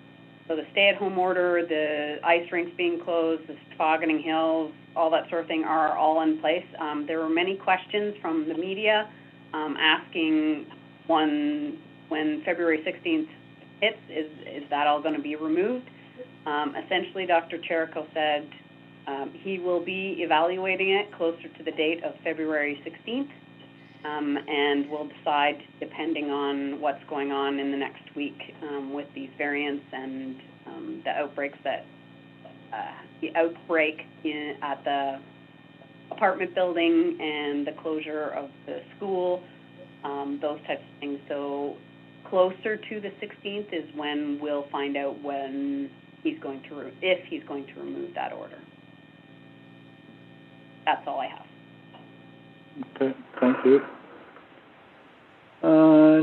so the stay-at-home order, the ice rinks being closed, the tobogganing hills, all that sort of thing are all in place. There were many questions from the media asking when February 16th hits, is that all going to be removed? Essentially, Dr. Cherico said he will be evaluating it closer to the date of February 16th, and we'll decide depending on what's going on in the next week with these variants and the outbreaks the outbreak at the apartment building and the closure of the school, those types of things. So closer to the 16th is when we'll find out when if he's going to remove that order. That's all I have. Okay, thank you.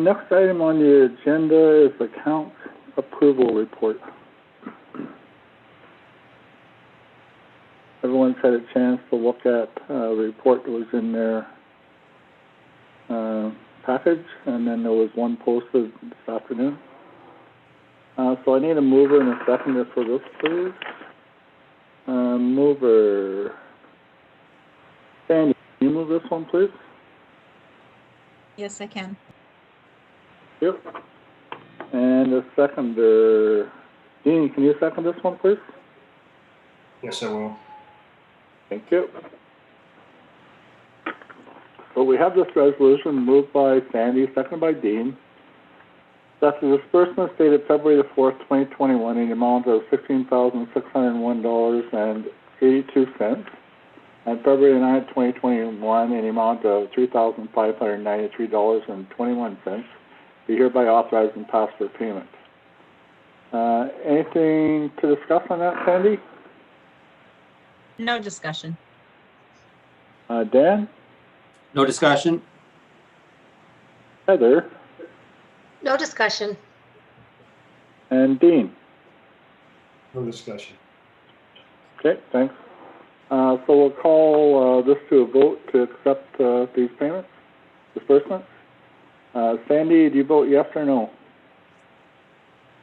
Next item on the agenda is accounts approval report. Everyone's had a chance to look at the report that was in their package, and then there was one posted this afternoon. So I need a mover and a seconder for this, please. Mover. Sandy, can you move this one, please? Yes, I can. Yep. And the seconder, Dean, can you second this one, please? Yes, I will. Thank you. So we have this resolution moved by Sandy, seconded by Dean, that the disbursement dated February the 4th, 2021 in the amount of $16,601.82, and February the 9th, 2021 in the amount of $3,593.21 be hereby authorized and passed for payment. Anything to discuss on that, Sandy? No discussion. Dan? No discussion? Heather? No discussion. And Dean? No discussion. Okay, thanks. So we'll call this to a vote to accept these payments, disbursements. Sandy, do you vote yes or no?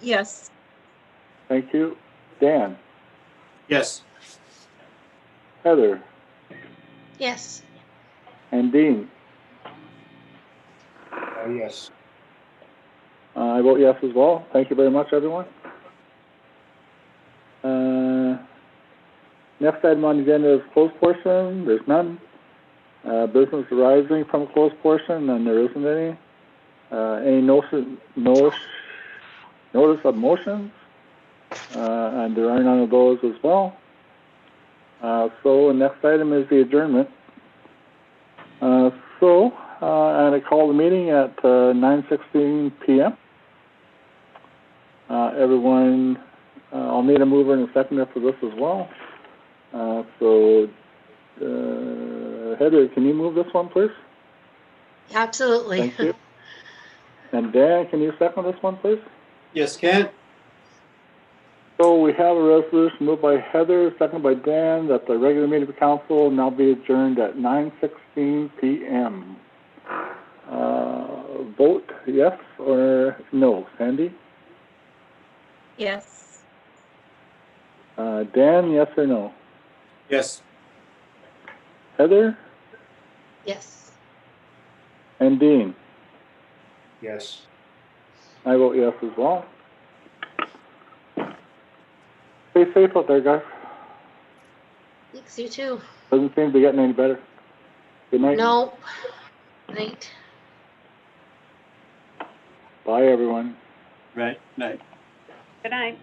Yes. Thank you. Dan? Yes. Heather? Yes. And Dean? Yes. I vote yes as well. Thank you very much, everyone. Next item on the agenda is closed portion. There's none. Business arising from closed portion, and there isn't any. Any notice of motions, and there are none of those as well. So the next item is the adjournment. And I call the meeting at 9:16 p.m. Everyone, I'll need a mover and a seconder for this as well. Heather, can you move this one, please? Absolutely. Thank you. And Dan, can you second this one, please? Yes, Ken? So we have a resolution moved by Heather, seconded by Dan, that the regular meeting of council now be adjourned at 9:16 p.m. Vote yes or no. Sandy? Yes. Dan, yes or no? Yes. Heather? Yes. And Dean? Yes. I vote yes as well. Stay safe out there, guys. Thanks, you too. Doesn't seem to be getting any better. Good night. No. Night. Bye, everyone. Right, night. Good night.